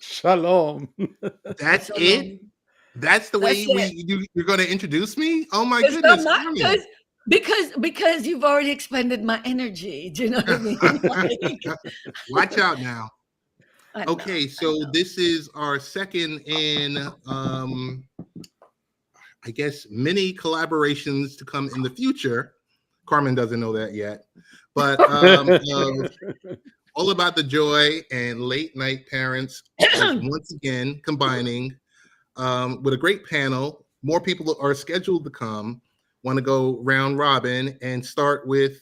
Shalom. That's it. Shalom. That's the That's way it. you're going to introduce me. Oh my Because goodness, because you've already expended my energy. Do you know what I mean? Like, Watch out now. I Okay, know. so this is our second in, I guess, many collaborations to come in the future. Carmen doesn't know that yet, but all about the joy and late night parents is once again combining with a great panel. More people are scheduled to come. Want to go round robin and start with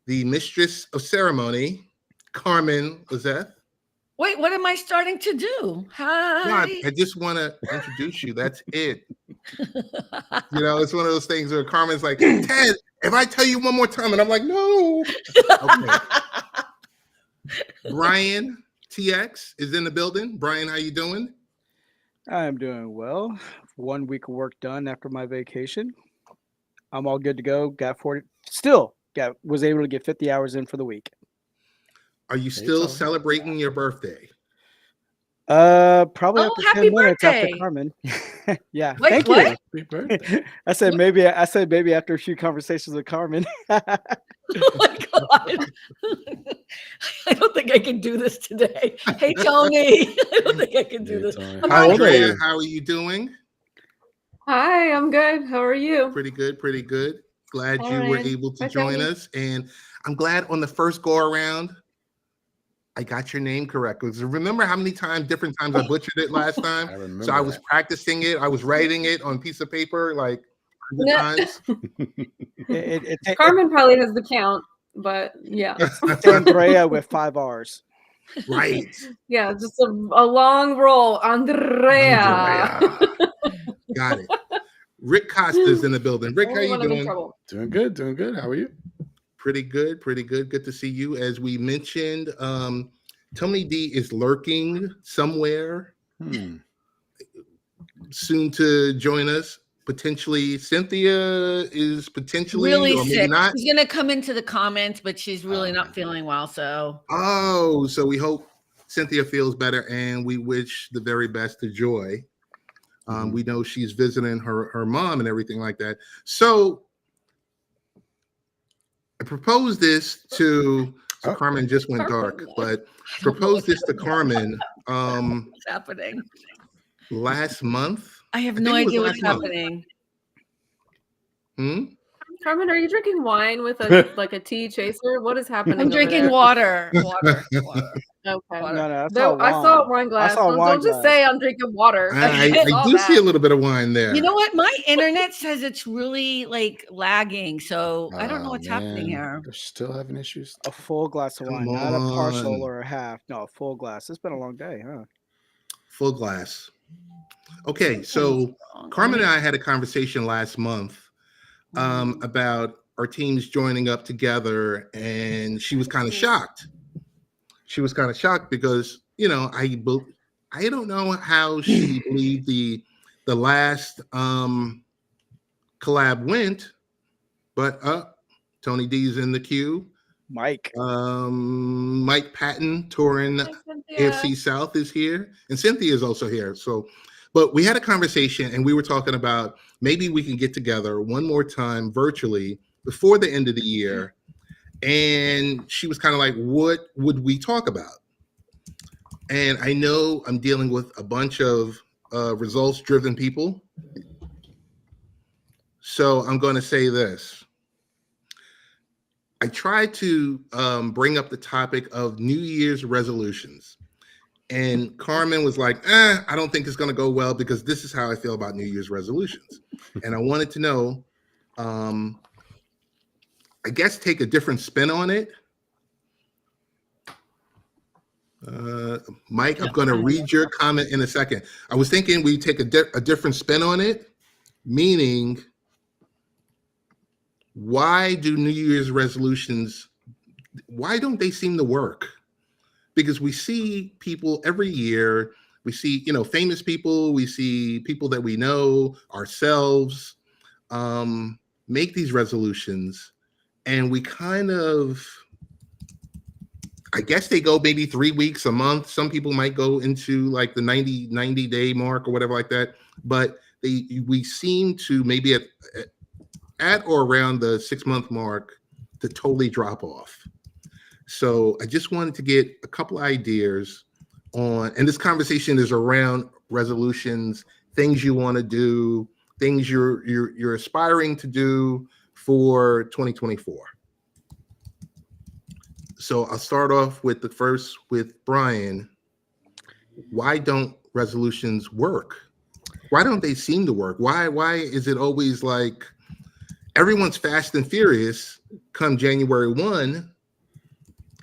the mistress of ceremony, Carmen Lizeth. Wait, what am I starting to do? No, Hi. I just want to introduce you. That's it. You know, it's one of those things where Carmen's like, Ted, if I tell you one more time, and I'm like, no. Okay. Brian TX is in the building. Brian, how you doing? I'm doing well. 1 week of work done after my vacation. I'm all good to go. Was able to get 50 hours in for the week. Are you still celebrating your birthday? Probably Oh, after happy 10 minutes after birthday. Carmen. Yeah, Wait, thank what? you. Happy birthday. I said maybe after a few conversations with Carmen. Oh my God. I don't think I can do this today. Hey, Tony. I don't think I can do Hey, this. Tony. I'm How on old are here. you? How are you doing? Hi, I'm good. How are you? Pretty good, pretty good. Glad All you were right. able to Hi, join Tony. us. And I'm glad on the first go around, I got your name correct. Because remember how many different times I butchered it last time? I remember So I was that. practicing it. I was writing it on a piece of paper like 100 No. times. Carmen probably has the count, but yeah. It's Andrea with 5 R's. Right. Yeah, just a long roll. Andrea. Got it. Rick Costa's in the building. Rick, how Only you when I'm in doing? trouble. Doing good, doing good. How are you? Pretty good, pretty good. Good to see you. As we mentioned, Tony D is lurking somewhere soon to join us. Potentially, Cynthia is potentially Really or maybe sick. not. She's going to come into the comments, but she's really not feeling well. So, Oh, so we hope Cynthia feels better, and we wish the very best to Joy. We know she's visiting her mom and everything like that. So I proposed this to Carmen just went dark, but proposed this to Carmen what's happening? last month. I have I no think it was idea what's last month. happening. Carmen, are you drinking wine with a tea chaser? What is happening? I'm drinking water. Water. Okay. No, I saw a wine glass. Don't just say I'm drinking water. I do see a little bit of wine there. You know what? My internet says it's really like lagging, so I don't know what's happening here. They're still having issues. A full glass of wine, not a partial or a half. No, a full glass. It's been a long day, huh? Full glass. Okay, so Carmen and I had a conversation last month about our teams joining up together, and she was kind of shocked. She was kind of shocked because, you know, I don't know how she believed the last collab went, but Tony D's in the queue. Mike Patton touring AFC South is here, and Cynthia is also here. So, but we had a conversation, and we were talking about maybe we can get together one more time virtually before the end of the year. And she was kind of like, what would we talk about? And I know I'm dealing with a bunch of results-driven people. So I'm going to say this. I tried to bring up the topic of New Year's resolutions. And Carmen was like, I don't think it's going to go well because this is how I feel about New Year's resolutions. And I wanted to know, I guess, take a different spin on it. Mike, I'm going to read your comment in a second. I was thinking we take a different spin on it, meaning, why do New Year's resolutions, why don't they seem to work? Because we see people every year, we see, you know, famous people, we see people that we know, ourselves, make these resolutions, and we kind of, I guess they go maybe 3 weeks, a month. Some people might go into like the 90 day mark or whatever like that. But we seem to maybe at or around the 6-month mark to totally drop off. So I just wanted to get a couple ideas on, and this conversation is around resolutions, things you want to do, things you're aspiring to do for 2024. So I'll start off with the first with Brian. Why don't resolutions work? Why don't they seem to work? Why is it always like everyone's fast and furious come January 1,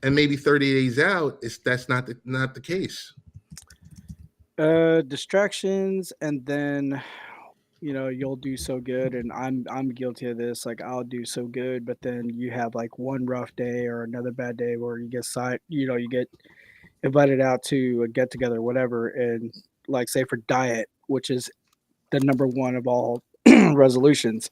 and maybe 30 days out, that's not the case? Distractions, and then you'll do so good, and I'm guilty of this. Like, I'll do so good, but then you have like one rough day or another bad day where you get you get invited out to a get together, whatever, and like, say for diet, which is the number one of all resolutions.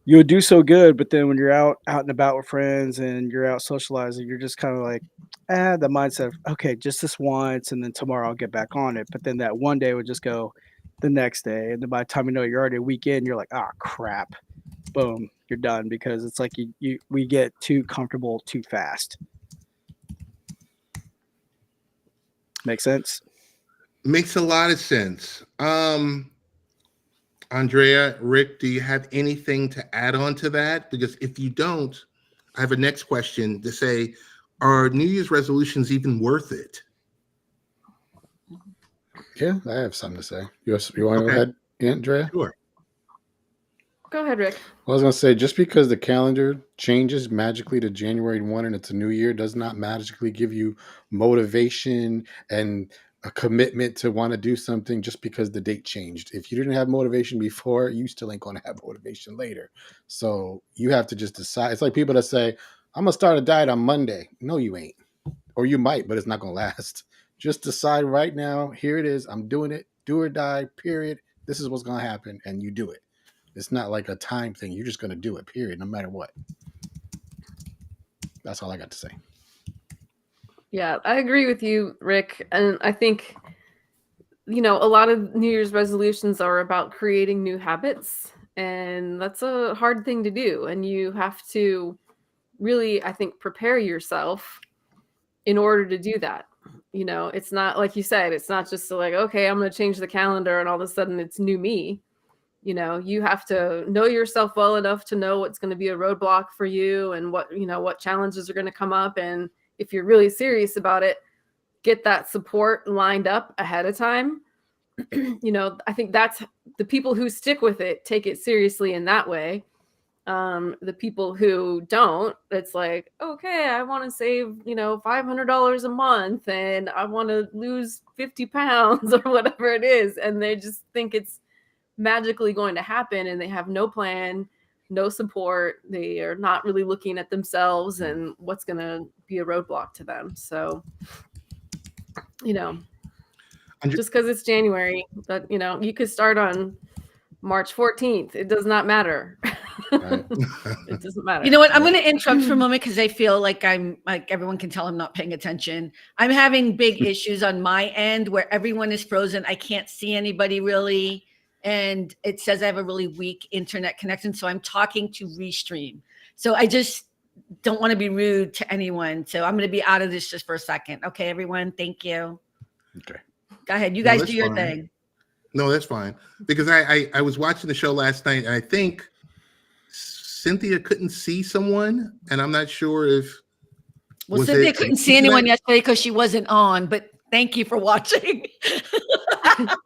You'll do so good, but then when you're out and about with friends and you're out socializing, you're just kind of like, the mindset of, okay, just this once, and then tomorrow I'll get back on it. But then that one day would just go the next day, and then by the time you know you're already a week in, you're like, ah, crap, boom, you're done, because it's like we get too comfortable too fast. Make sense? Makes a lot of sense. Andrea, Rick, do you have anything to add on to that? Because if you don't, I have a next question to say, are New Year's resolutions even worth it? Yeah, I have something to say. You want to go ahead, Andrea? Sure. Go ahead, Rick. Well, I was going to say, just because the calendar changes magically to January 1 and it's a new year does not magically give you motivation and a commitment to want to do something just because the date changed. If you didn't have motivation before, you still ain't going to have motivation later. So you have to just decide. It's like people that say, I'm going to start a diet on Monday. No, you ain't. Or you might, but it's not going to last. Just decide right now, here it is. I'm doing it. Do or die, period. This is what's going to happen. And you do it. It's not like a time thing. You're just going to do it, period, no matter what. That's all I got to say. Yeah, I agree with you, Rick. And I think, a lot of New Year's resolutions are about creating new habits. And that's a hard thing to do. And you have to really, I think, prepare yourself in order to do that. It's not like you said, it's not just like, okay, I'm going to change the calendar and all of a sudden it's new me. You have to know yourself well enough to know what's going to be a roadblock for you and what challenges are going to come up. And if you're really serious about it, get that support lined up ahead of time. I think that's the people who stick with it, take it seriously in that way. The people who don't, it's like, okay, I want to save, $500 a month and I want to lose 50 pounds or whatever it is. And they just think it's magically going to happen and they have no plan, no support. They are not really looking at themselves and what's going to be a roadblock to them. So, just because it's January, but you could start on March 14th. It does not matter. Right. It doesn't matter. You know what? I'm going to interrupt for a moment because I feel like everyone can tell I'm not paying attention. I'm having big issues on my end where everyone is frozen. I can't see anybody really. And it says I have a really weak internet connection. So I'm talking to Restream. So I just don't want to be rude to anyone. So I'm going to be out of this just for a second. Okay, everyone. Thank you. Okay. Go ahead. You guys do your thing. No, that's fine. Because I was watching the show last night and I think Cynthia couldn't see someone. And I'm not sure if. Well, Cynthia couldn't see anyone yesterday because she wasn't on. But thank you for watching.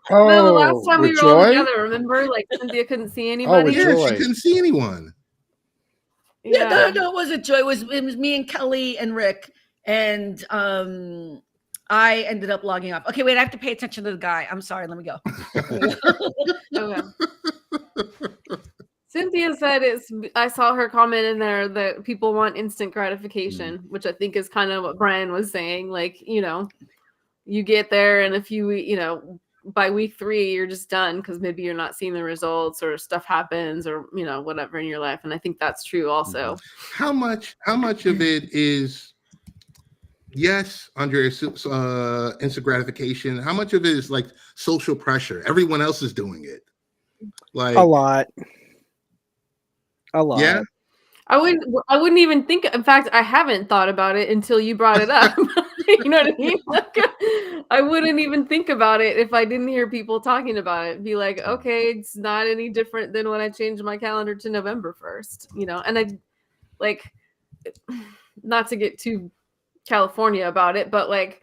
Well, the last time we were all together, remember? Like Cynthia couldn't see anybody. Yeah, she couldn't see anyone. Yeah, no, it wasn't Joy. It was me and Kelly and Rick, and I ended up logging off. Okay, wait, I have to pay attention to the guy. I'm sorry. Let me go. Okay. Cynthia said I saw her comment in there that people want instant gratification, which I think is kind of what Brian was saying. Like, you get there and if you, by week 3, you're just done because maybe you're not seeing the results or stuff happens or, whatever in your life. And I think that's true also. How much of it is Yes, Andrea, instant gratification. How much of it is like social pressure? Everyone else is doing it. Like, A lot. yeah. I wouldn't even think. In fact, I haven't thought about it until you brought it up. You know what I mean? Like, I wouldn't even think about it if I didn't hear people talking about it. Be like, okay, it's not any different than when I changed my calendar to November 1st. You know, and I like, not to get too California about it, but like,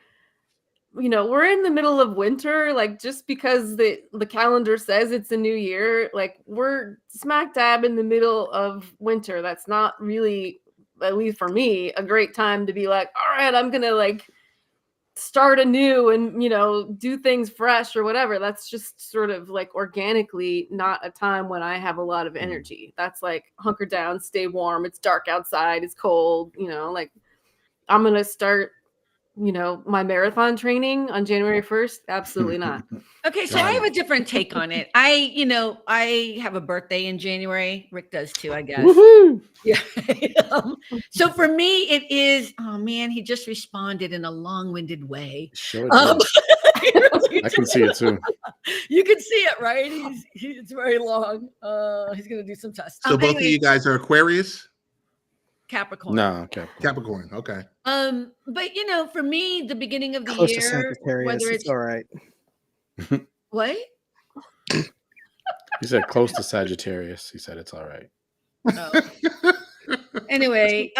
you know, we're in the middle of winter. Like, just because the calendar says it's a new year, like, we're smack dab in the middle of winter. That's not really, at least for me, a great time to be like, all right, I'm gonna like start anew and, you know, do things fresh or whatever. That's just sort of like organically not a time when I have a lot of energy. That's like hunker down, stay warm, it's dark outside, it's cold, you know, like I'm gonna start, you know, my marathon training on January 1st? Absolutely not. Okay, so I have a different take on it. I have a birthday in January. Rick does too, I guess. Woohoo! Yeah. So for me, it is. Oh man, he just responded in a long-winded way. Sure Um, did. I can see it too. You can see it, right? It's very long. He's gonna do some tests. So both of you guys are Aquarius? Capricorn. No, Capricorn. Okay. But you know, for me, the beginning of the Close to year, Sagittarius. whether It's all right. what? He said close to Sagittarius. He said it's all right. Oh. Anyway,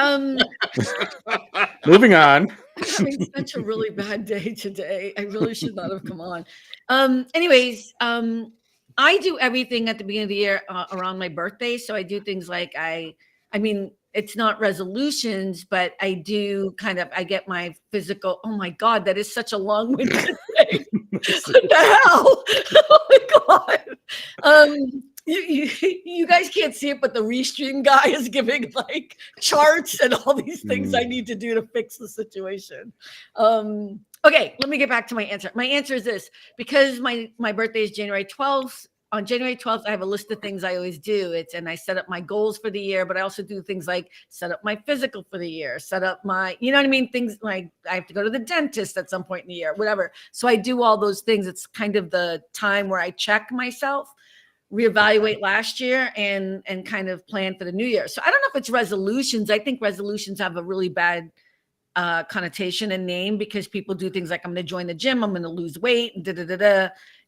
Moving on. I'm having such a really bad day today. I really should not have come on. Anyways, I do everything at the beginning of the year around my birthday. So I do things like I mean, it's not resolutions, but I do I get my physical. Oh my God, that is such a long-winded thing. What the hell? Oh my God. You guys can't see it, but the restream guy is giving like charts and all these things I need to do to fix the situation. Okay, let me get back to my answer. My answer is this: because my birthday is January 12th. On January 12th, I have a list of things I always do. And I set up my goals for the year, but I also do things like set up my physical for the year, set up my, you know what I mean? Things like I have to go to the dentist at some point in the year, whatever. So I do all those things. It's kind of the time where I check myself, reevaluate last year and kind of plan for the new year. So I don't know if it's resolutions. I think resolutions have a really bad connotation and name because people do things like I'm going to join the gym, I'm going to lose weight,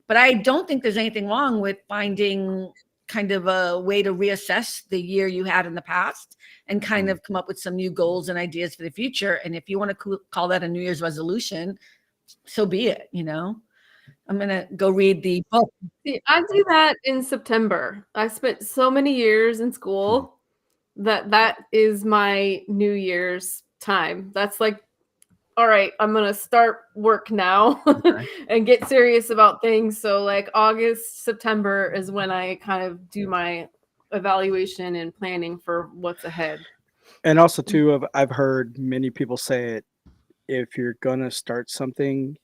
But I don't think there's anything wrong with finding kind of a way to reassess the year you had in the past and kind of come up with some new goals and ideas for the future. And if you want to call that a New Year's resolution, so be it, you know. I'm going to go read the book. See, I do that in September. I spent so many years in school that is my New Year's time. That's like, all right, I'm going to start work now and get serious about things. So like August, September is when I kind of do my evaluation and planning for what's ahead. And also too, I've heard many people say it, if you're going to start something,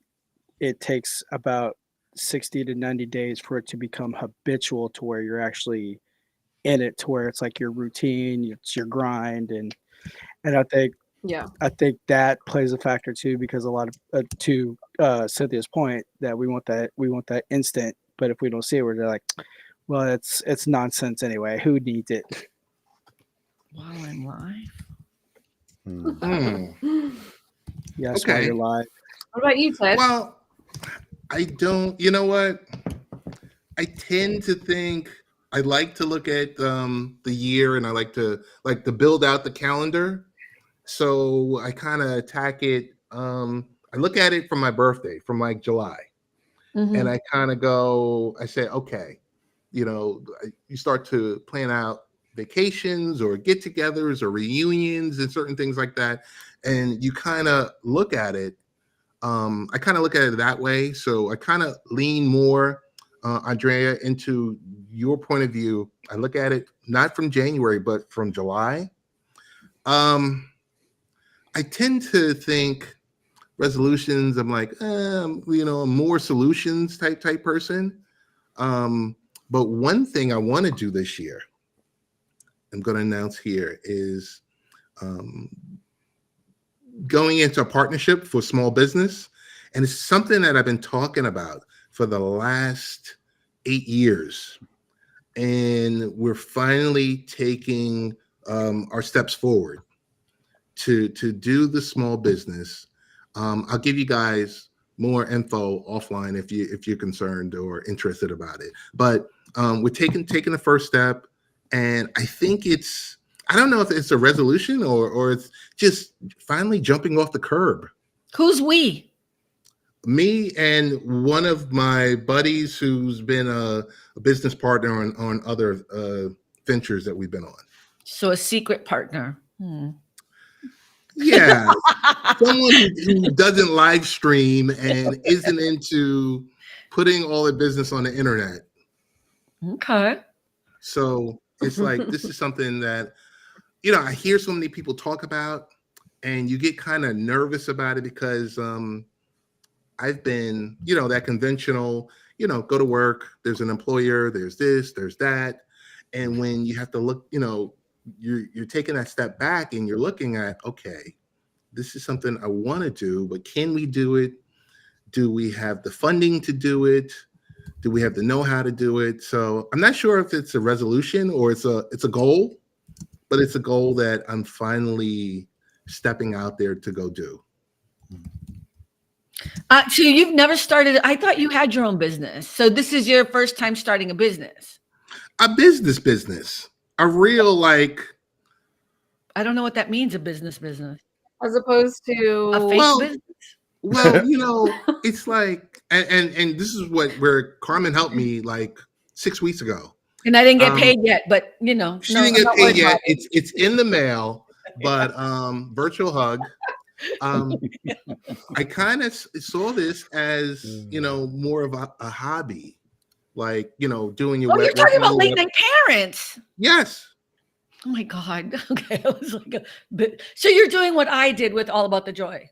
it takes about 60 to 90 days for it to become habitual to where you're actually in it, to where it's like your routine, it's your grind. And I think that plays a factor too, because a lot of to Cynthia's point that we want that instant, but if we don't see it, we're like, well, it's nonsense anyway. Who needs it? While I'm live. Yes, Okay. while you're live. What about you, Ted? Well, I don't. You know what? I tend to think I like to look at the year, and I like to build out the calendar. So I kind of attack it. I look at it from my birthday, from like July, and I kind of go. I say, okay, you know, you start to plan out vacations or get-togethers or reunions and certain things like that, and you kind of look at it. I kind of look at it that way. So I kind of lean more, Andrea, into your point of view. I look at it not from January, but from July. I tend to think resolutions. I'm like, you know, a more solutions type person. But one thing I want to do this year, I'm going to announce here, is going into a partnership for small business, and it's something that I've been talking about for the last 8 years, and we're finally taking our steps forward to do the small business. I'll give you guys more info offline if you're concerned or interested about it. But we're taking the first step, and I think I don't know if it's a resolution or it's just finally jumping off the curb. Who's we? Me and one of my buddies who's been a business partner on other ventures that we've been on. So a secret partner. Yeah, someone who doesn't live stream and isn't into putting all their business on the internet. Okay. So it's like, this is something that, I hear so many people talk about, and you get kind of nervous about it because I've been, that conventional, go to work, there's an employer, there's this, there's that. And when you have to look, you're taking that step back and you're looking at, okay, this is something I want to do, but can we do it? Do we have the funding to do it? Do we have the know-how to do it? So I'm not sure if it's a resolution or it's a goal, but it's a goal that I'm finally stepping out there to go do. So you've never started, I thought you had your own business. So this is your first time starting a business. A business. A real, I don't know what that means, a business. As opposed to a fake business? Well, it's like, and this is where Carmen helped me 6 weeks ago. And I didn't get paid yet, but she didn't get paid yet. It's in the mail, but virtual hug. I kind of saw this as more of a hobby, doing your. Oh, you're talking about late night parents. Yes. Oh my God. Okay, I was so you're doing what I did with All About the Joy.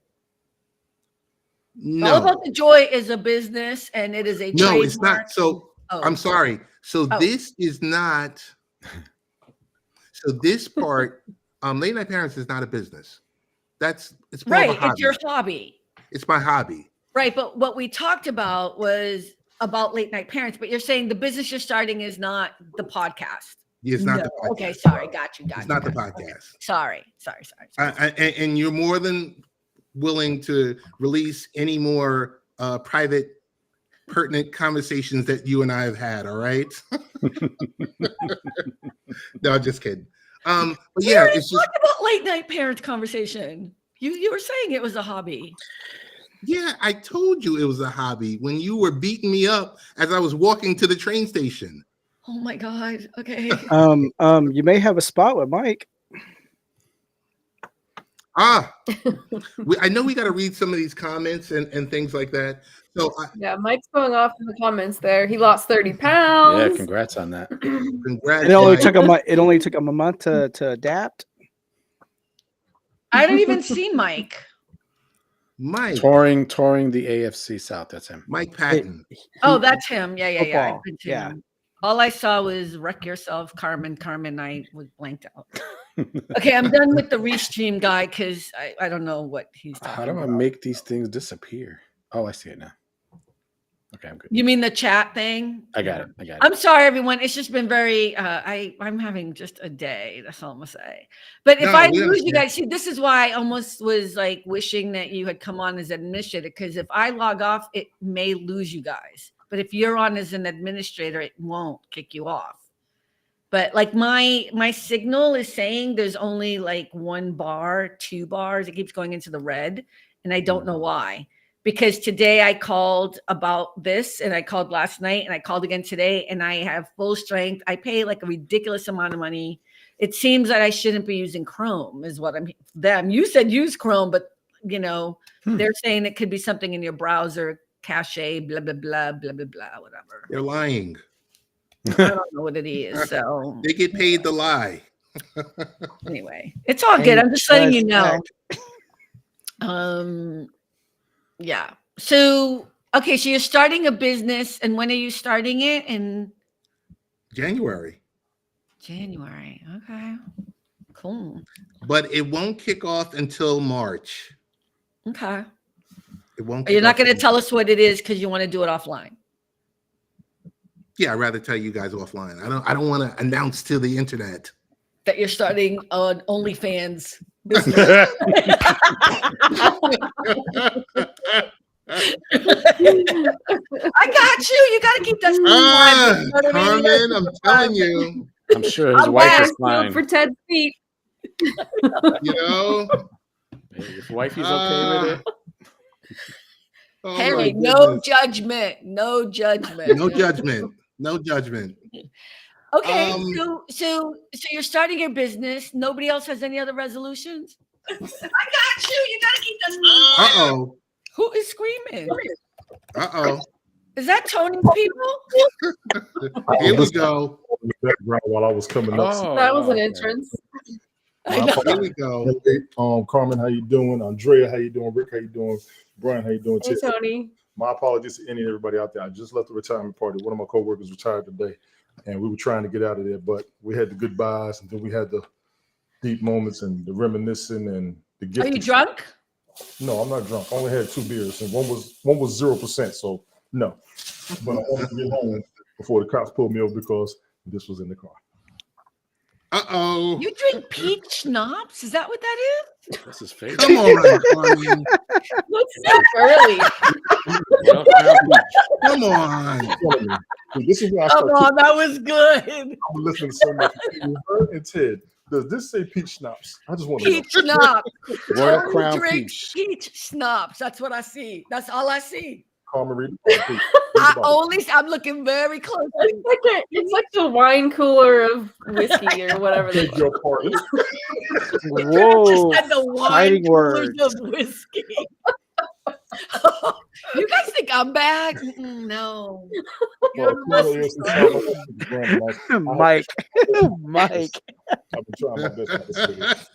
No. All About the Joy is a business, and it is a trademark. No, it's not. So I'm sorry. So this is not. So this part, late night parents is not a business. It's more of a hobby. It's your hobby. It's my hobby. Right, but what we talked about was about late night parents. But you're saying the business you're starting is not the podcast. It's not the podcast. Okay, sorry, got you. It's not the podcast. Okay. Sorry. And you're more than willing to release any more private, pertinent conversations that you and I have had. All right. No, just kidding. But yeah, it's just about late night parent conversation. You were saying it was a hobby. Yeah, I told you it was a hobby when you were beating me up as I was walking to the train station. Oh my God. Okay. You may have a spot with Mike. I know we got to read some of these comments and things like that. So Mike's going off in the comments there. He lost 30 pounds. Yeah, congrats on that. Congrats. It only took him a month to adapt. I don't even see Mike. Mike touring the AFC South. That's him. Mike Patton. Oh, that's him. Yeah. Football. Yeah. All I saw was Wreck Yourself, Carmen. I was blanked out. Okay, I'm done with the restream guy because I don't know what he's talking about. How do I make these things disappear? Oh, I see it now. Okay, I'm good. You mean the chat thing? I got it. I'm sorry, everyone. It's just been very. I'm having just a day. That's all I'm gonna say. But if I lose you guys, see, this is why I almost was wishing that you had come on as administrator, because if I log off, it may lose you guys. But if you're on as an administrator, it won't kick you off. But my signal is saying there's only 1 bar, 2 bars. It keeps going into the red, and I don't know why. Because today I called about this, and I called last night, and I called again today, and I have full strength. I pay a ridiculous amount of money. It seems that I shouldn't be using Chrome, is what them. You said use Chrome, but they're saying it could be something in your browser, cache, blah blah blah blah blah blah, whatever. They're lying. I don't know what it is. So they get paid to lie. Anyway, it's all good. I'm just letting you know. Yeah. So, okay. So you're starting a business, and when are you starting it? In January. Okay. Cool. But it won't kick off until March. Okay. It won't. You're not going to tell us what it is because you want to do it offline. Yeah, I'd rather tell you guys offline. I don't want to announce to the internet that you're starting on OnlyFans. I got you. You got to keep that. Carmen, I'm telling you. I'm sure his wife is fine. For Ted's feet. You know, if wifey's okay with it. Oh, hey, no judgment. No judgment. No judgment. No judgment. Okay, so you're starting your business. Nobody else has any other resolutions? I got you. You gotta keep this. Uh-oh. Who is screaming? Uh-oh. Is that Tony's people? Here we go. Background while I was coming up. So that was an entrance. Here we go. Carmen, how you doing? Andrea, how you doing? Rick, how you doing? Brian, how you doing? Hey, Tony. My apologies to any and everybody out there. I just left the retirement party. One of my coworkers retired today, and we were trying to get out of there, but we had the goodbyes, and then we had the deep moments and the reminiscing and the gift. Are you drunk? No, I'm not drunk. I only had 2 beers, and one was 0%. So no, but I wanted to get home before the cops pulled me over because this was in the car. Uh-oh. You drink peach schnapps? Is that what that is? This is fake. Come on, Carmen. Looks so early. Come on. This is why Come on, that was good. I'm listening to so much. Her and Ted, does this say peach schnapps? I just want to know. Peach schnapps. Royal Crown Drinks peach schnapps. That's what I see. That's all I see. Carmen, read I'm looking very closely. It's like the wine cooler of whiskey or whatever. Whoa! Just said the wine coolers words. of whiskey. You guys think I'm bad? No. Mike. Mike. I've been trying my best.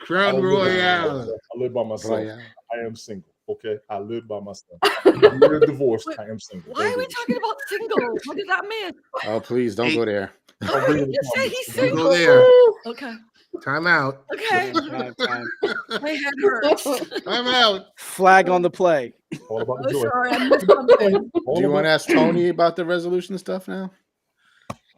Crown Royale. I live by myself. I am single. Okay, I live by myself. We're divorced. I am single. Why are we talking about single? What did that mean? Oh, please don't go there. Just say he's single. Go there. Okay. Time out. Okay. Time. My head hurts. Time out. Flag on the play. All about the Oh, joy. sorry, I missed something. Do you want to ask Tony about the resolution stuff now?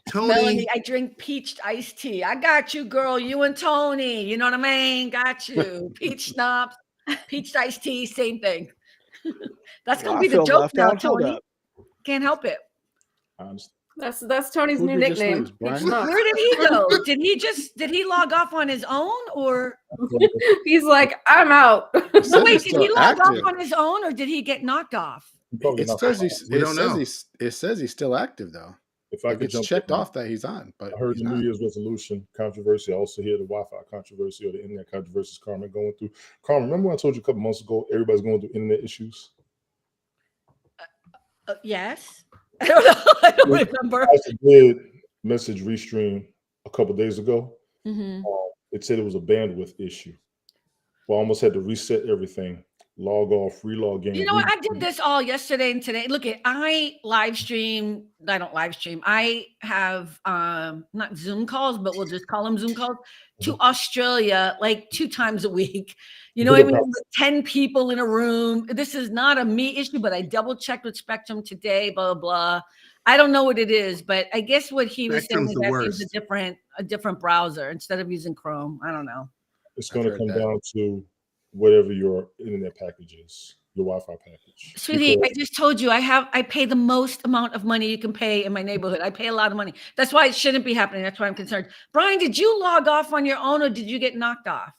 Tony. Melanie, I drink peached iced tea. I got you, girl. You and Tony. You know what I mean? Got you. Peach schnapps, peached iced tea, same thing. That's gonna be the joke now, Tony. Can't help it. That's Tony's new nickname. Where did he go? Did he log off on his own, or he's like, I'm out? No, wait, did he log off on his own, or did he get knocked off? It says he's still active though. If I could checked off that he's on, but I heard the New Year's resolution controversy. I also hear the Wi-Fi controversy or the internet controversies Carmen going through. Carmen, remember when I told you a couple months ago everybody's going through internet issues? Yes. I don't know. I don't remember. I did message Restream a couple days ago. Mm-hmm. It said it was a bandwidth issue. Well, I almost had to reset everything, log off, relog in. You know what? I did this all yesterday and today. Look, I live stream. I don't live stream. I have not Zoom calls, but we'll just call them Zoom calls to Australia like 2 times a week. You know what I mean? With 10 people in a room. This is not a me issue, but I double checked with Spectrum today, blah, blah, blah. I don't know what it is, but I guess what he was saying is that he's a different browser instead of using Chrome. I don't know. It's going to come down to whatever your internet package is, your Wi-Fi package. Sweetie, I just told you I pay the most amount of money you can pay in my neighborhood. I pay a lot of money. That's why it shouldn't be happening. That's why I'm concerned. Brian, did you log off on your own or did you get knocked off?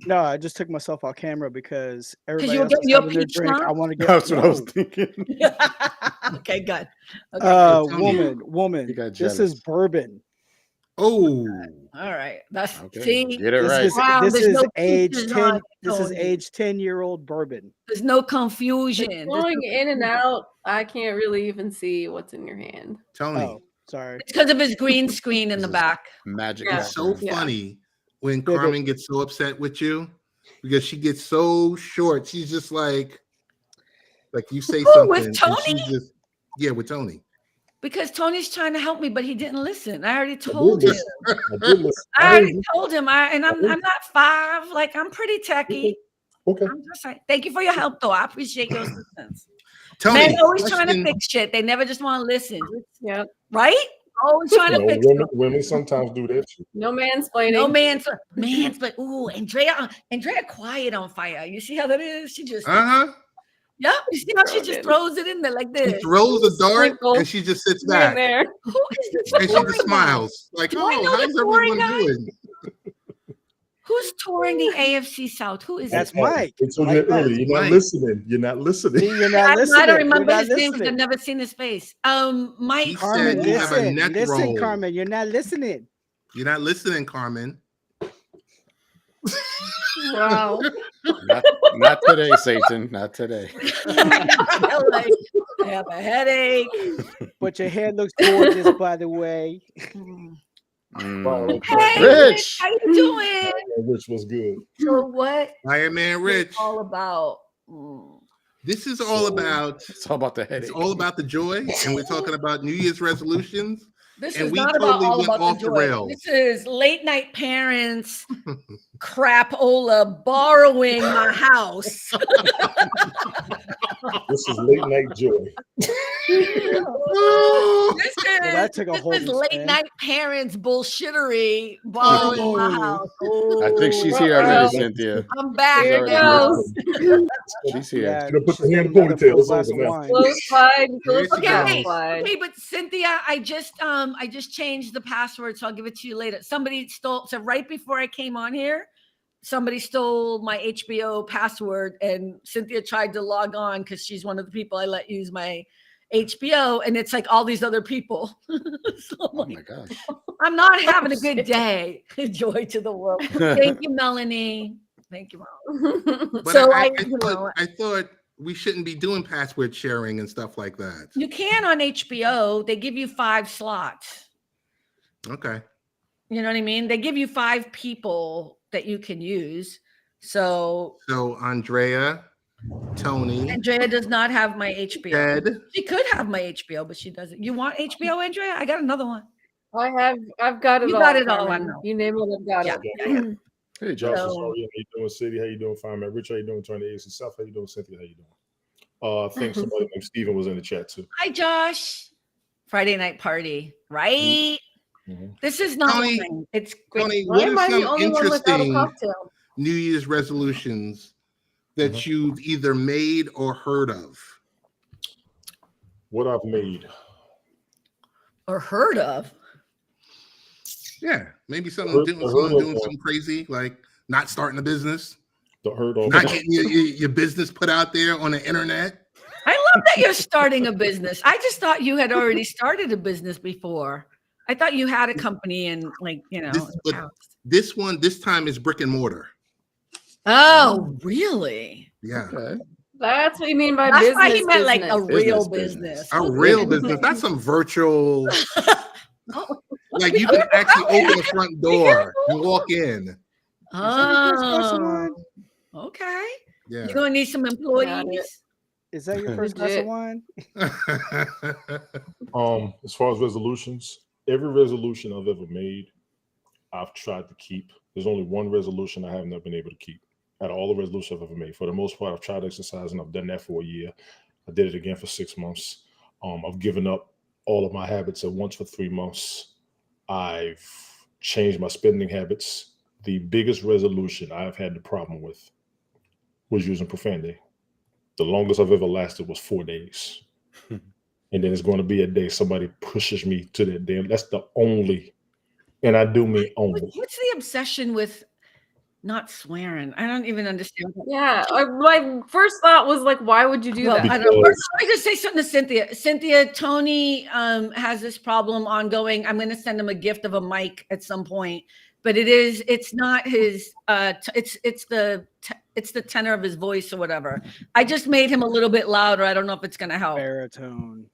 No, I just took myself off camera because everybody you were else is getting your having their peach drink. schnapps? I want to get. That's what I was thinking. Okay, good. Okay. Woman. This is bourbon. Oh, all right. That's okay. See, Get it right. This is no age peaches 10. on This is Tony. age 10-year-old bourbon. There's no confusion. Going in and out, I can't really even see what's in your hand. Tony. Oh, sorry. It's because of his green screen in the back. Magic. It's so funny when Carmen gets so upset with you because she gets so short. She's just like you say something. With Tony? With Tony. Because Tony's trying to help me, but he didn't listen. I already told him. I I already told him. I'm not 5. Like, I'm pretty techie. Okay. I'm just saying. Thank you for your help, though. I appreciate your assistance. Tony, Men always trying to question- fix shit. They never just want to listen. Yeah. Right? Always trying to fix it. Women sometimes do that too. No mansplaining. No man's, but ooh, Andrea quiet on fire. You see how that is? She just, yeah. You see how she just throws it in there like this. She throws the dart Sprinkle. and she just sits Right back. there. Who is this? And she just smiles. Like, Do I know how's the touring everyone guy? doing? Who's touring the AFC South? Who is That's it? Mike. It's so Mike early. You're not Mike. listening. You're not listening. See, you're not I listening. don't remember You're his not name because I've listening. never seen his face. Mike. He Carmen, said you have a listen, neck listen, roll. Carmen, you're not listening. You're not listening, Carmen. Wow. Not today, Satan. Not today. Like, I have a headache. But your hair looks gorgeous, by the way. Hey, Rich. how you doing? Rich was good. So what? Iron Man Rich. It's all about. This is all about. It's all about the It's headache. all about the joy, and we're talking about New Year's resolutions. This And is we not totally about all went about off the the joy. rails. This is late night parents crapola borrowing my house. This is late night joy. This that took a this whole is late spin. night parents bullshittery borrowing my house. I think she's here already, Cynthia. I'm back. Here it now. goes. She's here. Yeah, Gonna put the she's hand in getting the another full ponytail. It's glass over of now. wine. Close slide. Close Here she Okay, goes. okay, but Cynthia, I just changed the password, so I'll give it to you later. Somebody stole, so right before I came on here, somebody stole my HBO password, and Cynthia tried to log on because she's one of the people I let use my HBO, and it's like all these other people. So I'm Oh like, my gosh. I'm not having a good day. Joy to the world. Thank you, Melanie. Thank you, Mom. But So I you know, thought we shouldn't be doing password sharing and stuff like that. you can on HBO. They give you 5 slots. Okay. You know what I mean? They give you 5 people that you can use. So So Andrea, Tony, Andrea does not have my HBO. Ted. She could have my HBO, but she doesn't. You want HBO, Andrea? I got another one. I've got it You all. got it all, I Carmen. know. You name it, I've got Yeah. it. Hey, Josh, Josh. So- how you doing, City? How you doing, Fine Man? Rich, how you doing? Turn the AC South. How you doing, Cynthia? How you doing? I think somebody named Steven was in the chat too. Hi, Josh. Friday night party, right? Mhm. This is not Tony, wine. It's Tony, Why what am are I the some only one without a interesting cocktail? New Year's resolutions that you've either made or heard of? What I've made. or heard of. Yeah, maybe something Heard- doing, heard someone of doing one. something crazy, like not starting a business, The herd of not getting your business put out there on the internet. I love that you're starting a business. I just thought you had already started a business before. I thought you had a company and like, you know. This time is brick and mortar. Oh, really? Yeah, Okay. That's what you mean by That's business. why he meant like a business. real Business. business. a real business, not some virtual. Like you can actually open the front door and walk in. Oh, okay. Yeah. You're gonna need some employees. Is that your first glass of Legit. wine? As far as resolutions, every resolution I've ever made, I've tried to keep. There's only one resolution I have not been able to keep out of all the resolutions I've ever made. For the most part, I've tried exercising. I've done that for a year. I did it again for 6 months. I've given up all of my habits at once for 3 months. I've changed my spending habits. The biggest resolution I've had the problem with was using profanity. The longest I've ever lasted was 4 days. And then it's going to be a day somebody pushes me to that day. That's the only, and I do mean only. What's the obsession with not swearing? I don't even understand. Yeah, my first thought was like, why would you do Well, that? I don't know. First, let me just say something to Cynthia. Cynthia, Tony has this problem ongoing. I'm going to send him a gift of a mic at some point, but it's not his. It's the tenor of his voice or whatever. I just made him a little bit louder. I don't know if it's going to help. Baritone.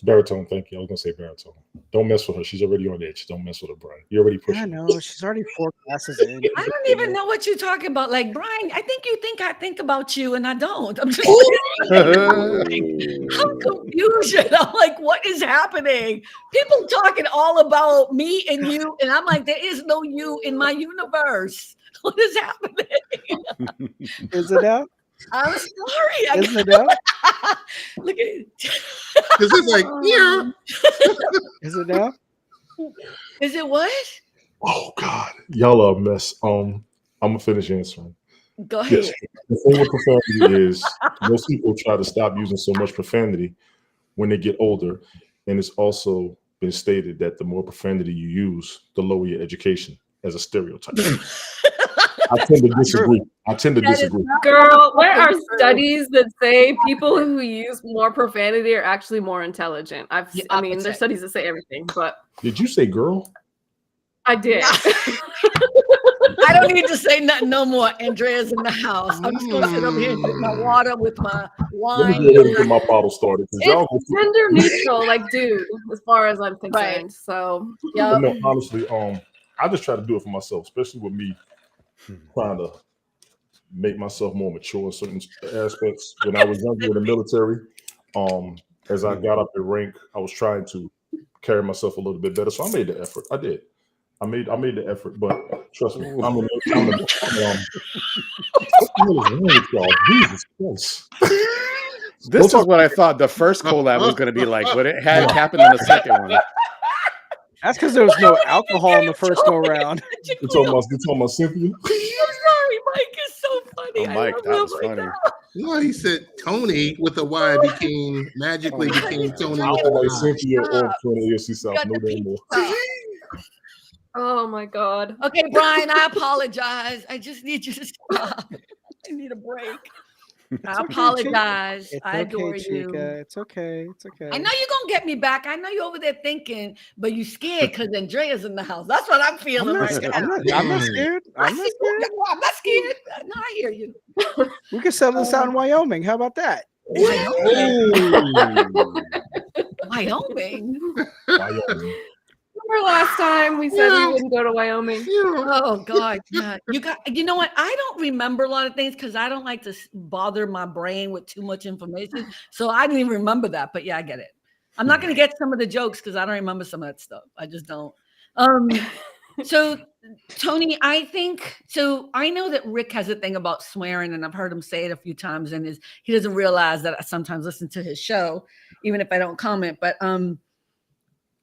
Baritone, thank you. I was going to say baritone. Don't mess with her. She's already on the edge. Don't mess with her, Brian. You already pushed I her. know. She's already 4 glasses in. I don't even know what you're talking about. Like, Brian, I think you think I think about you and I don't. I'm just I'm confusion. I'm like, what is happening? People talking all about me and you, and I'm like, there is no you in my universe. What is happening? Is it out? I'm sorry. Is it out? Look at it. This is like, yeah. Is it out? Is it what? Oh God, y'all are a mess. I'm gonna finish answering. Go ahead. Yes, the thing with profanity is most people try to stop using so much profanity when they get older, and it's also been stated that the more profanity you use, the lower your education as a stereotype. I tend to disagree. Girl, there are studies that say people who use more profanity are actually more intelligent. I mean, there's studies that say everything, but Did you say girl? I did. I don't need to say nothing no more. Andrea's in the house. I'm just gonna sit up here and drink my water with my Let wine. me go ahead and get my bottle started. It's gender neutral, like dude, as far as I'm concerned. Right. So Yeah. No, honestly, I just try to do it for myself, especially with me trying to make myself more mature in certain aspects. When I was younger in the military, as I got up in rank, I was trying to carry myself a little bit better. So I made the effort. I did. I made the effort, but trust me, what the hell is wrong with y'all? Jesus Christ. This is what I thought the first collab was going to be like, but it had happened in the second one. That's because there was no alcohol in the first go round. You talking about Cynthia? I'm sorry, Mike is so funny. Oh, Mike, that was funny. No, he said Tony with a Y magically became Tony I with don't a like Y. Cynthia or from the AFC South. No damn more. oh my God. Okay, Brian, I apologize. I just need you to stop. I need a break. I apologize. It's I okay, adore Chica. you. It's okay. It's okay. I know you're gonna get me back. I know you're over there thinking, but you scared because Andrea's in the house. That's what I'm feeling right now. I'm not scared. I'm not scared. I'm not scared. No, I hear you. We can settle this out in Wyoming. How about that? Wyoming. Remember last time we said we wouldn't go to Wyoming? Oh God, yeah. You know what? I don't remember a lot of things because I don't like to bother my brain with too much information. So I didn't even remember that. But yeah, I get it. I'm not going to get some of the jokes because I don't remember some of that stuff. I just don't. So Tony, I think so. I know that Rick has a thing about swearing, and I've heard him say it a few times, and he doesn't realize that I sometimes listen to his show, even if I don't comment. But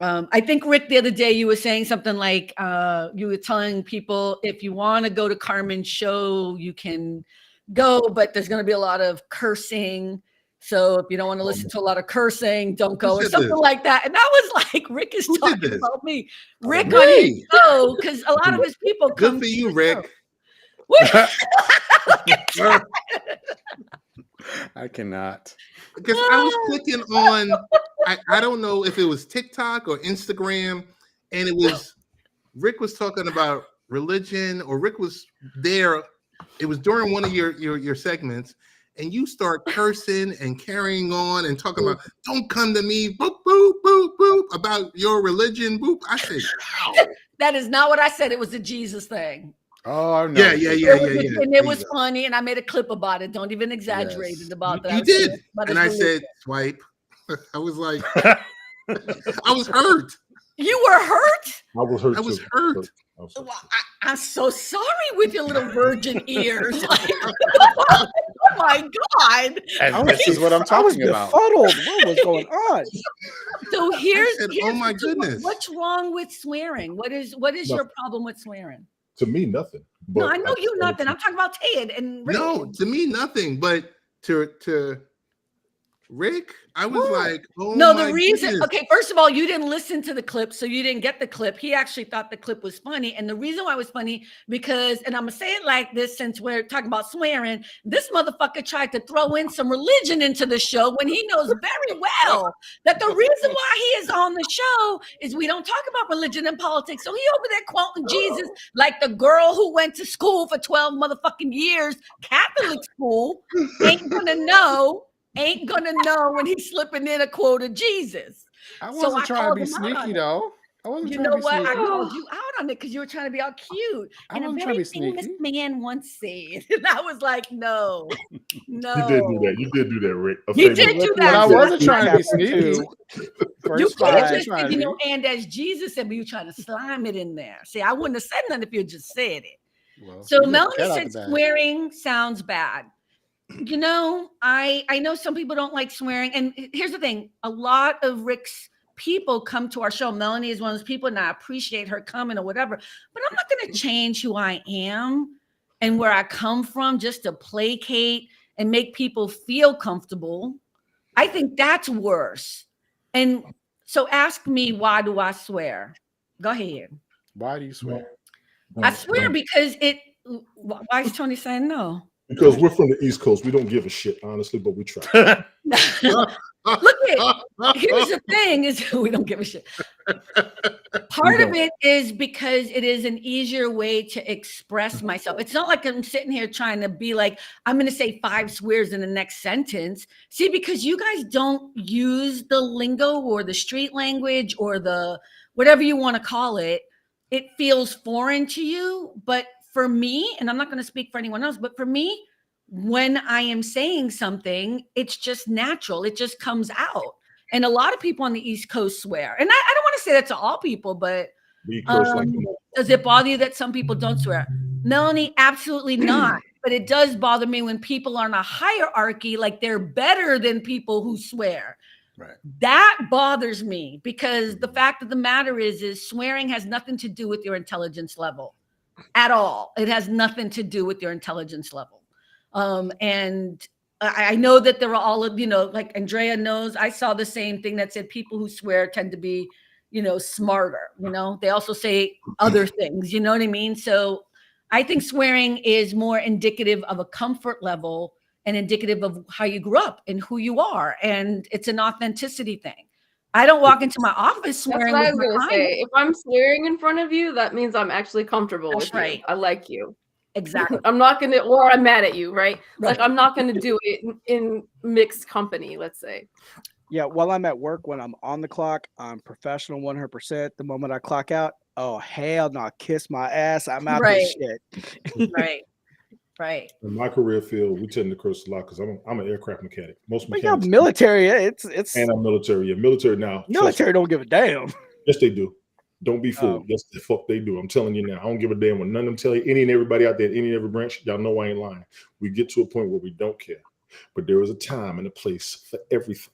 I think Rick, the other day you were saying something like you were telling people if you want to go to Carmen's show, you can go, but there's going to be a lot of cursing. So if you don't want to listen to a lot of cursing, don't go, or something like that. And that was like Rick is talking about me. Rick on his show, because a lot of his people come. Good for you, Rick. I cannot. Because I was clicking on, I don't know if it was TikTok or Instagram, and it was Rick was talking about religion, or Rick was there. It was during one of your segments, and you start cursing and carrying on and talking about, don't come to me, boop, boop, boop, boop, about your religion, boop. I said, wow. That is not what I said. It was a Jesus thing. Oh, no. Yeah. And it was funny, and I made a clip about it. Don't even exaggerate it about that. You did. And I said, swipe. I was like, I was hurt. You were hurt? I was hurt. I was hurt. I'm so sorry with your little virgin ears. Like, oh my God. And this is what I'm talking about. Befuddled. What was going on? So here's oh my goodness. What's wrong with swearing? What is your problem with swearing? To me, nothing. But no, I know you nothing. I'm talking about Ted and Rick. No, to me, nothing. But to Rick, I was like, oh no, my the reason, goodness. okay, first of all, you didn't listen to the clip, so you didn't get the clip. He actually thought the clip was funny. And the reason why it was funny, because, and I'm gonna say it like this since we're talking about swearing, this motherfucker tried to throw in some religion into the show when he knows very well that the reason why he is on the show is we don't talk about religion and politics. So he over there quoting Jesus like the girl who went to school for 12 motherfucking years, Catholic school, ain't gonna know when he's slipping in a quote of Jesus. I wasn't trying to be sneaky though. I wasn't trying to be sneaky. I called you out on it because you were trying to be all cute. I wasn't trying to be sneaky. Famous man once said, and I was like, no. You did do that. You did do that, Rick. You did do that. I wasn't trying to be sneaky. You could have just said, and as Jesus said, but you trying to slime it in there. See, I wouldn't have said nothing if you just said it. Well, So you let the Melanie cat out said the bag. swearing sounds bad. You know, I know some people don't like swearing. And here's the thing, a lot of Rick's people come to our show. Melanie is one of those people, and I appreciate her coming or whatever. But I'm not going to change who I am and where I come from just to placate and make people feel comfortable. I think that's worse. And so ask me, why do I swear? Go ahead. Why do you swear? I swear because why is Tony saying no? Because we're from the East Coast. We don't give a shit, honestly, but we try. Look here's the thing is we don't give a shit. Part of it is because it is an easier way to express myself. It's not like I'm sitting here trying to be like, I'm going to say 5 swears in the next sentence. See, because you guys don't use the lingo or the street language or the whatever you want to call it. It feels foreign to you. But for me, and I'm not going to speak for anyone else, but for me, when I am saying something, it's just natural. It just comes out. And a lot of people on the East Coast swear. And I don't want to say that to all people, but does it bother you that some people don't swear? Melanie, absolutely not. But it does bother me when people are in a hierarchy, like they're better than people who swear. Right. That bothers me because the fact of the matter is swearing has nothing to do with your intelligence level at all. It has nothing to do with your intelligence level. And I know that there are all of, like Andrea knows, I saw the same thing that said people who swear tend to be, smarter, they also say other things, you know what I mean? So I think swearing is more indicative of a comfort level and indicative of how you grew up and who you are. And it's an authenticity thing. I don't walk into my office swearing. That's what I was going to say. If I'm swearing in front of you, that means I'm actually comfortable with right. you. I like you. Exactly. I'm not going to, or I'm mad at you, right? Like I'm not going to do it in mixed company, let's say. Yeah, while I'm at work, when I'm on the clock, I'm professional 100%. The moment I clock out, oh, hell no, kiss my ass. I'm out this shit. Right. In my career field, we tend to curse a lot because I'm an aircraft mechanic. Most But mechanics. Military, it's and I'm military. Yeah, military now. Military don't give a damn. Yes, they do. Don't be fooled. Yes, the fuck they do. I'm telling you now. I don't give a damn what none of them tell you. Any and everybody out there, any and every branch, y'all know I ain't lying. We get to a point where we don't care. But there is a time and a place for everything.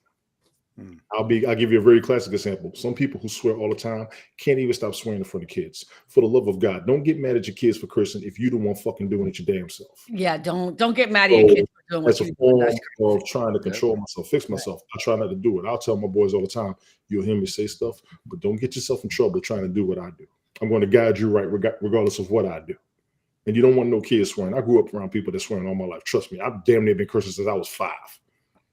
I'll give you a very classic example. Some people who swear all the time can't even stop swearing in front of kids. For the love of God, don't get mad at your kids for cursing if you don't want fucking doing it your damn self. Yeah, don't get mad at your kids for doing what you do. That's a form of trying to control myself, fix myself. I try not to do it. I'll tell my boys all the time, you'll hear me say stuff, but don't get yourself in trouble trying to do what I do. I'm going to guide you right regardless of what I do. And you don't want no kids swearing. I grew up around people that swearing all my life. Trust me, I've damn near been cursing since I was 5.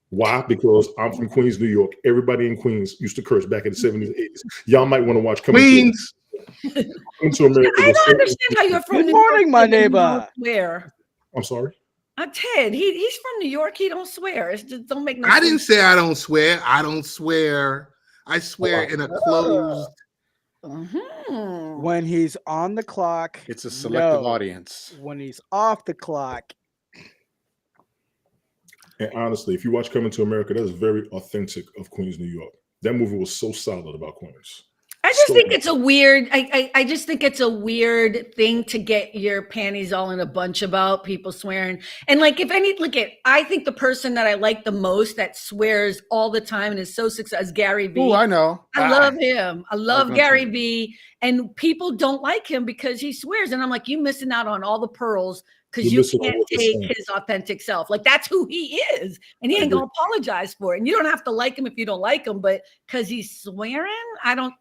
Why? Because I'm from Queens, New York. Everybody in Queens used to curse back in the 70s and 80s. Y'all might want to watch Queens. Coming to America. I don't understand how you're from Good New morning, York, my neighbor. Swear. I'm sorry? Ted, he's from New York. He don't swear. It just don't make no I sense. didn't say I don't swear. I don't swear. I swear in a closed. When he's on the clock, it's a selective audience. When he's off the clock. And honestly, if you watch Coming to America, that's very authentic of Queens, New York. That movie was so solid about Queens. I just think it's a weird. I just think it's a weird thing to get your panties all in a bunch about people swearing. And like, if any, I think the person that I like the most that swears all the time and is so successful is Gary Vee. Oh, I know. I love him. I love Gary Vee, and people don't like him because he swears. And I'm like, you missing out on all the pearls because you can't take his authentic self. Like that's who he is, and he ain't gonna apologize for it. And you don't have to like him if you don't like him, but because he's swearing, I don't.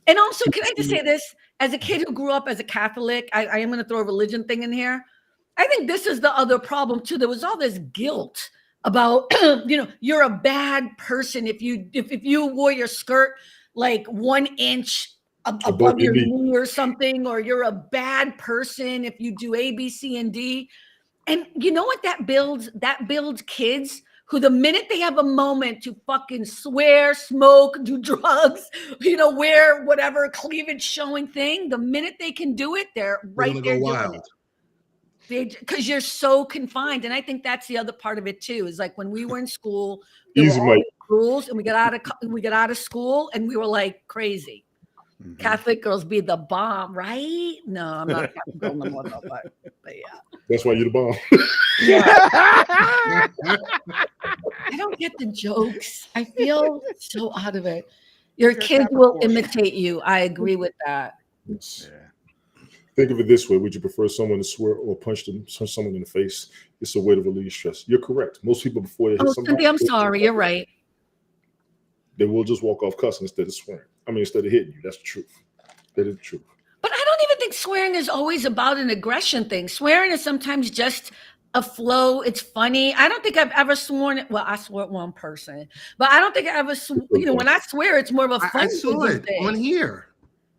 And also, can I just say this? As a kid who grew up as a Catholic, I am going to throw a religion thing in here. I think this is the other problem too. There was all this guilt about, you're a bad person if you wore your skirt like 1 inch above your knee or something, or you're a bad person if you do A, B, C, and D. And you know what that builds? That builds kids who the minute they have a moment to fucking swear, smoke, do drugs, wear whatever cleavage showing thing, the minute they can do it, they're right there doing it. Because you're so confined. And I think that's the other part of it too, is like when we were in school, there were all these rules, and we got out of school and we were like crazy. Catholic girls be the bomb, right? No, I'm not a Catholic girl no more, though, but yeah. That's why you're the bomb. I don't get the jokes. I feel so out of it. Your You're a kids will Capricorn. imitate you. I agree with that. Yeah. Think of it this way: would you prefer someone to swear or punch someone in the face? It's a way to relieve stress. You're correct. Most people, before they hit Oh, somebody, Cynthia, I'm sorry. You're right. they will just walk off cussing instead of swearing. I mean, instead of hitting you. That's the truth. That is the truth. But I don't even think swearing is always about an aggression thing. Swearing is sometimes just a flow. It's funny. I don't think I've ever sworn. Well, I swore at one person, but I don't think I ever. When I swear, it's more of a fun. I saw it thing. on here.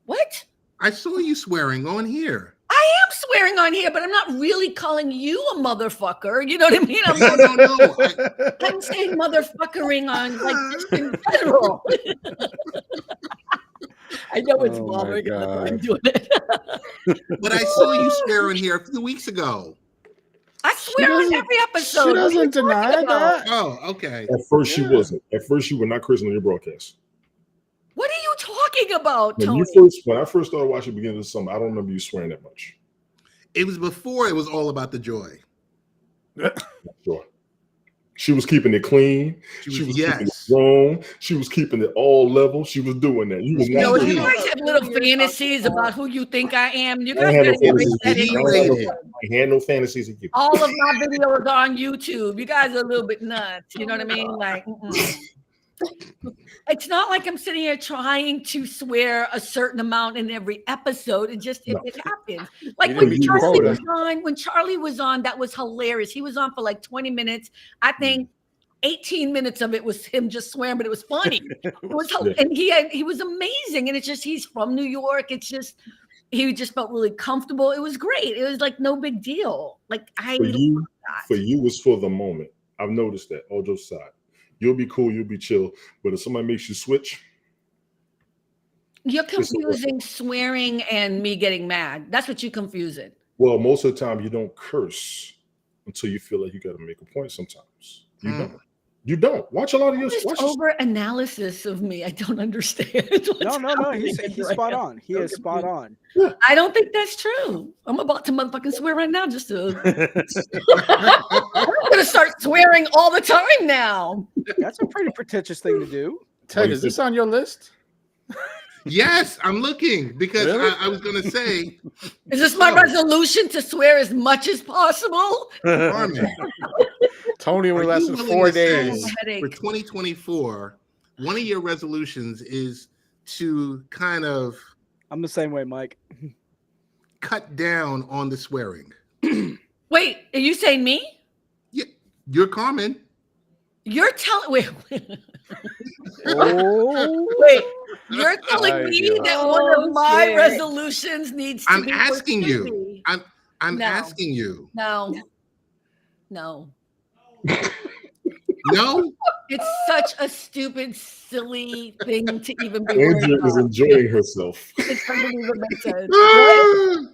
What? I saw you swearing on here. I am swearing on here, but I'm not really calling you a motherfucker. You know what I mean? I'm, No. I'm saying motherfuckering on like just in general. I know it's Oh my bothering. That's why I'm God. doing it. But I saw you swear on here a few weeks ago. I swear on every episode. She What are you doesn't talking deny about? that. Oh, okay. At first, she wasn't. At first, you were not cursing on your broadcast. What are you talking about, When Tony? when I first started watching beginning of the summer, I don't remember you swearing that much. It was before it was all about the joy. Sure. She was keeping it clean. She was keeping it wrong. She was keeping it all level. She was doing that. You was You know, not you doing guys have little fantasies about who you think I am. You I guys had no gotta erase fantasies. that. G-rated. I had no fantasies of you. All of my videos on YouTube. You guys are a little bit nuts. You know what I mean? Like, it's not like I'm sitting here trying to swear a certain amount in every episode. It just it happens. Like You when didn't Charlie quota. was on, Charlie was on, that was hilarious. He was on for like 20 minutes. I think 18 minutes of it was him just swearing, but it was funny. It was, and he was amazing. And it's just he's from New York. It's just he just felt really comfortable. It was great. It was like no big deal. Like I For you was for the moment. I've noticed that. All jokes aside. You'll be cool, you'll be chill. But if somebody makes you switch, you're confusing swearing and me getting mad. That's what you're confusing. Well, most of the time you don't curse until you feel like you got to make a point. Sometimes you don't. You don't. Watch a lot of your over analysis of me. I don't understand. No. He's spot on. He is spot on. I don't think that's true. I'm about to motherfucking swear right now. Just to. I'm gonna start swearing all the time now. That's a pretty pretentious thing to do. Ted, is this on your list? Yes, I'm looking because Really? I was going to say. Is this my resolution to swear as much as possible? Carmen, Tony only are you lasted willing 4 to say days. for 2024, one of your resolutions is to kind of I'm the same way, Mike. cut down on the swearing. Wait, are you saying me? Yeah, you're Carmen. You're telling wait. Oh, You're telling me that one of my resolutions needs to be. I'm asking you. I'm No. asking you. No. No? It's such a stupid, silly thing to even be worried Andrea is about. enjoying herself. It doesn't even make sense. What?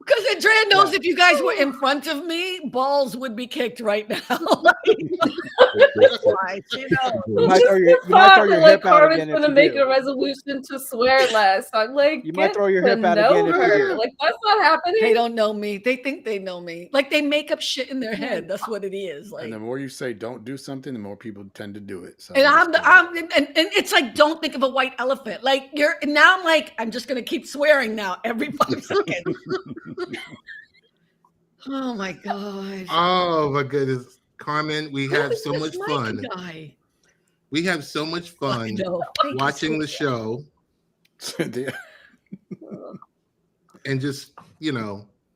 Because Andrea knows if you guys were in front of me, balls would be kicked right now. Why? You know. You might throw your hip out again if gonna you make do. a resolution to swear less. I'm like, You might throw your get hip to out know again if you her. do. Like that's not happening. They don't know me. They think they know me. Like they make up shit in their head. That's what it is. Like, And the more you say don't do something, the more people tend to do it. So and and it's like, don't think of a white elephant. Like now I'm like, I'm just gonna keep swearing now every 5 seconds. Oh my god. Oh my goodness, Carmen, we Who have is so this much Mike fun. guy? We have so much fun watching the show and just,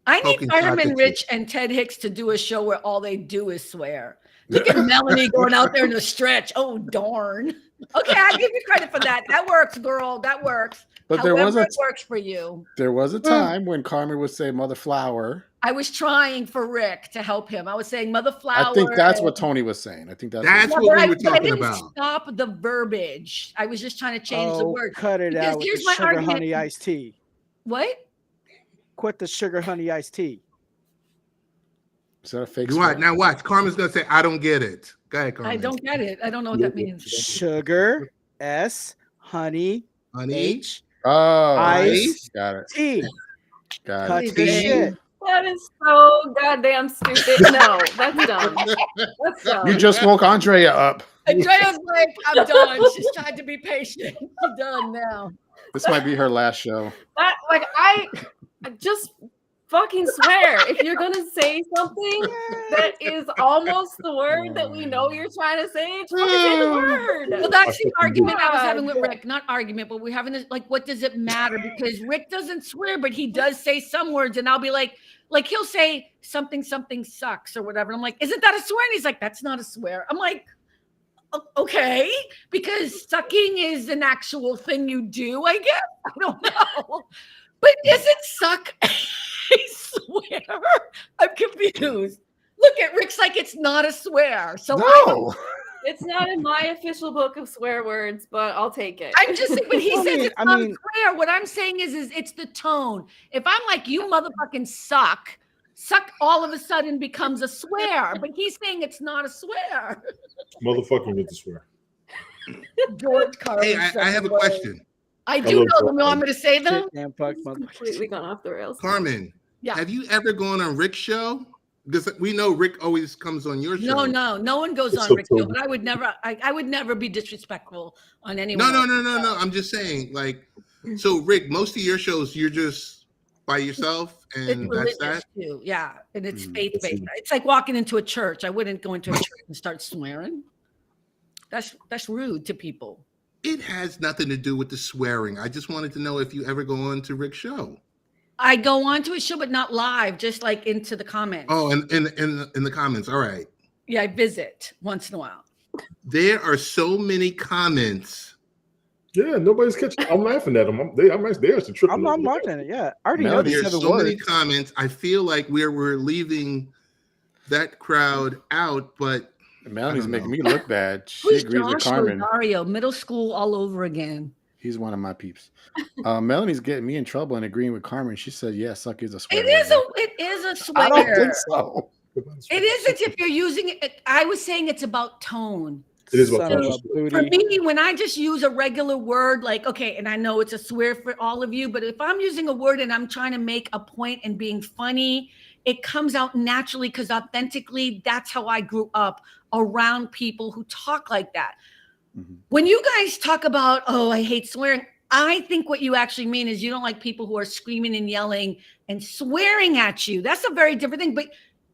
I need poking Fireman pockets. Rich and Ted Hicks to do a show where all they do is swear. Look at Melanie going out there in a stretch. Oh darn. Okay, I give you credit for that. That works, girl. That works. But However, it works for you. There was a time when Carmen would say Mother Flower. I was trying for Rick to help him. I was saying Mother Flower. I think that's what Tony was saying. I think that's what we were talking about. Stop the verbiage. I was just trying to change the word. Cut it out with here's the my sugar argument. honey iced tea. What? Quit the sugar honey iced tea. Is that a fake? Now watch. Carmen's gonna say, "I don't get it." Go ahead, Carmen. I don't get it. I don't know what that means. Sugar, S, honey, Honey, H, Oh, Ice. got it. Tea. Got Cut it. the shit. That is so goddamn stupid. No, that's dumb. That's dumb. You just woke Andrea up. Andrea's like, I'm done. She's trying to be patient. She's done now. This might be her last show. That, like, I just fucking swear, if you're gonna say something that is almost the word that we know you're trying to say, fucking say the word. Well, that's the argument I was having with Rick. Not argument, but we're having this, like, what does it matter? Because Rick doesn't swear, but he does say some words, and I'll be like he'll say something sucks or whatever. And I'm like, isn't that a swear? And he's like, that's not a swear. I'm like, okay, because sucking is an actual thing you do, I guess. I don't know. But isn't suck a swear? I'm confused. Look at Rick's like it's not a swear. So No. It's not in my official book of swear words, but I'll take it. I'm just saying, but he says it's not a swear. What I'm saying is it's the tone. If I'm like, you motherfucking suck all of a sudden becomes a swear, but he's saying it's not a swear. Motherfucking get to swear. George Carlin. Hey, I have a question. I do know them. You want me to say them? Completely gone off the rails. Carmen, Yeah. have you ever gone on Rick's show? Because we know Rick always comes on your show. No one goes on Rick's show, but I would never be disrespectful on anyone. No. I'm just saying, like, so Rick, most of your shows you're just by yourself, and that's that. Too. Yeah, and it's faith-based. It's like walking into a church. I wouldn't go into a church and start swearing. That's rude to people. It has nothing to do with the swearing. I just wanted to know if you ever go on to Rick's show. I go on to a show, but not live, just like into the comments. Oh, and in the comments. All right. Yeah, I visit once in a while. There are so many comments. Yeah, nobody's catching. I'm laughing at them. They're actually tripping. I'm watching it. Yeah, I already know There's the so word. many comments. I feel like we're leaving that crowd out, but Melanie's making me look bad. She Who's agrees with Josh Carmen. Rosario? Middle school all over again. He's one of my peeps. Melanie's getting me in trouble and agreeing with Carmen. She said, "Yeah, suck is a swear." It is a swear. I don't think so. It isn't if you're using it. I was saying it's about tone. It is about Son of a For booty. me, when I just use a regular word, like, okay, and I know it's a swear for all of you, but if I'm using a word and I'm trying to make a point and being funny, it comes out naturally because authentically, that's how I grew up around people who talk like that. Mm-hmm. When you guys talk about, oh, I hate swearing, I think what you actually mean is you don't like people who are screaming and yelling and swearing at you. That's a very different thing. But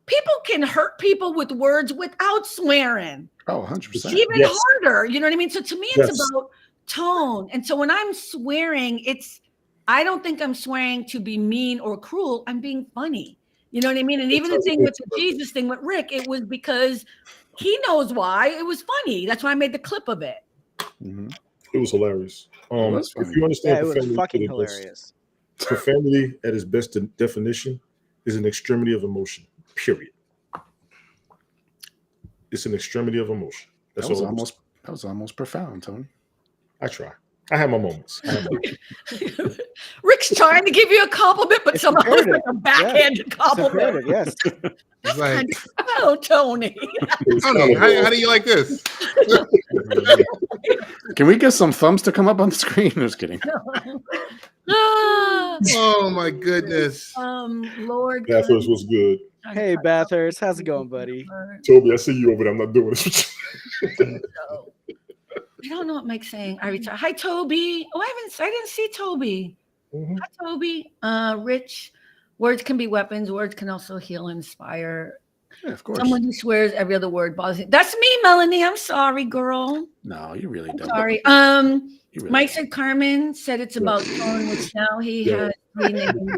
people can hurt people with words without swearing. Oh, 100%. It's even harder. You know what I mean? So to me, it's about tone. And so when I'm swearing, I don't think I'm swearing to be mean or cruel. I'm being funny. You know what I mean? And even the thing with the Jesus thing with Rick, it was because he knows why. It was funny. That's why I made the clip of it. Mm-hmm. It was hilarious. If you understand, it was fucking hilarious. Profanity at its best definition is an extremity of emotion. Period. It's an extremity of emotion. That was almost profound, Tony. I try. I have my moments. Rick's trying to give you a compliment, but somehow it's like a backhanded compliment. Yes. That's kind of Tony. Tony, how do you like this? Can we get some thumbs to come up on the screen? I'm just kidding. Oh my goodness. Lord. Bathurst was good. Hey, Bathurst, how's it going, buddy? Toby, I see you over there. I'm not doing this. I don't know what Mike's saying. Hi, Toby. Oh, I didn't see Toby. Mm-hmm. Hi, Toby. Rich. Words can be weapons. words can also heal and inspire. Yeah, of course. Someone who swears every other word bothers me. That's me, Melanie. I'm sorry, girl. No, you really don't. Sorry. Mike said Carmen said it's about tone, which now he has 3 names.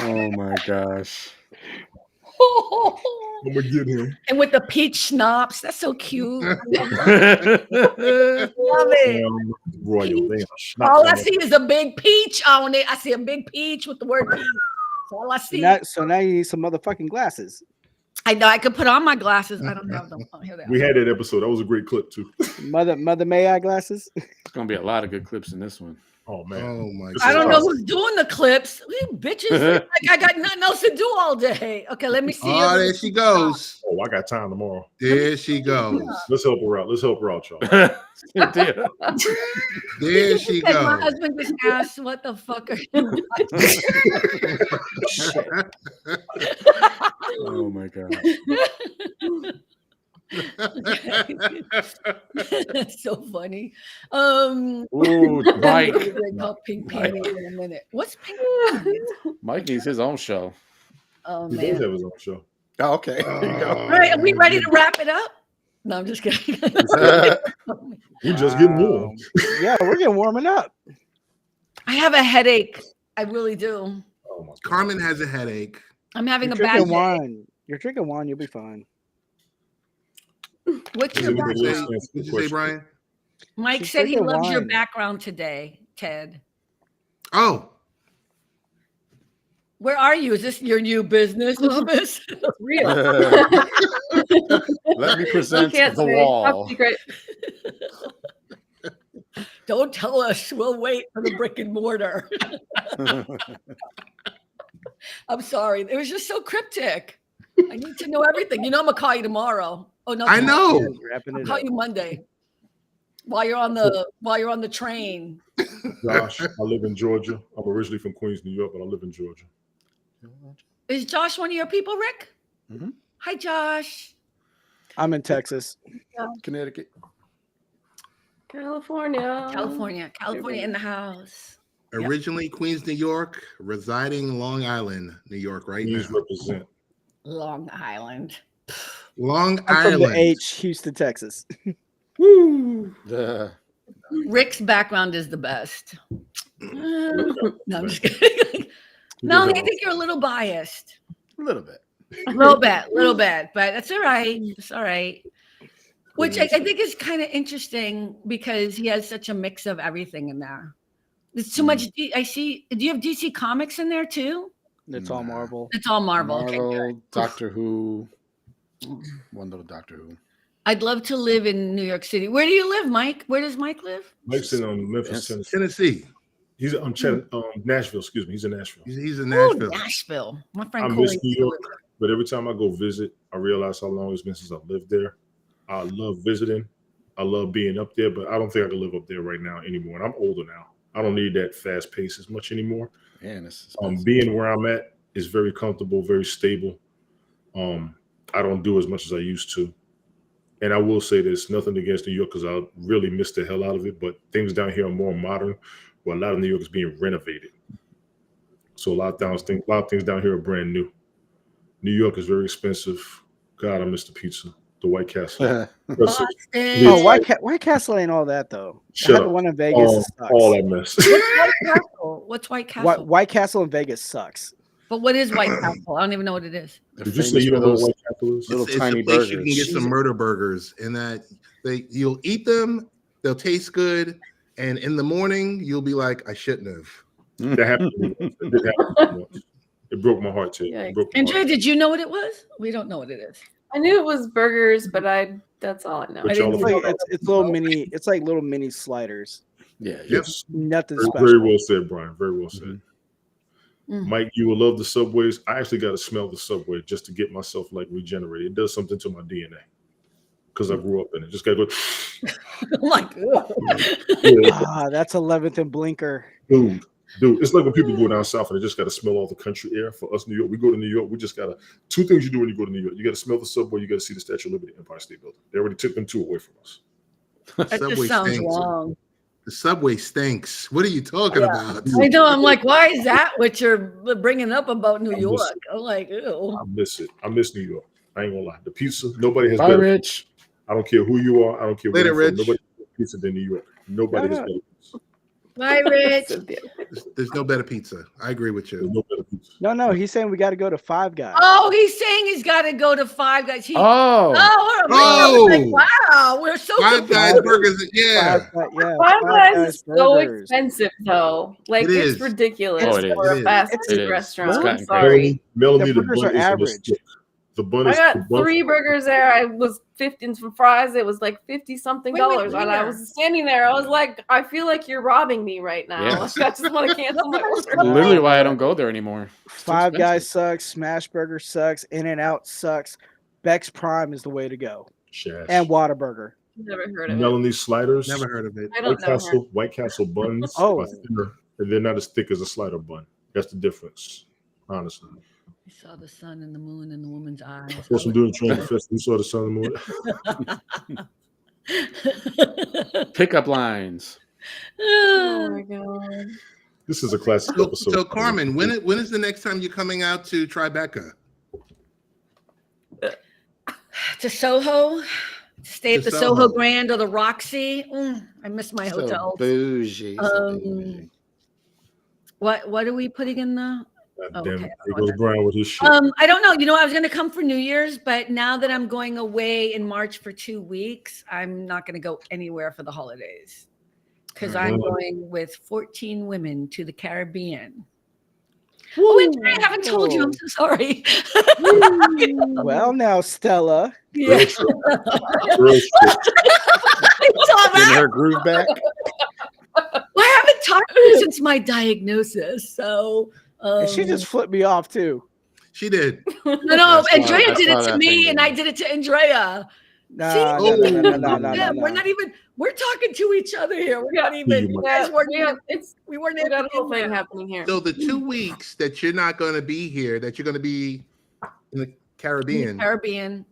Oh my gosh. I'm gonna get him. And with the peach schnapps, that's so cute. Love it. Royal, all I see is a big peach on it. I see a big peach with the word peach. That's all I see. So now you need some motherfucking glasses. I know I could put on my glasses. I don't have them. Oh, here they are. We had that episode. That was a great clip too. Mother May I glasses? It's gonna be a lot of good clips in this one. Oh man. Oh my God. I don't know who's doing the clips. You bitches. Like I got nothing else to do all day. Okay, let me see. Oh, there she goes. Oh, I got time tomorrow. There she goes. Let's help her out. Let's help her out, y'all. There she My goes. husband just asked, "What the fuck are you Oh my god. That's so funny. Ooh, Mike. Pink Mike. Panties in a minute. What's Pink Panties? Mike needs his own show. Oh He does man. have his own show. Oh, okay. There you go. All right, are we ready to wrap it up? No, I'm just kidding. We just getting warm. Yeah, we're getting warming up. I have a headache. I really do. Oh my God. Carmen has a headache. I'm having You're a bad drinking day. wine. You're drinking wine. You'll be fine. What's Does your anybody background? else answer the What'd you say, question? Brian? Mike She's said he drinking loves your wine. background today, Ted. Oh, Where are you? Is this your new business office? Real. Let me present Can't the say. wall. Top secret. Don't tell us. We'll wait for the brick and mortar. I'm sorry. It was just so cryptic. I need to know everything. You know, I'm gonna call you tomorrow. Oh no, I tomorrow. know. Wrapping I'll it call up. you Monday while you're on the train. Josh, I live in Georgia. I'm originally from Queens, New York, but I live in Georgia. Is Josh one of your people, Rick? Mhm. Hi, Josh. I'm in Texas. Connecticut. California. California in the house. Yeah. Originally Queens, New York, residing Long Island, New York right Please now. represent. Long Island. Long I'm from the Island. H, Houston, Texas. The Rick's background is the best. No, I'm just Right. kidding. No, does I have think you're a little biased. a little bit. Little bit, but that's all right. It's all right. Which I think is kind of interesting because he has such a mix of everything in there. There's too much. I see. Do you have DC Comics in there too? It's all Nah. Marvel. It's all Marvel. Okay, good. Marvel, Doctor Who. One little Doctor Who. I'd love to live in New York City. Where do you live, Mike? Where does Mike live? Mike's in Memphis, Yes. Tennessee. Tennessee. He's Nashville. Excuse me. He's in Nashville. He's in Oh, Nashville. Nashville. My I friend miss Corey. New York, but every time I go visit, I realize how long it's been since I've lived there. I love visiting. I love being up there, but I don't think I can live up there right now anymore. And I'm older now. I don't need that fast pace as much anymore. Man, it's expensive. Being where I'm at is very comfortable, very stable. I don't do as much as I used to. And I will say this, nothing against New York because I really miss the hell out of it, but things down here are more modern, where a lot of New York is being renovated. So a lot of things down here are brand new. New York is very expensive. God, I miss the pizza, the White Castle. Boston. Oh, White Castle ain't all that though. Shut I had up. the one in Vegas. It sucks. All that mess. What's White Castle? What's White Castle? White Castle in Vegas sucks. But what is White Castle? I don't even know what it is. They're Did you say famous you for don't know what those White Castle is? little It's tiny a place you burgers. can get some murder burgers, and that you'll eat them, they'll taste good, and in the morning you'll be like, I shouldn't have. That happened to me once. It did happen to me once. It broke my heart too. Yikes. It broke my Andrea, heart. did you know what it was? We don't know what it is. I knew it was burgers, but that's all I know. But I y'all didn't It's are- like it's little mini. It's like little mini sliders. Yeah, Yes. Nothing Very, special. very well said, Brian. Very well said. Mm. Mike, you will love the subways. I actually got to smell the subway just to get myself like regenerated. It does something to my DNA because I grew up in it. Just gotta go. I'm like, ugh. Ah, that's 11th and Blinker. Dude. It's like when people go down south and they just got to smell all the country air. For us, New York, we go to New York. We just got to two things you do when you go to New York. You got to smell the subway. You got to see the Statue of Liberty, Empire State Building. They already took them two away from us. That Subway just sounds stinks. wrong. The subway stinks. What are you talking about? I know. I'm like, why is that what you're bringing up about New I'm York? just- I'm like, ew. I miss it. I miss New York. I ain't gonna lie. The pizza, nobody has Bye, better. Rich. I don't care who you are. I don't care where Later, you're from. Rich. Nobody has better pizza than New York. Nobody has Yeah. better pizza. Bye, Rich. There's no better pizza. I agree with There's you. no better pizza. No, he's saying we got to go to Five Guys. Oh, he's saying he's got to go to Five Guys. Oh, Oh. like, wow, we're so Five Guys confused. burgers. Yeah. Yeah, Five Guys is so burgers. expensive, though. Like, It it's is. ridiculous Oh, it is. for It a is. fast It food is. restaurant. It's I'm gotten sorry. Melanie, The the burgers bun are is on the average. stick. The bun I is got the bun- 3 burgers there. I was 50 and some fries. It was like 50 something Wait, dollars. wait, And I where? was standing there. I was like, I feel like you're robbing me right now. Yeah. Like, I just want to cancel my order. literally why I don't go there anymore. It's too Five Guys expensive. sucks. Smash Burger sucks. In and Out sucks. Beck's Prime is the way to go. Shash. And Whataburger. Never heard of it. Melanie sliders. Never heard of it. I don't know her. White Castle buns Oh. are thinner, and they're not as thick as a slider bun. That's the difference, honestly. I saw the sun and the moon in the woman's eyes. Supposed to do the train fest. We saw the sun and the moon. Pickup lines. Oh my god. This is a classic So, episode. so Carmen, when is the next time you're coming out to Tribeca? To Soho, stay at To the Soho Soho. Grand or the Roxy. I miss my So hotel. bougie. so bougie. What are we putting in the? God damn Okay, it. I Here don't goes Brian with his shit. I don't know. You know, I was going to come for New Year's, but now that I'm going away in March for 2 weeks, I'm not going to go anywhere for the holidays because I'm going with 14 women to the Caribbean. Oh, wait, I haven't told you. I'm so sorry. Well, now, Stella. Yeah. Real shit. Real shit. I saw Getting that. her groove back. Well, I haven't talked to her since my diagnosis, so. And she just flipped me off too. She did. No, I Andrea saw did it to that me, thing, and yeah. I did it to Andrea. Nah, See? no. We're not even. We're talking to each other here. We're not even. You Yeah, guys weren't. we weren't got a even whole in thing there. happening here. So the 2 weeks that you're not going to be here, that you're going to be in the Caribbean, Caribbean.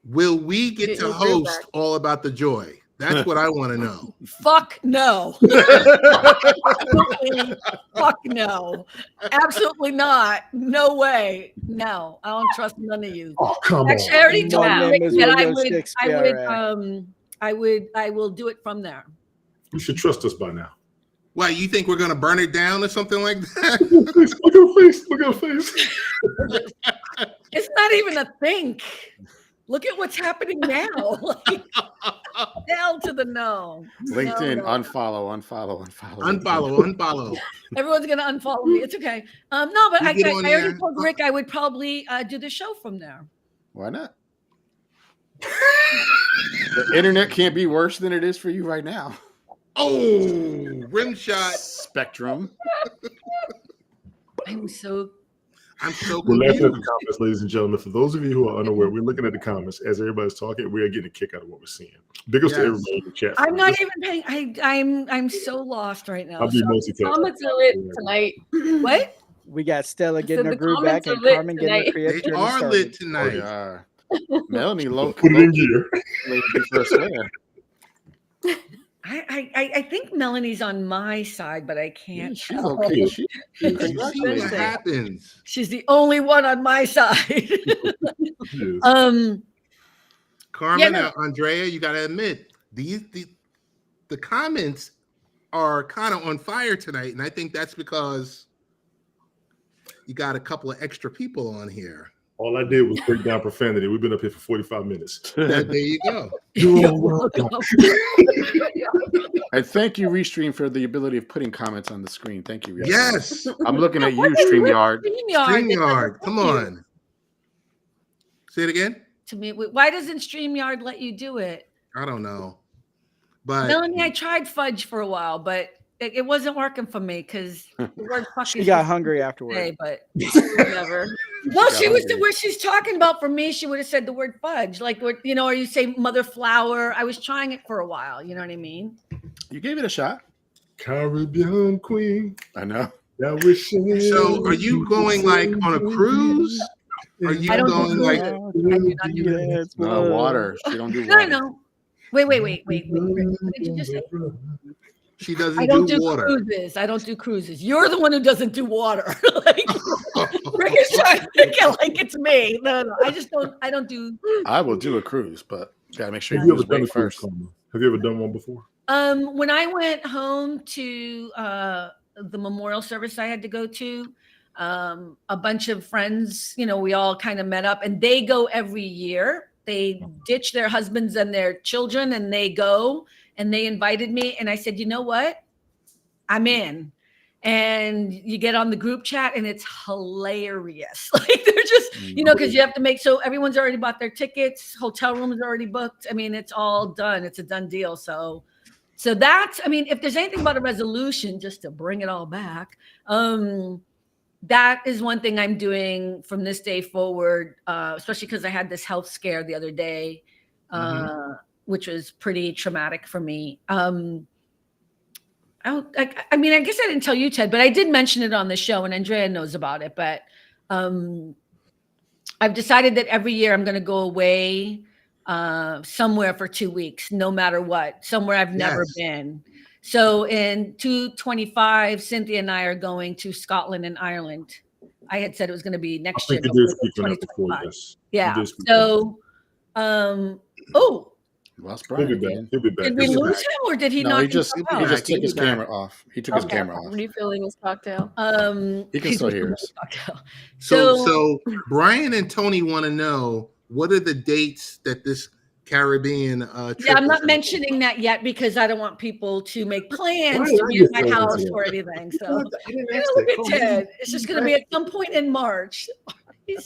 will we get Get to your groove host back. All About the Joy? That's what I want to know. Fuck no. Absolutely. Fuck no. Absolutely not. No way. No, I don't trust none of you. Oh, come Actually, I on. already told My you name Rick, is that William Shakespeare. I will do it from there. You should trust us by now. Why, you think we're going to burn it down or something like that? Look at her face. Look at her face. It's not even a think. Look at what's happening now. Like, hell to the no. LinkedIn, No. Unfollow. Everyone's gonna unfollow me. It's okay. No, but You I get on already there. told Rick I would probably do the show from there. Why not? The internet can't be worse than it is for you right now. Oh, rim shot. Spectrum. I'm so. We're laughing at the confused. comments, ladies and gentlemen. For those of you who are unaware, we're looking at the comments as everybody's talking. We are getting a kick out of what we're seeing. Big ups to Yes. everybody in the chat. I'm not even paying. I'm so lost right now. I'll be So- multitasking. Comments are lit tonight. what? We got Stella said getting her the groove back comments are and lit Carmen getting her tonight. They creative are journey lit started. Oh, tonight. yeah. Melanie low. Put it in gear. I swear. I think Melanie's on my side, but I can't. She's tell. okay. You see what Congratulations. happens. She's the only one on my side. Yes. Carmen, Yeah, no. Andrea, you got to admit, the comments are kind of on fire tonight. And I think that's because you got a couple of extra people on here. All I did was break down profanity. We've been up here for 45 minutes. There you go. You're welcome. And thank you, Restream, for the ability of putting comments on the screen. Thank you. Restream. Yes. I'm looking at you, StreamYard. StreamYard. Come on. Say it again. To me, why doesn't StreamYard let you do it? I don't know. But Melanie, I tried fudge for a while, but it wasn't working for me because the word fuck She is got just hungry say, afterward. but Never. well, got she was hungry. where she's talking about. For me, she would have said the word fudge, like what or you say mother flower. I was trying it for a while. You know what I mean? You gave it a shot. Caribbean Queen. I know. That wishing. so are you going like on a cruise? Are you I don't do going like cruises. I do not do cruises. No water. She don't do No, water. no. Wait. What did you just say? she doesn't I don't do water? cruises. I don't do cruises. You're the one who doesn't do water. Like, Rick is trying to make it like it's me. No. I don't do. I will do a cruise, but gotta make sure Have you you ever use done a weight cruise, first. Carmen? Have you ever done one before? When I went home to the memorial service I had to go to, a bunch of friends, we all kind of met up, and they go every year. They ditch their husbands and their children, and they go. And they invited me, and I said, you know what? I'm in. And you get on the group chat, and it's hilarious. Like they're just, because you have to make so everyone's already bought their tickets, hotel rooms are already booked. I mean, it's all done. It's a done deal. So that's, if there's anything about a resolution, just to bring it all back, that is one thing I'm doing from this day forward, especially because I had this health scare the other day, which was pretty traumatic for me. I mean, I guess I didn't tell you, Ted, but I did mention it on the show, and Andrea knows about it. But I've decided that every year I'm going to go away somewhere for 2 weeks, no matter what, somewhere I've never been. So in 2025, Cynthia and I are going to Scotland and Ireland. I had said it was going to be next year. You did speak on that before, yes. Yeah. So, oh. Lost Brian again. He'll be back. Did we lose him, or did he not? He just took his camera off. He took his camera off. Refilling his cocktail. He can still hear us. So Brian and Tony want to know, what are the dates that this Caribbean trip? Yeah, I'm not mentioning that yet because I don't want people to make plans to be at my house or anything. So look at Ted. It's just going to be at some point in March.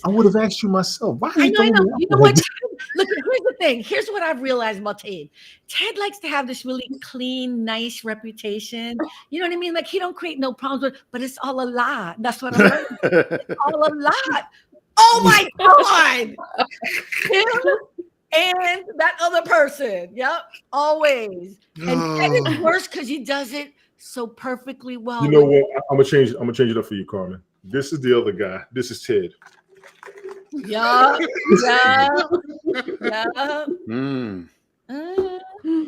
I would have asked you myself. Why? I know. You know what? Look, here's the thing. Here's what I've realized about Ted. Ted likes to have this really clean, nice reputation. You know what I mean? Like, he don't create no problems, but it's all a lie. That's what I'm learning. It's all a lie. Oh my God. Him and that other person. Yep. Always. And Ted is worse because he does it so perfectly well. You know what? I'm gonna change it up for you, Carmen. This is the other guy. This is Ted. Yeah.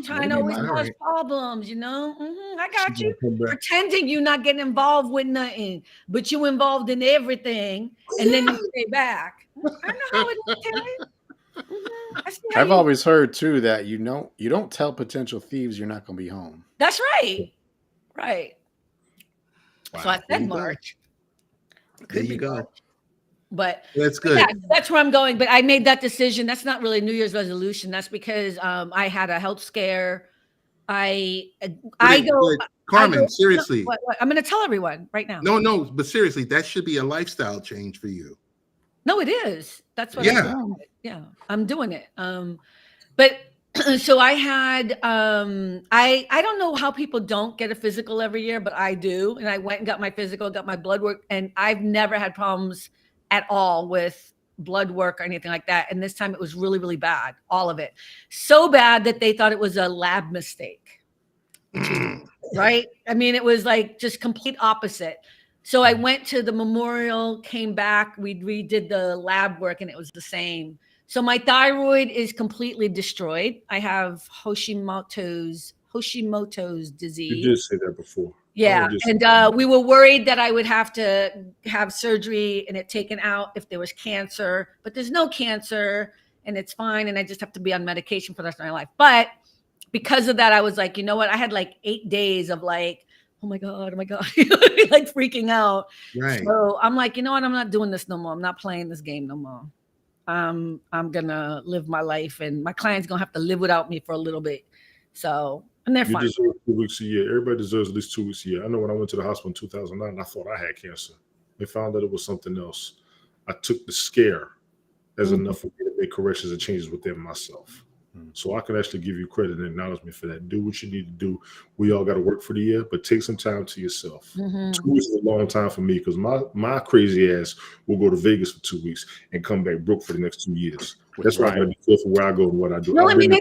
Trying to always cause problems, you know. I got you. Pretending you're not getting involved with nothing, but you involved in everything, and then you stay back. I know how it is. I've always heard too that you don't tell potential thieves you're not going to be home. That's right. Right. Wow. So I said March. There you go. But that's good. Yeah, that's where I'm going. But I made that decision. That's not really a New Year's resolution. That's because I had a health scare. Carmen, seriously. What? I'm going to tell everyone right now. No, but seriously, that should be a lifestyle change for you. No, it is. That's what I'm doing. Yeah, I'm doing it. But so I had I don't know how people don't get a physical every year, but I do. And I went and got my physical, got my blood work, and I've never had problems at all with blood work or anything like that. And this time it was really, really bad. All of it. So bad that they thought it was a lab mistake. Right? I mean, it was like just complete opposite. So I went to the memorial, came back, we redid the lab work, and it was the same. So my thyroid is completely destroyed. I have Hashimoto's disease. You did say that before. Yeah, and we were worried that I would have to have surgery and it taken out if there was cancer, but there's no cancer and it's fine, and I just have to be on medication for the rest of my life. But because of that, I was like, you know what? I had like 8 days of like, oh my God, like freaking out. Right. So I'm like, you know what? I'm not doing this no more. I'm not playing this game no more. I'm gonna live my life, and my client's gonna have to live without me for a little bit. So, and they're fine. You deserve 2 weeks a year. Everybody deserves at least 2 weeks a year. I know when I went to the hospital in 2009, I thought I had cancer. They found that it was something else. I took the scare as enough for me to make corrections and changes within myself. So I can actually give you credit and acknowledgement for that. Do what you need to do. We all got to work for the year, but take some time to yourself. 2 weeks is a long time for me because my crazy ass will go to Vegas for 2 weeks and come back broke for the next 2 years. That's why I got to be careful where I go and what I do. No, I mean,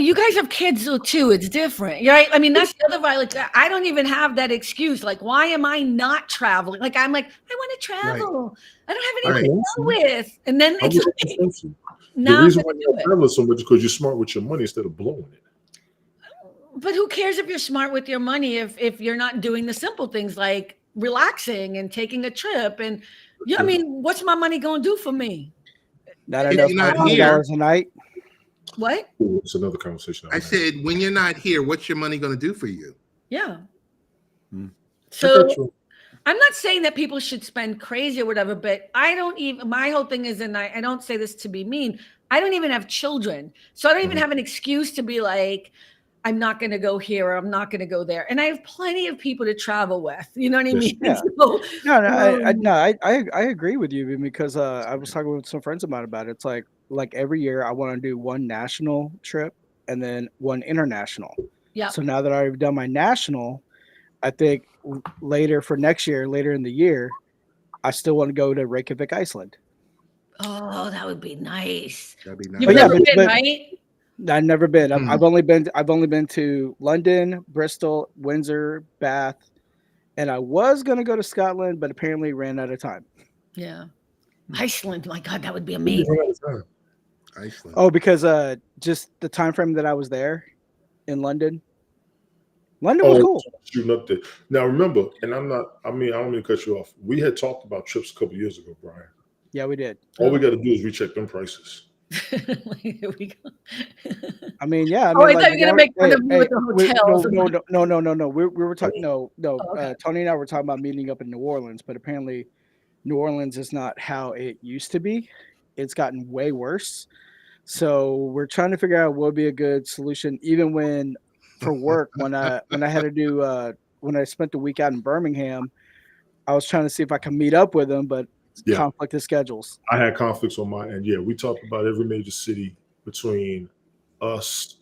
you guys have kids too. It's different, right? I mean, that's the other violence. I don't even have that excuse. Like, why am I not traveling? Like, I'm like, I want to travel. Right. I don't have anyone to go with. And then it's like, the reason why you're traveling so much is because you're smart with your money instead of blowing it. But who cares if you're smart with your money if you're not doing the simple things like relaxing and taking a trip? And I mean, what's my money going to do for me? Not enough $500 a night. What? It's another conversation. I said, when you're not here, what's your money going to do for you? Yeah. So I'm not saying that people should spend crazy or whatever, but my whole thing is, and I don't say this to be mean, I don't even have children. So I don't even have an excuse to be like, I'm not going to go here or I'm not going to go there. And I have plenty of people to travel with. You know what I mean? Yeah. So, I agree with you because I was talking with some friends about it. It's like every year I want to do one national trip and then one international. Yeah. So now that I've done my national, I think later in the year, I still want to go to Reykjavik, Iceland. Oh, that would be nice. That'd be You've nice. yeah, never been, but- right? I've never been. Hmm. I've only been to London, Bristol, Windsor, Bath, and I was gonna go to Scotland, but apparently ran out of time. Yeah. Iceland, my God, that would be You amazing. run out of time. Iceland. Oh, because just the time frame that I was there in London. London was cool. Shooting up there. Now remember, and I don't mean to cut you off. We had talked about trips a couple years ago, Brian. Yeah, we did. All we got to do is recheck them prices. Here we go. I mean, yeah. I Oh, mean, I thought you were gonna make fun of me with the hotels. No. We were talking. No. okay. Tony and I were talking about meeting up in New Orleans, but apparently, New Orleans is not how it used to be. It's gotten way worse. So we're trying to figure out what would be a good solution. Even when, for work, when I had to do when I spent the week out in Birmingham, I was trying to see if I could meet up with them, but conflict of schedules. I had conflicts on my end. Yeah, we talked about every major city between us,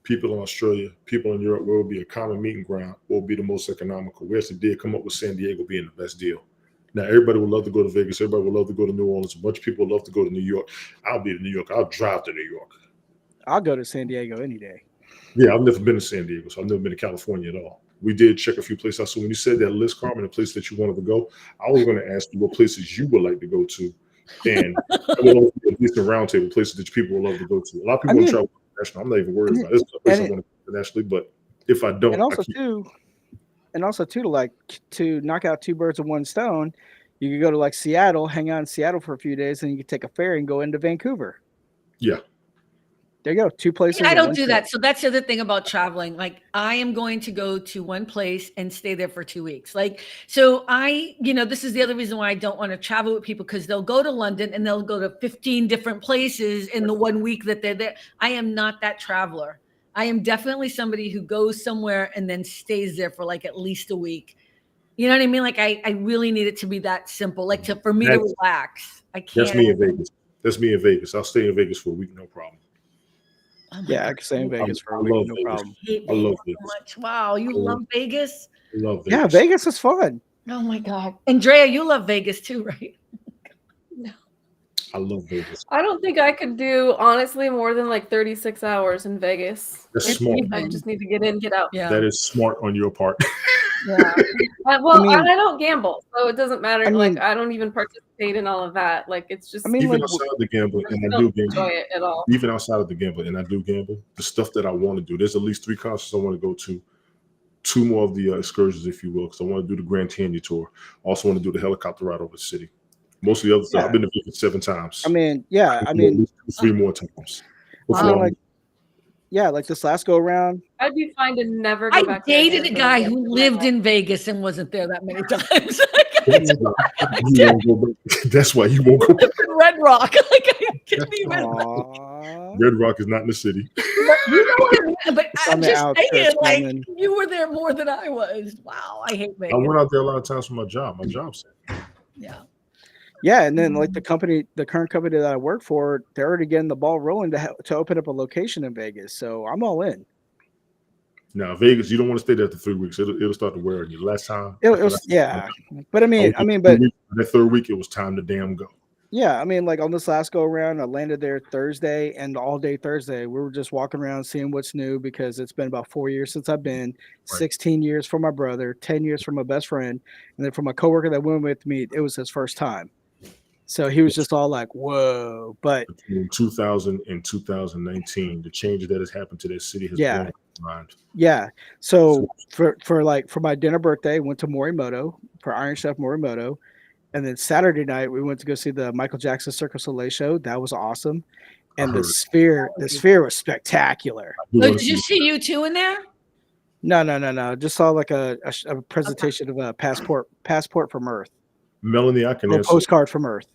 people in Australia, people in Europe, where would be a common meeting ground, what would be the most economical. We actually did come up with San Diego being the best deal. Now, everybody would love to go to Vegas. Everybody would love to go to New Orleans. A bunch of people would love to go to New York. I'll be to New York. I'll drive to New York. I'll go to San Diego any day. Yeah, I've never been to San Diego, so I've never been to California at all. We did check a few places out. So when you said that list, Carmen, the place that you wanted to go, I was going to ask you what places you would like to go to. And at least a round table, places that people would love to go to. A lot of people want to travel international. I'm not even worried about it. It's a place I want to go internationally, but if I don't, and also too, to knock out two birds with one stone, you could go to like Seattle, hang out in Seattle for a few days, and you could take a ferry and go into Vancouver. Yeah. There you go. Two places. I don't do that. So that's the other thing about traveling. Like, I am going to go to one place and stay there for 2 weeks. So this is the other reason why I don't want to travel with people, because they'll go to London and they'll go to 15 different places in the 1 week that they're there. I am not that traveler. I am definitely somebody who goes somewhere and then stays there for like at least a week. You know what I mean? Like, I really need it to be that simple. Like, for me to relax. I can't. That's me in Vegas. That's me in Vegas. I'll stay in Vegas for a week, no problem. Oh I can stay in Vegas for a week, no problem. I love Vegas. So much. Wow, you love Vegas? I love Vegas. Yeah, Vegas is fun. Oh my God. Andrea, you love Vegas too, right? No. I love Vegas. I don't think I could do, honestly, more than like 36 hours in Vegas. That's smart. I just need to get in, get out. Yeah. That is smart on your part. Yeah. I don't gamble, so it doesn't matter. I don't even participate in all of that. Like, it's just Even outside of the gambling, and I do enjoy it at all. Even outside of the gambling, and I do gamble, the stuff that I want to do, there's at least 3 concerts I want to go to, 2 more of the excursions, if you will, because I want to do the Grand Canyon tour. I also want to do the helicopter ride over the city. Most of the other stuff, I've been to Vegas 7 times. I mean, at least 3 more times. Like this last go around, I'd be fine to never go back. I dated a guy who lived in Vegas and wasn't there that many times. That's why you won't go. Red Rock. Like, I can't even. Red Rock is not in the city. But you know what I mean? But I'm just saying, like, man. you were there more than I was. Wow, I hate Vegas. I went out there a lot of times for my job. My job said. Yeah. Yeah, and then like the current company that I work for, they're already getting the ball rolling to open up a location in Vegas. So I'm all in. Now Vegas, you don't want to stay there for 3 weeks. It'll start to wear on you. Last time, it was but that 3rd week, it was time to damn go. Yeah, I mean, like on this last go around, I landed there Thursday, and all day Thursday we were just walking around seeing what's new, because it's been about 4 years since I've been, 16 years for my brother, 10 years for my best friend, and then for my coworker that went with me, it was his first time. So he was just all like, whoa. But between 2000 and 2019, the changes that has happened to that city has blown my mind. Yeah. So for my dinner birthday, went to Morimoto for Iron Chef Morimoto. And then Saturday night, we went to go see the Michael Jackson Cirque du Soleil show. That was awesome. And the Sphere was spectacular. So did you see U2 in there? No. Just saw like a presentation of a passport from Earth. Melanie, I can answer. Postcard from Earth.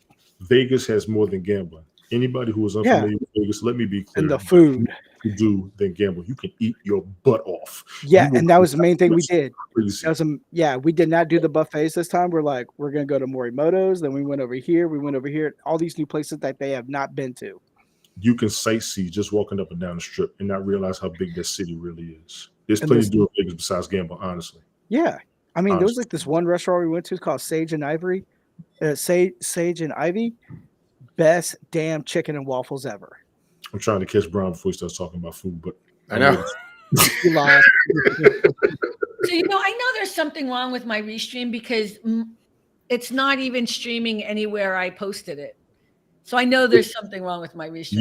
Vegas has more than gambling. Anybody who is unfamiliar with Vegas, let me be clear. And the food. You do than gamble. You can eat your butt off. Yeah, and that was the main thing we did. We did not do the buffets this time. We're like, we're gonna go to Morimoto's. Then we went over here. All these new places that they have not been to. You can sightsee just walking up and down the strip and not realize how big that city really is. There's plenty to do in Vegas besides gamble, honestly. Yeah. I mean, there was like this one restaurant we went to called Sage and Ivory. Sage and Ivy, best damn chicken and waffles ever. I'm trying to catch Brian before he starts talking about food, but I know. You lost. So, I know there's something wrong with my restream because it's not even streaming anywhere I posted it. So I know there's something wrong with my restream.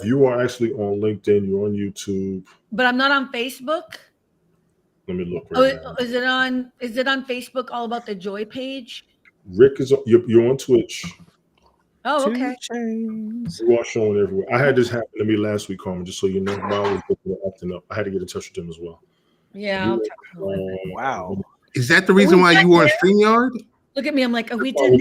You are actually on LinkedIn, you're on YouTube. But I'm not on Facebook. Let me look right now. Is it on Facebook, all about the Joy page? Rick is you're on Twitch. Oh, okay. You are showing everywhere. I had this happen to me last week, Carmen, just so you know. Mine was acting up. I had to get in touch with them as well. Yeah. Wow. Is that the reason why you were on StreamYard? Look at me. I'm like, are we done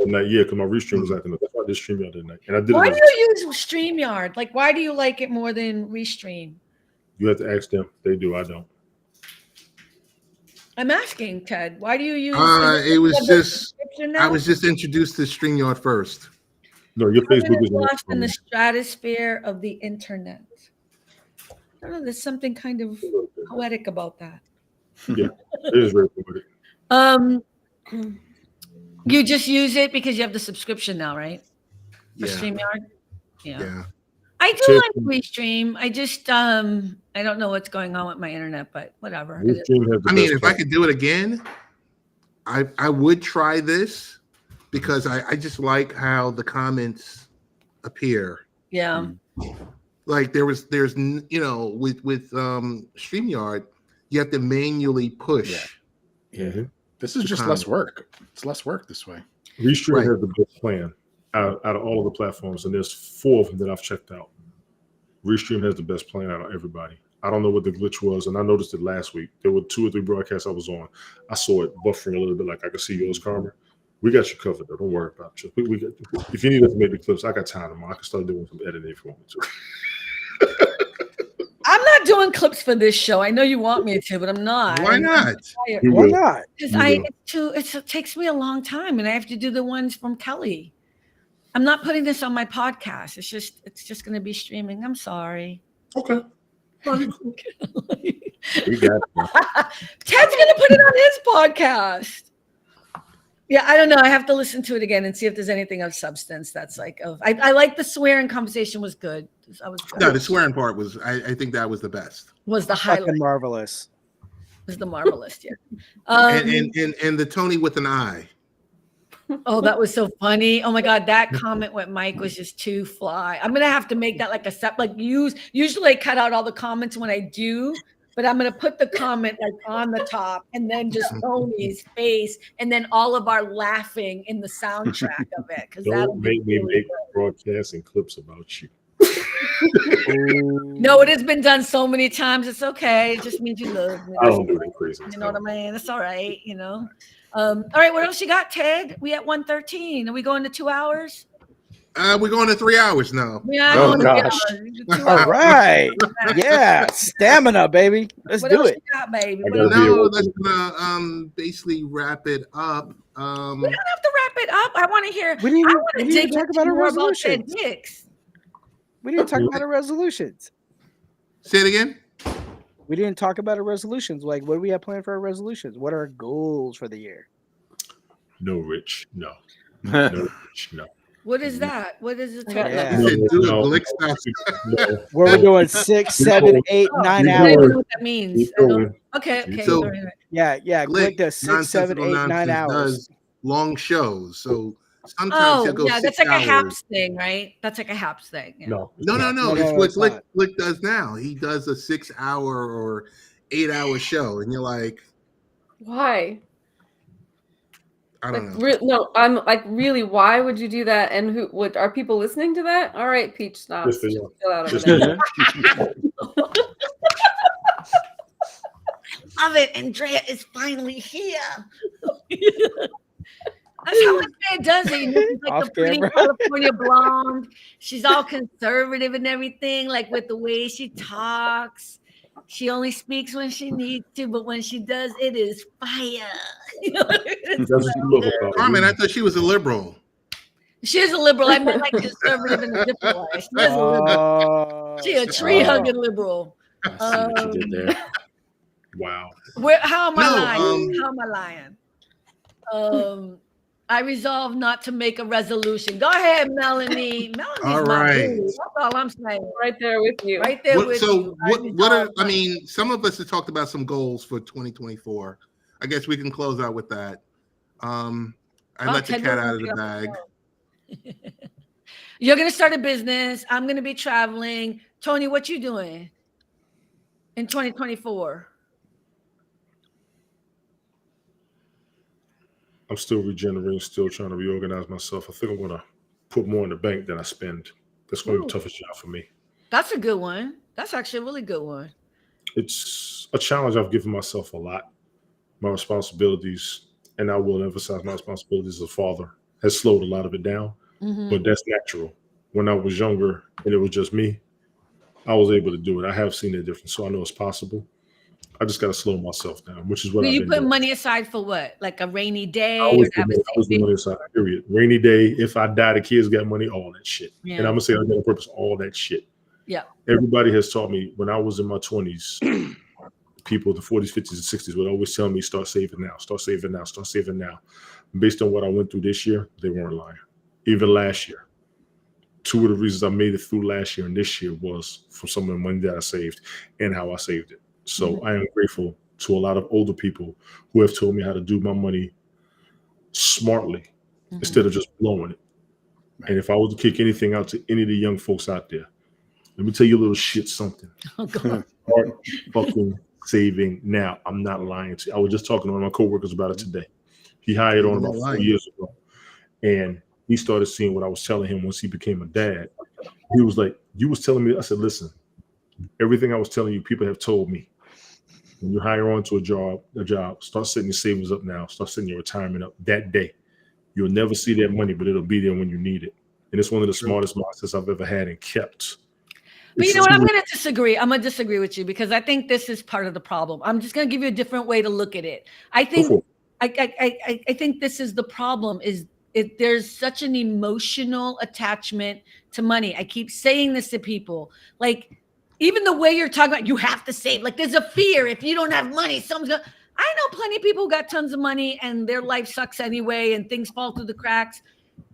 now? Yeah, because my restream was acting up. That's why I did StreamYard that night. And I did why do you use StreamYard? Like, why do you like it more than Restream? You have to ask them. They do. I don't. I'm asking, Ted. Why do you use I was just introduced to StreamYard first. No, your Facebook is lost in the stratosphere of the internet. I don't know. There's something kind of poetic about that. Yeah, it is very poetic. You just use it because you have the subscription now, right? For Yeah. StreamYard? Yeah. I do like Restream. I just I don't know what's going on with my internet, but whatever. I mean, if I could do it again, I would try this because I just like how the comments appear. Yeah. Like there's with StreamYard, you have to manually push. Yeah. This is just less work. It's less work this way. Restream has the best plan out of all of the platforms, and there's 4 of them that I've checked out. Restream has the best plan out of everybody. I don't know what the glitch was, and I noticed it last week. There were 2 or 3 broadcasts I was on. I saw it buffering a little bit, like I could see yours, Carmen. We got you covered, though. Don't worry about it. If you need us to make the clips, I got time tomorrow. I can start doing some editing if you want me to. I'm not doing clips for this show. I know you want me to, but I'm not. Why not? Why not? Because it takes me a long time, and I have to do the ones from Kelly. I'm not putting this on my podcast. It's just going to be streaming. I'm sorry. Okay. We got it. Ted's going to put it on his podcast. Yeah, I don't know. I have to listen to it again and see if there's anything of substance that's like I like the swearing conversation was good. No, the swearing part was I think that was the best. Was the highlight. Fucking marvelous. Was the marvelous, yeah. And the Tony with an eye. Oh, that was so funny. Oh my God, that comment with Mike was just too fly. I'm gonna have to make that like a set, usually I cut out all the comments when I do, but I'm gonna put the comment like on the top and then just Tony's face and then all of our laughing in the soundtrack of it. Because don't make me make broadcasts and clips about you. No, it has been done so many times. It's okay. It just means you love me. I don't do anything crazy. You know what I mean? It's all right. All right. What else you got, Ted? We at 1:13. Are we going to 2 hours? We're going to 3 hours now. Yeah. Oh gosh. All right. Yeah. Stamina, baby. Let's do it. You got, baby? No, that's gonna basically wrap it up. We don't have to wrap it up. I want to hear. We didn't even talk about our resolution. resolutions. We didn't talk about our resolutions. Say it again. We didn't talk about our resolutions. Like, what do we have planned for our resolutions? What are our goals for the year? No, Rich. No. No, Rich. No. What is that? What is it? Yeah. No. Where we're doing 6, 7, 8, 9 I don't hours. know what that means. Okay. So, Yeah. Click the 6, 7, 8, 9 hours. Long shows. So sometimes he'll go 6 that's like hours. a Haps thing, right? That's like a Haps thing. Yeah. No. It's what Glick does now. He does a 6-hour or 8-hour show, and you're like, why? I don't know. No, I'm like, really, why would you do that? And are people listening to that? All right, Peach, stop. Just for you. Chill out over there. Love it. Andrea is finally here. That's how Andrea does it. She's like the pretty California blonde. She's all conservative and everything, like with the way she talks. She only speaks when she needs to, but when she does, it is fire. Carmen, I thought she was a liberal. She is a liberal. I meant like conservative in a different way. She is a liberal. She a tree-hugging liberal. I see what you did there. Wow. How am I lying? How am I lying? I resolve not to make a resolution. Go ahead, Melanie. Melanie's All my right. boo. That's all I'm saying. Right there with you. Right there with you. I mean, some of us have talked about some goals for 2024. I guess we can close out with that. I let the cat out of the bag. You're going to start a business. I'm going to be traveling. Tony, what you doing in 2024? I'm still regenerating, still trying to reorganize myself. I think I'm going to put more in the bank than I spend. That's going to be the toughest job for me. That's a good one. That's actually a really good one. It's a challenge I've given myself a lot. My responsibilities, and I will emphasize my responsibilities as a father, has slowed a lot of it down. Mm-hmm. But that's natural. When I was younger and it was just me, I was able to do it. I have seen the difference, so I know it's possible. I just got to slow myself down, which is what I've been doing. You put money aside for what? Like a rainy day? I always put money aside, period. Rainy day, if I die, the kids got money, all that shit. Yeah. And I'm going to say that on purpose, all that shit. Yeah. Everybody has taught me when I was in my 20s, people in the 40s, 50s, and 60s would always tell me, start saving now, start saving now, start saving now. Based on what I went through this year, they weren't lying. Even last year. 2 of the reasons I made it through last year and this year was from some of the money that I saved and how I saved it. So I am grateful to a lot of older people who have told me how to do my money smartly instead of just blowing it. Right. And if I was to kick anything out to any of the young folks out there, let me tell you a little shit something. Start fucking saving now. I'm not lying to you. I was just talking to one of my coworkers about it today. He hired on about 4 years ago. And he started seeing what I was telling him once he became a dad. He was like, you was telling me, I said, listen, everything I was telling you, people have told me. When you hire on to a job, start setting your savings up now, start setting your retirement up that day. You'll never see that money, but it'll be there when you need it. And it's one of the smartest mindsets I've ever had and kept. But you know what? I'm going to disagree. I'm going to disagree with you because I think this is part of the problem. I'm just going to give you a different way to look at it. I think I think this is the problem is there's such an emotional attachment to money. I keep saying this to people. Like, even the way you're talking about, you have to save. Like, there's a fear if you don't have money, someone's going to. I know plenty of people who got tons of money and their life sucks anyway and things fall through the cracks.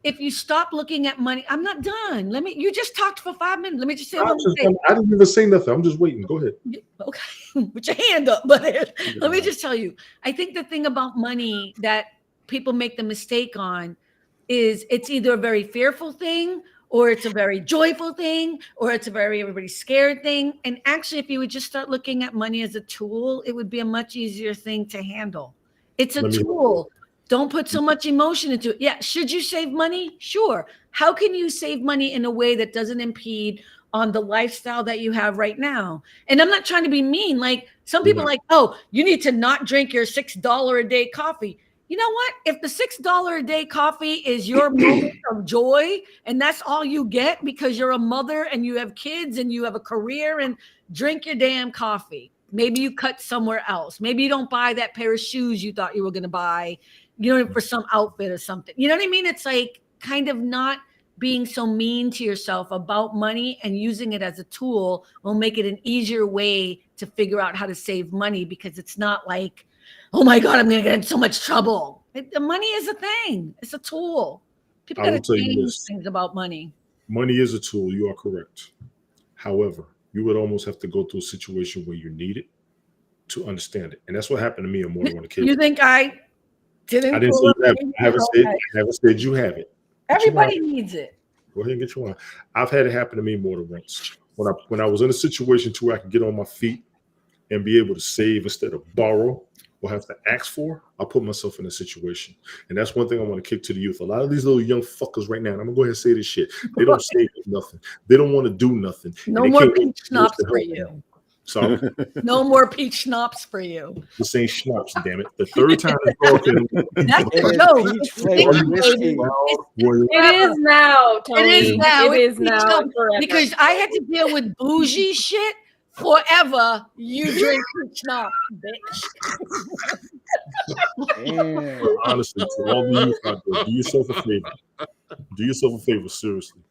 If you stop looking at money, I'm not done. You just talked for 5 minutes. Let me just say I didn't even say nothing. I'm just waiting. Go ahead. Okay. Put your hand up. But let me just tell you, I think the thing about money that people make the mistake on is it's either a very fearful thing or it's a very joyful thing or it's a very everybody's scared thing. And actually, if you would just start looking at money as a tool, it would be a much easier thing to handle. It's a tool. Don't put so much emotion into it. Yeah. Should you save money? Sure. How can you save money in a way that doesn't impede on the lifestyle that you have right now? And I'm not trying to be mean. Like some people are like, oh, you need to not drink your $6 a day coffee. You know what? If the $6 a day coffee is your moment of joy and that's all you get because you're a mother and you have kids and you have a career, and drink your damn coffee. Maybe you cut somewhere else. Maybe you don't buy that pair of shoes you thought you were going to buy, for some outfit or something. You know what I mean? It's like kind of not being so mean to yourself about money and using it as a tool will make it an easier way to figure out how to save money, because it's not like, oh my God, I'm going to get in so much trouble. The money is a thing. It's a tool. People got to change things about money. Money is a tool. You are correct. However, you would almost have to go through a situation where you need it to understand it. And that's what happened to me on more than one occasion. You think I didn't? I didn't say you have it. I haven't said you have it. Everybody needs it. Go ahead and get your one. I've had it happen to me more than once. When I was in a situation to where I could get on my feet and be able to save instead of borrow or have to ask for, I put myself in a situation. And that's one thing I want to kick to the youth. A lot of these little young fuckers right now, and I'm going to go ahead and say this shit, they don't save nothing. They don't want to do nothing. No more peach schnapps for you. So no more peach schnapps for you. This ain't schnapps, damn it. The third time it's broken. It is now, Tony. It is now. It is now. Because I had to deal with bougie shit forever. You drink peach schnapps, bitch. Honestly, to all the youth out there, do yourself a favor. Do yourself a favor, seriously.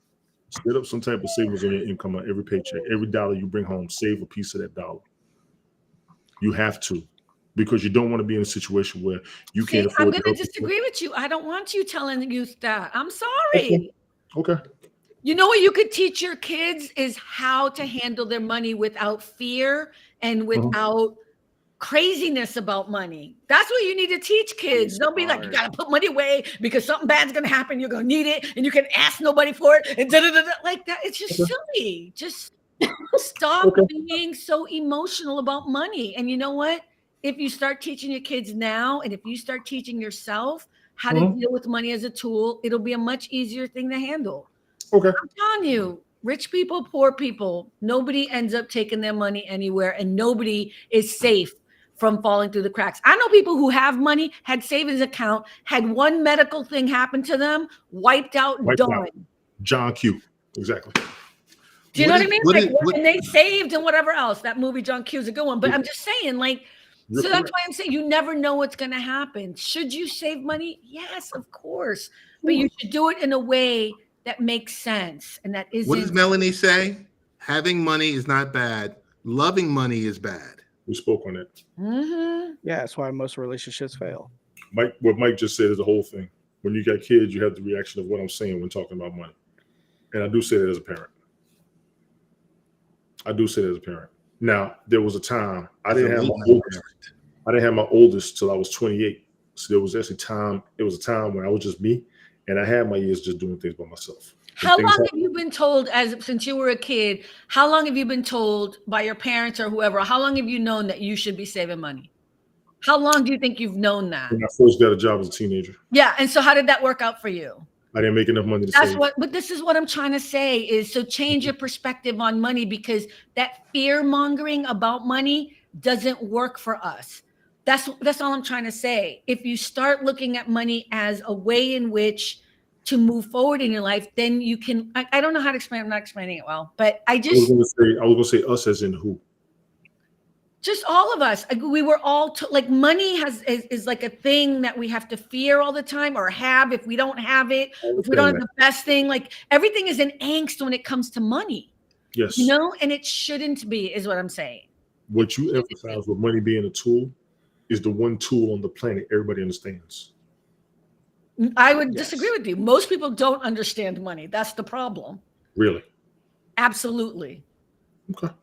Set up some type of savings on your income on every paycheck. Every dollar you bring home, save a piece of that dollar. You have to. because you don't want to be in a situation where you See, can't I'm afford. going to disagree with you. I don't want you telling youth that. I'm sorry. Okay. You know what you could teach your kids is how to handle their money without fear and without craziness about money. That's what you need to teach kids. Don't be like, you got to put money away because something bad's going to happen. You're going to need it and you can ask nobody for it. And like that. It's just silly. Just stop being so emotional about money. And you know what? If you start teaching your kids now, and if you start teaching yourself how to deal with money as a tool, it'll be a much easier thing to handle. Okay. I'm telling you, rich people, poor people, nobody ends up taking their money anywhere, and nobody is safe from falling through the cracks. I know people who have money, had savings account, had one medical thing happen to them, wiped out, done. John Q. Exactly. Do you know what I mean? And they saved and whatever else. That movie, John Q, is a good one. But I'm just saying, like, so that's why I'm saying you never know what's going to happen. Should you save money? Yes, of course. But you should do it in a way that makes sense. And that isn't. What does Melanie say? Having money is not bad. Loving money is bad. We spoke on it. Yeah, that's why most relationships fail. What Mike just said is the whole thing. When you got kids, you have the reaction of what I'm saying when talking about money. And I do say that as a parent. Now, there was a time I didn't have my oldest till I was 28. So there was actually it was a time when I was just me, and I had my years just doing things by myself. How long have you been told, since you were a kid, how long have you been told by your parents or whoever, how long have you known that you should be saving money? How long do you think you've known that? When I first got a job as a teenager. Yeah, and so how did that work out for you? I didn't make enough money to save. But this is what I'm trying to say is, so change your perspective on money, because that fear mongering about money doesn't work for us. That's all I'm trying to say. If you start looking at money as a way in which to move forward in your life, then you can, I don't know how to explain, I'm not explaining it well, but I was going to say us as in who? Just all of us. We were all like, money is like a thing that we have to fear all the time, or have if we don't have it, if we don't have the best thing. Like, everything is an angst when it comes to money. Yes. You know, and it shouldn't be, is what I'm saying. What you emphasize with money being a tool is the one tool on the planet everybody understands. I would disagree with you. Most people don't understand money. That's the problem. Really? Absolutely. Okay.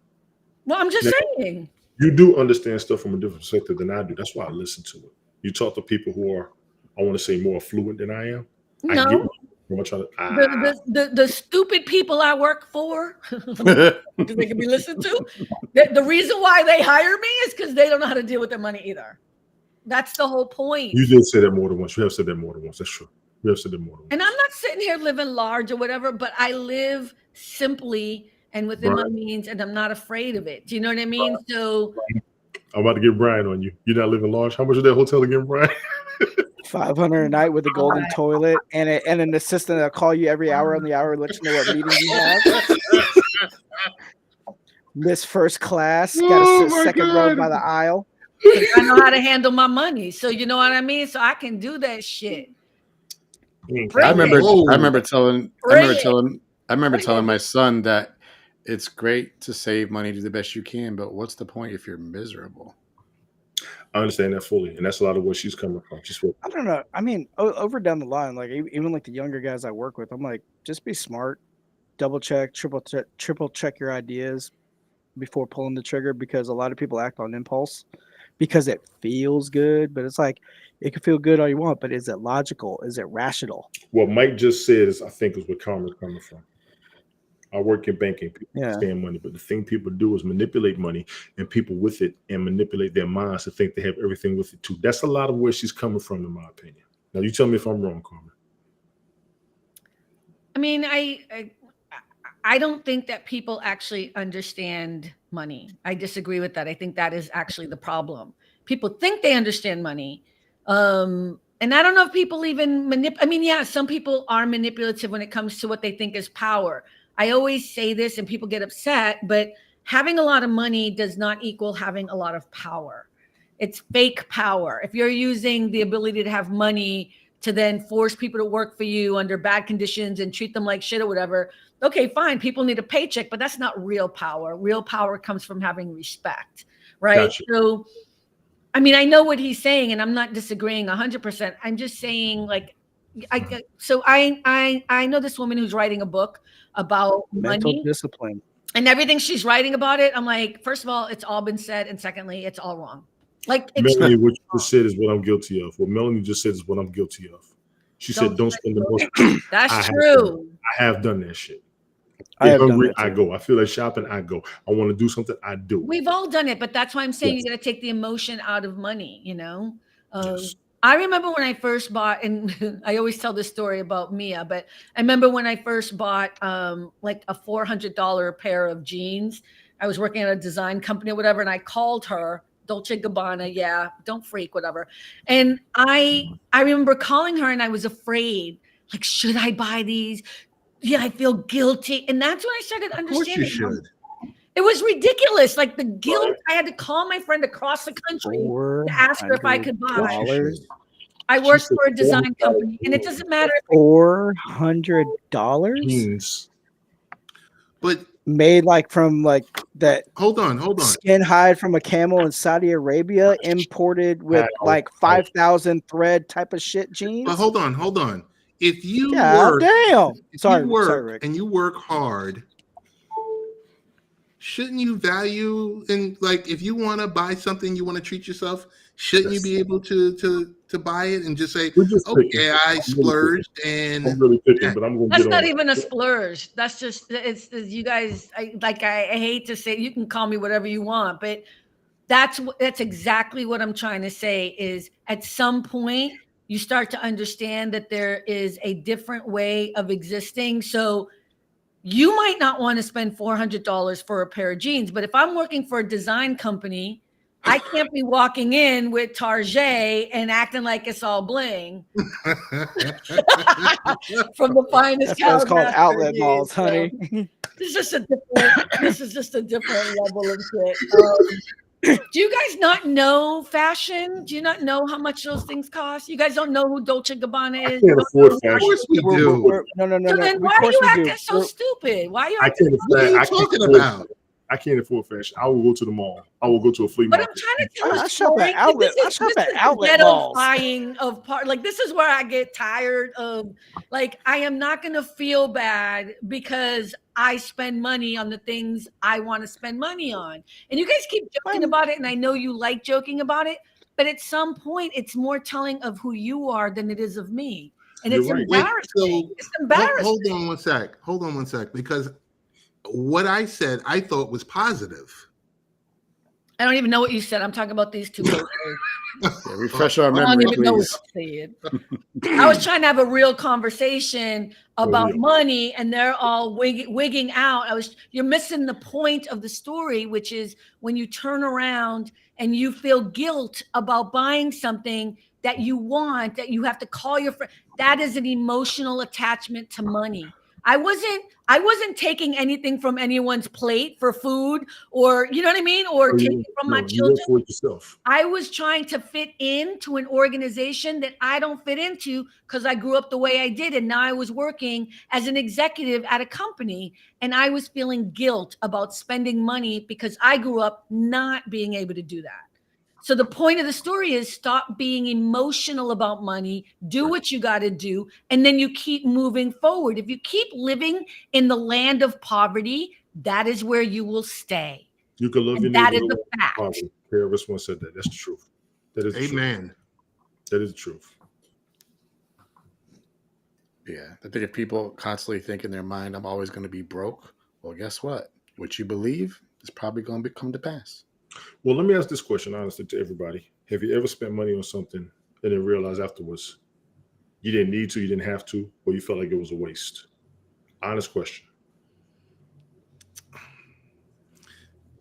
Well, I'm just saying. You do understand stuff from a different perspective than I do. That's why I listen to it. You talk to people who are, I want to say, more affluent than I am. No. The stupid people I work for, because they can be listened to. The reason why they hire me is because they don't know how to deal with their money either. That's the whole point. You did say that more than once. You have said that more than once. That's true. You have said that more than once. And I'm not sitting here living large or whatever, but I live simply and within my means, and I'm not afraid of it. Do you know what I mean? So I'm about to get Brian on you. You're not living large. How much is that hotel again, Brian? $500 a night with a golden toilet and an assistant that'll call you every hour on the hour, let you know what meeting you have. Miss first class, got to sit second row by the aisle. I know how to handle my money, so you know what I mean. So I can do that shit. I remember telling my son that it's great to save money, do the best you can, but what's the point if you're miserable? I understand that fully, and that's a lot of where she's coming from. I don't know. I mean, over down the line, like even like the younger guys I work with, I'm like, just be smart, double check, triple check your ideas before pulling the trigger, because a lot of people act on impulse because it feels good, but it's like, it can feel good all you want, but is it logical? Is it rational? What Mike just said is, I think, is where Carmen's coming from. I work in banking, people understand money, but the thing people do is manipulate money and people with it, and manipulate their minds to think they have everything with it too. That's a lot of where she's coming from, in my opinion. Now, you tell me if I'm wrong, Carmen. I mean, I don't think that people actually understand money. I disagree with that. I think that is actually the problem. People think they understand money. And I don't know if people even some people are manipulative when it comes to what they think is power. I always say this and people get upset, but having a lot of money does not equal having a lot of power. It's fake power. If you're using the ability to have money to then force people to work for you under bad conditions and treat them like shit or whatever, okay, fine. People need a paycheck, but that's not real power. Real power comes from having respect, right? Gotcha. So I mean, I know what he's saying, and I'm not disagreeing 100%. I'm just saying, like, I know this woman who's writing a book about Mental money, discipline. and everything she's writing about it. I'm like, first of all, it's all been said, and secondly, it's all wrong. Like, Melanie, what you just said is what I'm guilty of. What Melanie just said is what I'm guilty of. She said, "Don't spend the most." That's true. I have done that shit. I have hungry, done that I go. I feel like shopping, I go. I want to do something, I do. We've all done it, but that's why I'm saying Yes. you got to take the emotion out of money, you know? Yes. I remember when I first bought, and I always tell this story about Mia, but I remember when I first bought like a $400 pair of jeans. I was working at a design company or whatever, and I called her, Dolce & Gabbana, yeah, don't freak, whatever. And I remember calling her, and I was afraid, like, should I buy these? Yeah, I feel guilty. And that's when I started understanding. Of course you should. It was ridiculous. Like the guilt. I had to call my friend across the country to ask her if I could buy. I worked for a design company, and it doesn't matter. $400? But made like from like that. Hold on. Skin hide from a camel in Saudi Arabia, imported with like 5,000 thread type of shit jeans. But hold on. If you work and you work hard, shouldn't you value, and like if you want to buy something, you want to treat yourself, shouldn't you be able to buy it and just say, okay, I splurged, and I'm really picking, but I'm going to That's not even a splurge. That's just it's you guys. I hate to say, you can call me whatever you want, but that's exactly what I'm trying to say. Is at some point you start to understand that there is a different way of existing. So you might not want to spend $400 for a pair of jeans, but if I'm working for a design company, I can't be walking in with Target and acting like it's all bling from the finest. That's what's called outlet malls, honey. This is just a different level of shit. Do you guys not know fashion? Do you not know how much those things cost? You guys don't know who Dolce & Gabbana is? I can't afford fashion. Of course we do. No. So then why are you acting so stupid? Why are you acting What are you talking about? I can't afford fashion. I will go to the mall. I will go to a flea But market. I'm trying to tell I shop at outlet. I shop at outlet malls. Like, this is where I get tired of. Like, I am not going to feel bad because I spend money on the things I want to spend money on. And you guys keep joking about it, and I know you like joking about it. But at some point, it's more telling of who you are than it is of me, and it's embarrassing. It's embarrassing. Hold on one sec, because what I said, I thought was positive. I don't even know what you said. I'm talking about these two. Refresh our memory, please. I was trying to have a real conversation about money, and they're all wigging out. You're missing the point of the story, which is when you turn around and you feel guilt about buying something that you want, that you have to call your friend. That is an emotional attachment to money. I wasn't taking anything from anyone's plate for food, or you know what I mean, or taking from my children. You work for yourself. I was trying to fit into an organization that I don't fit into because I grew up the way I did, and now I was working as an executive at a company, and I was feeling guilt about spending money because I grew up not being able to do that. So the point of the story is stop being emotional about money, do what you got to do, and then you keep moving forward. If you keep living in the land of poverty, that is where you will stay. You can love your that neighbor. That is the fact. Paris once said that. That's the truth. That is the Amen. Truth. That is the truth. Yeah. I think if people constantly think in their mind, I'm always going to be broke, well, guess what? What you believe is probably going to come to pass. Well, let me ask this question honestly to everybody. Have you ever spent money on something and then realized afterwards you didn't need to, you didn't have to, or you felt like it was a waste? Honest question.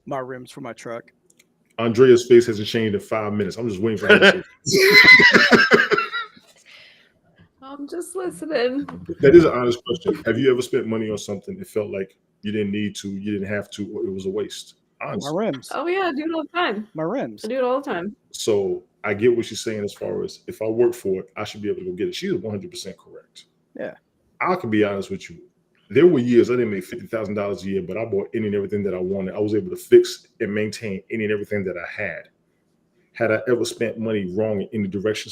My rims for my truck. Andrea's face hasn't changed in 5 minutes. I'm just waiting for her to I'm just listening. That is an honest question. Have you ever spent money on something and felt like you didn't need to, you didn't have to, or it was a waste? Honestly. My rims. Oh yeah, I do it all the time. My rims. I do it all the time. So I get what she's saying as far as if I work for it, I should be able to go get it. She's 100% correct. Yeah. I can be honest with you. There were years I didn't make $50,000 a year, but I bought any and everything that I wanted. I was able to fix and maintain any and everything that I had. Had I ever spent money wrong in any direction?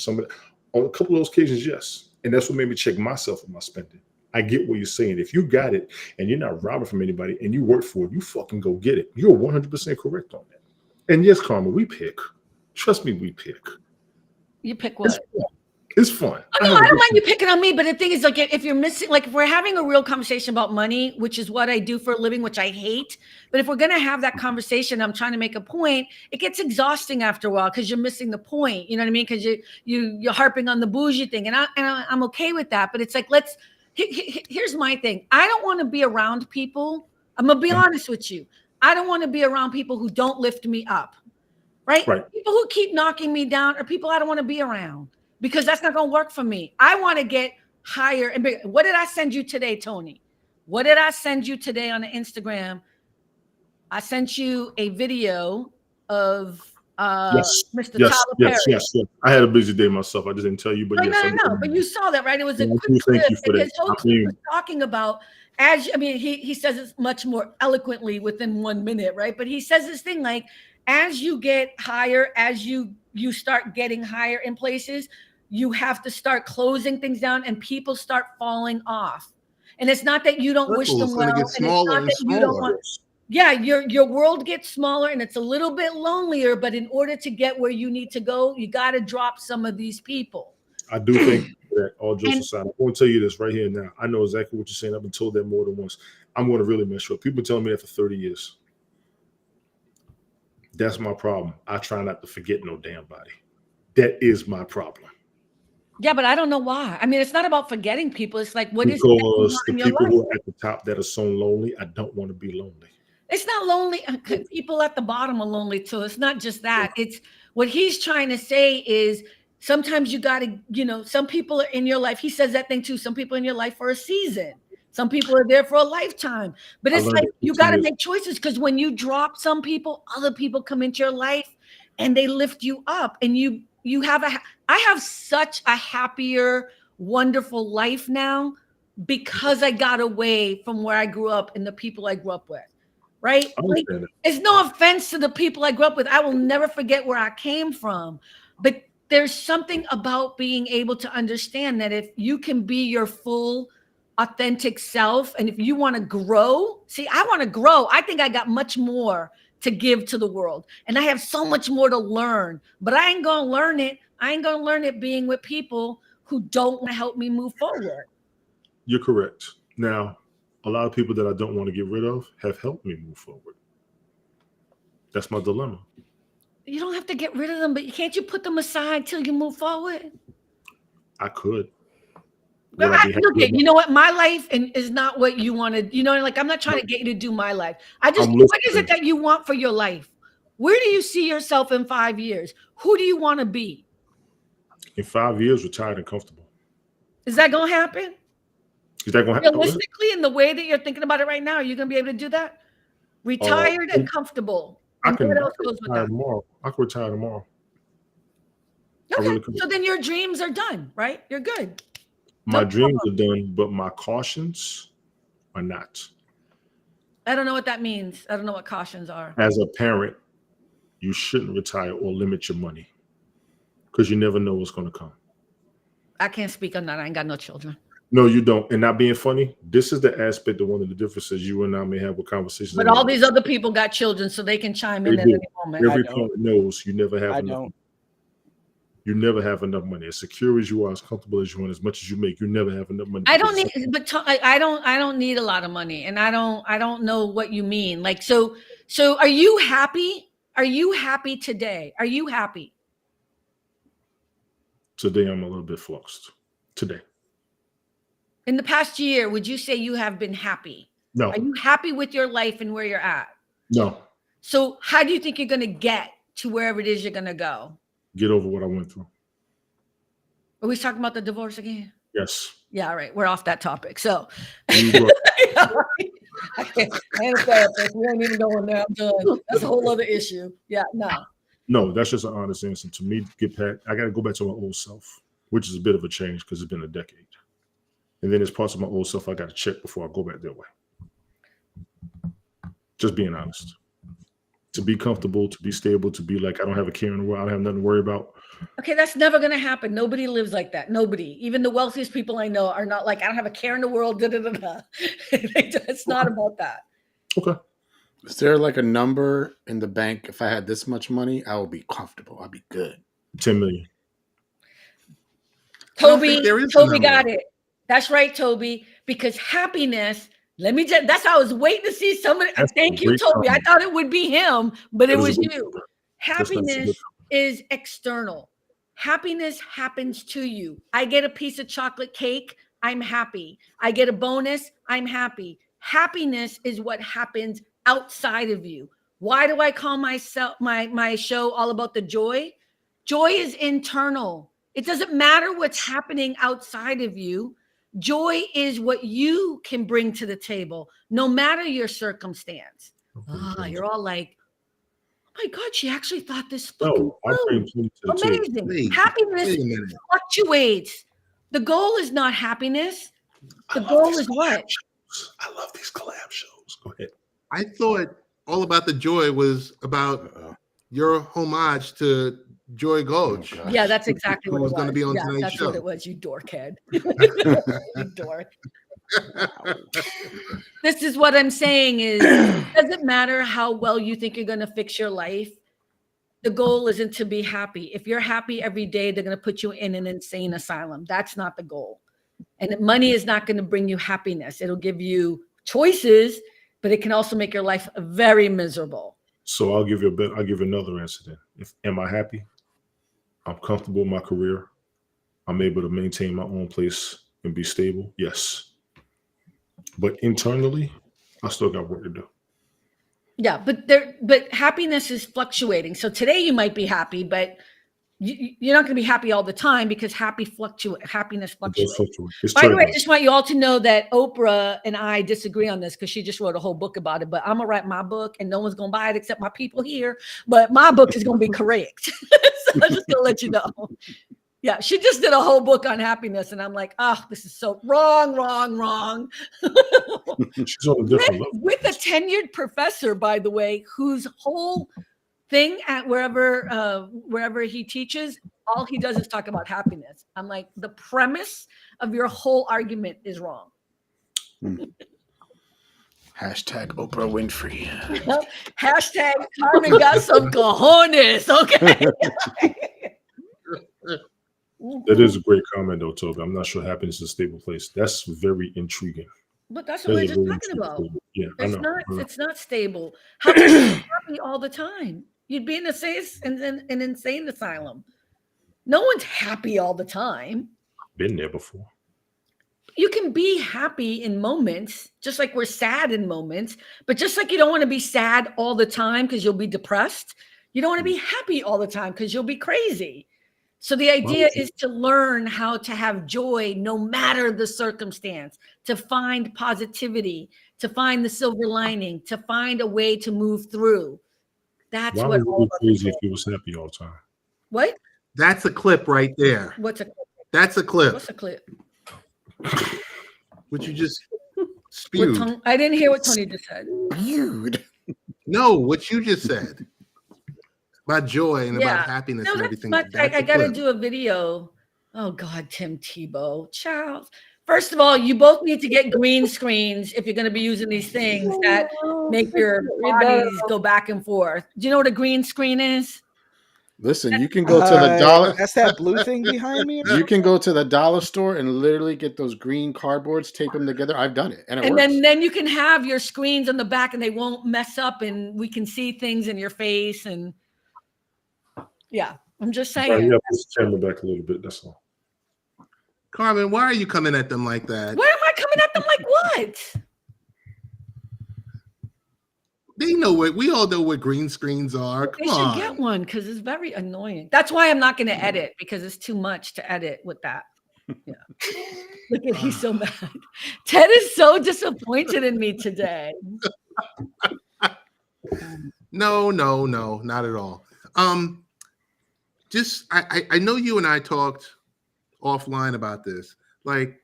On a couple of those occasions, yes. And that's what made me check myself with my spending. I get what you're saying. If you got it and you're not robbing from anybody and you work for it, you fucking go get it. You're 100% correct on that. And yes, Karma, we pick. Trust me, we pick. You pick what? It's fun. Oh, no, I don't mind you picking on me, but the thing is, like, if you're missing, like, if we're having a real conversation about money, which is what I do for a living, which I hate, but if we're going to have that conversation, I'm trying to make a point, it gets exhausting after a while because you're missing the point. You know what I mean? Because you're harping on the bougie thing, and I'm okay with that. But it's like, here's my thing. I don't want to be around people. I'm gonna be honest with you. I don't want to be around people who don't lift me up, right? People who keep knocking me down are people I don't want to be around. Because that's not going to work for me. I want to get higher and bigger. What did I send you today, Tony? What did I send you today on the Instagram? I sent you a video of Mr. Tyler Perry. Yes. I had a busy day myself. I just didn't tell you, but No. But you saw that, right? It was a quick clip. And his host was talking about, he says it much more eloquently within 1 minute, right? But he says this thing like, as you get higher, as you start getting higher in places, you have to start closing things down and people start falling off. And it's not that you don't wish them well. And it's not that you don't want. Yeah, your world gets smaller and it's a little bit lonelier, but in order to get where you need to go, you got to drop some of these people. I do think that all jokes aside, I want to tell you this right here now. I know exactly what you're saying. I've been told that more than once. I'm going to really mess you up. People tell me that for 30 years. That's my problem. I try not to forget no damn body. That is my problem. Yeah, but I don't know why. I mean, it's not about forgetting people. It's like, because the people who are at the top that are so lonely, I don't want to be lonely. It's not lonely. People at the bottom are lonely too. It's not just that. It's what he's trying to say is sometimes you got to, some people are in your life. He says that thing too. Some people in your life for a season. Some people are there for a lifetime. But it's like you got to make choices because when you drop some people, other people come into your life and they lift you up. And I have such a happier, wonderful life now because I got away from where I grew up and the people I grew up with. Right? Like, it's no offense to the people I grew up with. I will never forget where I came from. But there's something about being able to understand that if you can be your full, authentic self, and if you want to grow, I want to grow. I think I got much more to give to the world, and I have so much more to learn. But I ain't gonna learn it. I ain't gonna learn it being with people who don't want to help me move forward. You're correct. Now, a lot of people that I don't want to get rid of have helped me move forward. That's my dilemma. You don't have to get rid of them, but can't you put them aside till you move forward? I could. You know what? My life is not what you want to, like, I'm not trying to get you to do my life. What is it that you want for your life? Where do you see yourself in 5 years? Who do you want to be? In 5 years, retired and comfortable. Is that going to happen? Is that going to happen? Realistically, in the way that you're thinking about it right now, are you going to be able to do that? Retired and comfortable. I can retire tomorrow. I can retire tomorrow. Okay, so then your dreams are done, right? You're good. My dreams are done, but my cautions are not. I don't know what that means. I don't know what cautions are. As a parent, you shouldn't retire or limit your money because you never know what's going to come. I can't speak on that. I ain't got no children. No, you don't. And not being funny, this is the aspect of one of the differences you and I may have with conversations. But all these other people got children, so they can chime in at any moment. Every parent knows you never have enough. You never have enough money. As secure as you are, as comfortable as you are, as much as you make, you never have enough money. I don't need a lot of money, and I don't know what you mean. Like, so are you happy? Are you happy today? Are you happy? Today, I'm a little bit fluxed. Today. In the past year, would you say you have been happy? No. Are you happy with your life and where you're at? No. So how do you think you're going to get to wherever it is you're going to go? Get over what I went through. Are we talking about the divorce again? Yes. Yeah, all right. We're off that topic. So I can't therapist. We ain't even going there. I'm done. That's a whole other issue. Yeah, no. No, that's just an honest answer. To me, I got to go back to my old self, which is a bit of a change because it's been a decade. And then there's parts of my old self I got to check before I go back that way. Just being honest. to be comfortable, to be stable, to be like, I don't have a care in the world. I don't have nothing to worry about. Okay, that's never going to happen. Nobody lives like that. Nobody. Even the wealthiest people I know are not like, I don't have a care in the world. Da, da, da, da. It's not about that. Okay. Is there like a number in the bank? If I had this much money, I would be comfortable. I'd be good. 10 million. Toby got it. That's right, Toby. Because happiness, that's how I was waiting to see somebody. Thank you, Toby. I thought it would be him, but it was you. Happiness is external. Happiness happens to you. I get a piece of chocolate cake, I'm happy. I get a bonus, I'm happy. Happiness is what happens outside of you. Why do I call my show all about the joy? Joy is internal. It doesn't matter what's happening outside of you. Joy is what you can bring to the table, no matter your circumstance. You're all like, oh my God, she actually thought this fucking amazing. Wait, happiness fluctuates. The goal is not happiness. The goal is what? I love these collab shows. Go ahead. I thought All About the Joy was about your homage to Joy Gulch. Yeah, that's exactly what it was. Going to be on tonight's that's show. what it was, you dorkhead. You dork. This is what I'm saying is, it doesn't matter how well you think you're going to fix your life. The goal isn't to be happy. If you're happy every day, they're going to put you in an insane asylum. That's not the goal. And money is not going to bring you happiness. It'll give you choices, but it can also make your life very miserable. So I'll give you another answer then. Am I happy? I'm comfortable in my career. I'm able to maintain my own place and be stable. Yes. But internally, I still got work to do. Yeah, but happiness is fluctuating. So today you might be happy, but you're not going to be happy all the time because happiness fluctuates. By the way, I just want you all to know that Oprah and I disagree on this because she just wrote a whole book about it. But I'm gonna write my book, and no one's gonna buy it except my people here. But my book is gonna be correct. So I'm just gonna let you know. Yeah, she just did a whole book on happiness, and I'm like, oh, this is so wrong. She's on a different level. With a tenured professor, by the way, whose whole thing at wherever he teaches, all he does is talk about happiness. I'm like, the premise of your whole argument is wrong. Hashtag Oprah Winfrey. Hashtag Carmen got some cojones. Okay. That is a great comment, though, Toby. I'm not sure happiness is a stable place. That's very intriguing. But that's what we're just talking about. Yeah, It's not stable. How can you be happy all the time? You'd be in an insane asylum. No one's happy all the time. Been there before. You can be happy in moments, just like we're sad in moments. But just like you don't want to be sad all the time because you'll be depressed, you don't want to be happy all the time because you'll be crazy. So the idea is to learn how to have joy no matter the circumstance, to find positivity, to find the silver lining, to find a way to move through. That's what would be crazy if he was happy all the time. What? That's a clip right there. What's a clip? That's a clip. What's a clip? What you just spewed. I didn't hear what Tony just said. Spewed. No, what you just said. About joy and about happiness and everything. I got to do a video. Oh, God, Tim Tebow. Charles. First of all, you both need to get green screens if you're going to be using these things that make your bodies go back and forth. Do you know what a green screen is? Listen, you can go to the dollar. That's that blue thing behind me. You can go to the dollar store and literally get those green cardboards, tape them together. I've done it, and it works. Then you can have your screens on the back, and they won't mess up, and we can see things in your face. And yeah, I'm just saying. Yeah, push the camera back a little bit. That's all. Carmen, why are you coming at them like that? Why am I coming at them like what? They know what we all know what green screens are. Come on. They should get one because it's very annoying. That's why I'm not going to edit because it's too much to edit with that. Yeah. Look at he's so mad. Ted is so disappointed in me today. No, not at all. Just I know you and I talked offline about this. Like,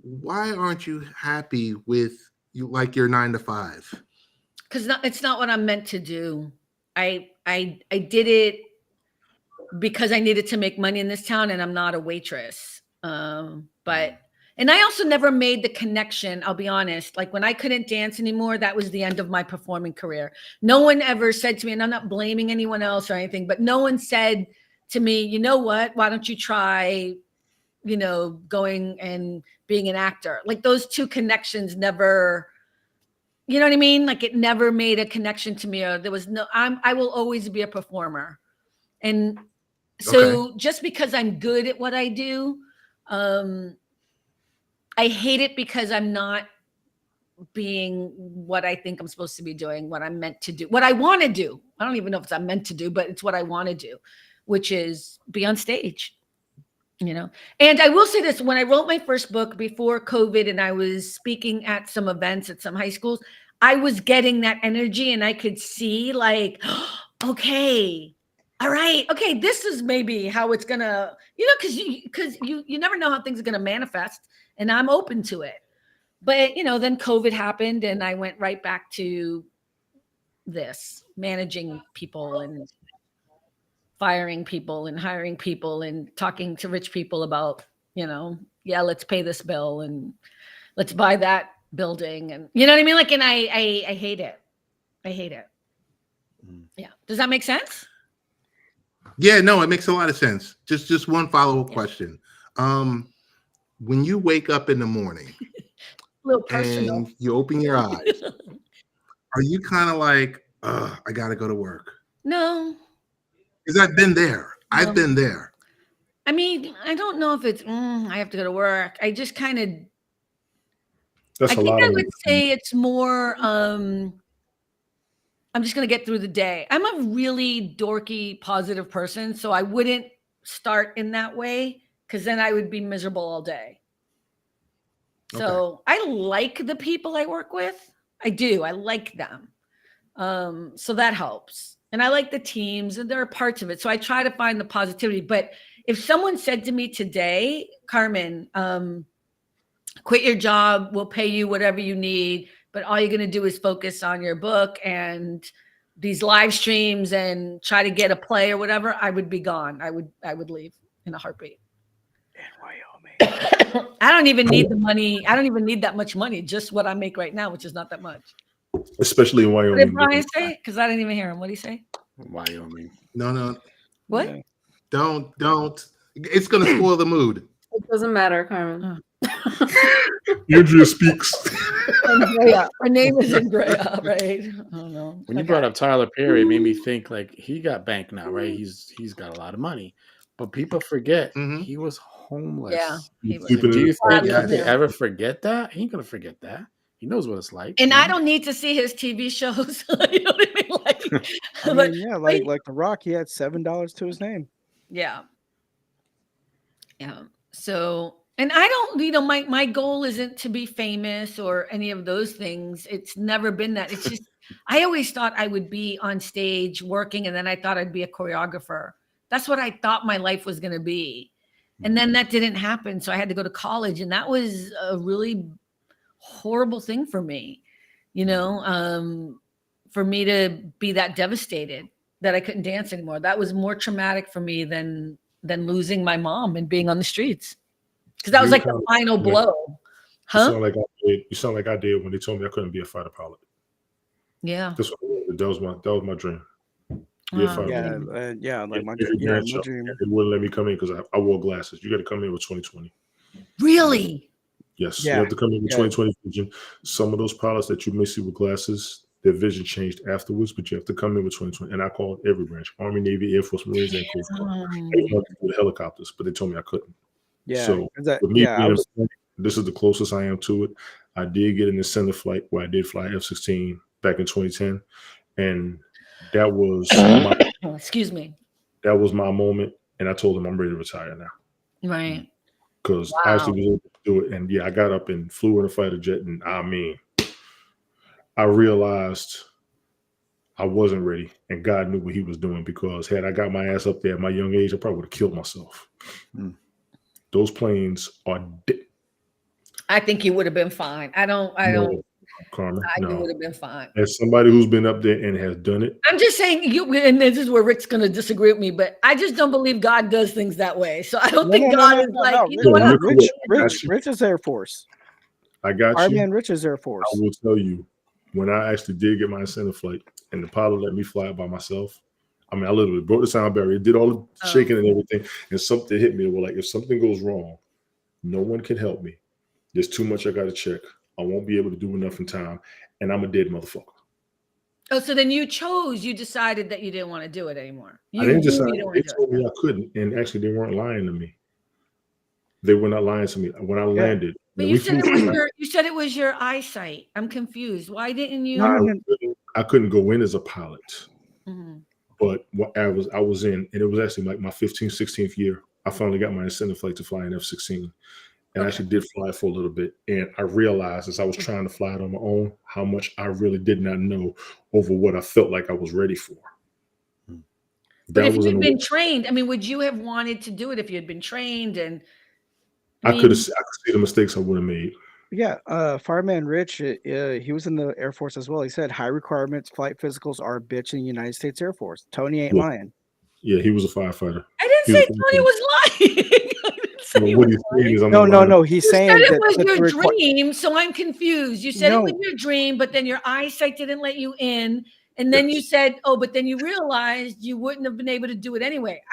why aren't you happy with your 9 to 5? Because it's not what I'm meant to do. I did it because I needed to make money in this town, and I'm not a waitress. And I also never made the connection. I'll be honest. Like when I couldn't dance anymore, that was the end of my performing career. No one ever said to me, and I'm not blaming anyone else or anything, but no one said to me, you know what, why don't you try, going and being an actor? Like those two connections never, you know what I mean? Like it never made a connection to me. Or there was I will always be a performer. And so just because I'm good at what I do, I hate it because I'm not being what I think I'm supposed to be doing, what I'm meant to do, what I want to do. I don't even know if it's I'm meant to do, but it's what I want to do, which is be on stage, And I will say this, when I wrote my first book before COVID and I was speaking at some events at some high schools, I was getting that energy and I could see like, okay, all right, okay, this is maybe how it's gonna, because you never know how things are gonna manifest, and I'm open to it. But then COVID happened, and I went right back to this managing people and firing people and hiring people and talking to rich people about, yeah, let's pay this bill and let's buy that building, and you know what I mean? Like, and I hate it. I hate it. Yeah. Does that make sense? Yeah, no, it makes a lot of sense. Just one follow-up question. When you wake up in the morning and you open your eyes, are you kind of like, I gotta go to work? No. Because I've been there. No. I've been there. I mean, I don't know if it's I have to go to work. I just kind of I think I would say it's more I'm just going to get through the day. I'm a really dorky, positive person, so I wouldn't start in that way because then I would be miserable all day. So I like the people I work with. I do. I like them. So that helps. And I like the teams, and there are parts of it. So I try to find the positivity. But if someone said to me today, Carmen, quit your job, we'll pay you whatever you need, but all you're going to do is focus on your book and these live streams and try to get a play or whatever, I would be gone. I would leave in a heartbeat. In Wyoming. I don't even need the money. I don't even need that much money. Just what I make right now, which is not that much. Especially in Wyoming. What did Brian say? Because I didn't even hear him. What did he say? Wyoming. No. What? Yeah. Don't. It's going to spoil the mood. It doesn't matter, Carmen. Andrea speaks. Andrea. Her name is Andrea, right? I don't know. When you brought up Tyler Perry, it made me think like he got banked now, right? He's got a lot of money, but people forget he was homeless. Yeah. Do you think he could ever forget that? He ain't gonna forget that. He knows what it's like. And I don't need to see his TV shows. You know what I mean? Like The Rock, he had $7 to his name. Yeah. Yeah. So, and I don't, my goal isn't to be famous or any of those things. It's never been that. It's just, I always thought I would be on stage working, and then I thought I'd be a choreographer. That's what I thought my life was going to be. And then that didn't happen. So I had to go to college, and that was a really horrible thing for me, for me to be that devastated that I couldn't dance anymore. That was more traumatic for me than losing my mom and being on the streets. Because that was like the final blow. Huh? You sound like I did when they told me I couldn't be a fighter pilot. Yeah. That was my dream. Be a fighter pilot. Like my dream. They wouldn't let me come in because I wore glasses. You got to come in with 20/20. Really? Yes. Yeah. You have to come in with 20/20 vision. Some of those pilots that you may see with glasses, their vision changed afterwards, but you have to come in with 20/20. And I called every branch: Army, Navy, Air Force, Marines, and Coast Guard. I wanted to do the helicopters, but they told me I couldn't. Yeah. So this is the closest I am to it. I did get an incentive flight where I did fly F-16 back in 2010, and that was excuse me. That was my moment, and I told them I'm ready to retire now. Right. Because I actually was able to do it, and I got up and flew in a fighter jet, and I realized I wasn't ready, and God knew what He was doing. Because had I got my ass up there at my young age, I probably would have killed myself. Those planes are. I think you would have been fine. I don't. Carmen. I No. would have been fine. As somebody who's been up there and has done it, I'm just saying, and this is where Rick's going to disagree with me, but I just don't believe God does things that way. So I don't think God is like, you know what? Rich is Air Force. I got Our you. man Rich is Air Force. I will tell you, when I actually did get my incentive flight and the pilot let me fly it by myself, I mean, I literally broke the sound barrier, did all the shaking and everything, and something hit me. Well, like, if something goes wrong, no one can help me. There's too much I got to check. I won't be able to do enough in time, and I'm a dead motherfucker. Oh, so then you decided that you didn't want to do it anymore. I didn't decide. They told me I couldn't, and actually, they weren't lying to me. They were not lying to me when I landed. But you said it was your eyesight. I'm confused. Why didn't you? I couldn't go in as a pilot. Mm-hmm. But what I was in, and it was actually like my 15th, 16th year. I finally got my incentive flight to fly an F-16. And I actually did fly for a little bit. And I realized as I was trying to fly it on my own, how much I really did not know over what I felt like I was ready for. But if you'd been trained, I mean, would you have wanted to do it if you had been trained? And I could see the mistakes I would have made. Yeah, Fireman Rich, he was in the Air Force as well. He said high requirements flight physicals are a bitch in the United States Air Force. Tony ain't lying. Yeah, he was a firefighter. I didn't say Tony was lying. What he's saying is no. He's saying that it was your dream, so I'm confused. You said it was your dream, but then your eyesight didn't let you in. And then you said, but then you realized you wouldn't have been able to do it anyway.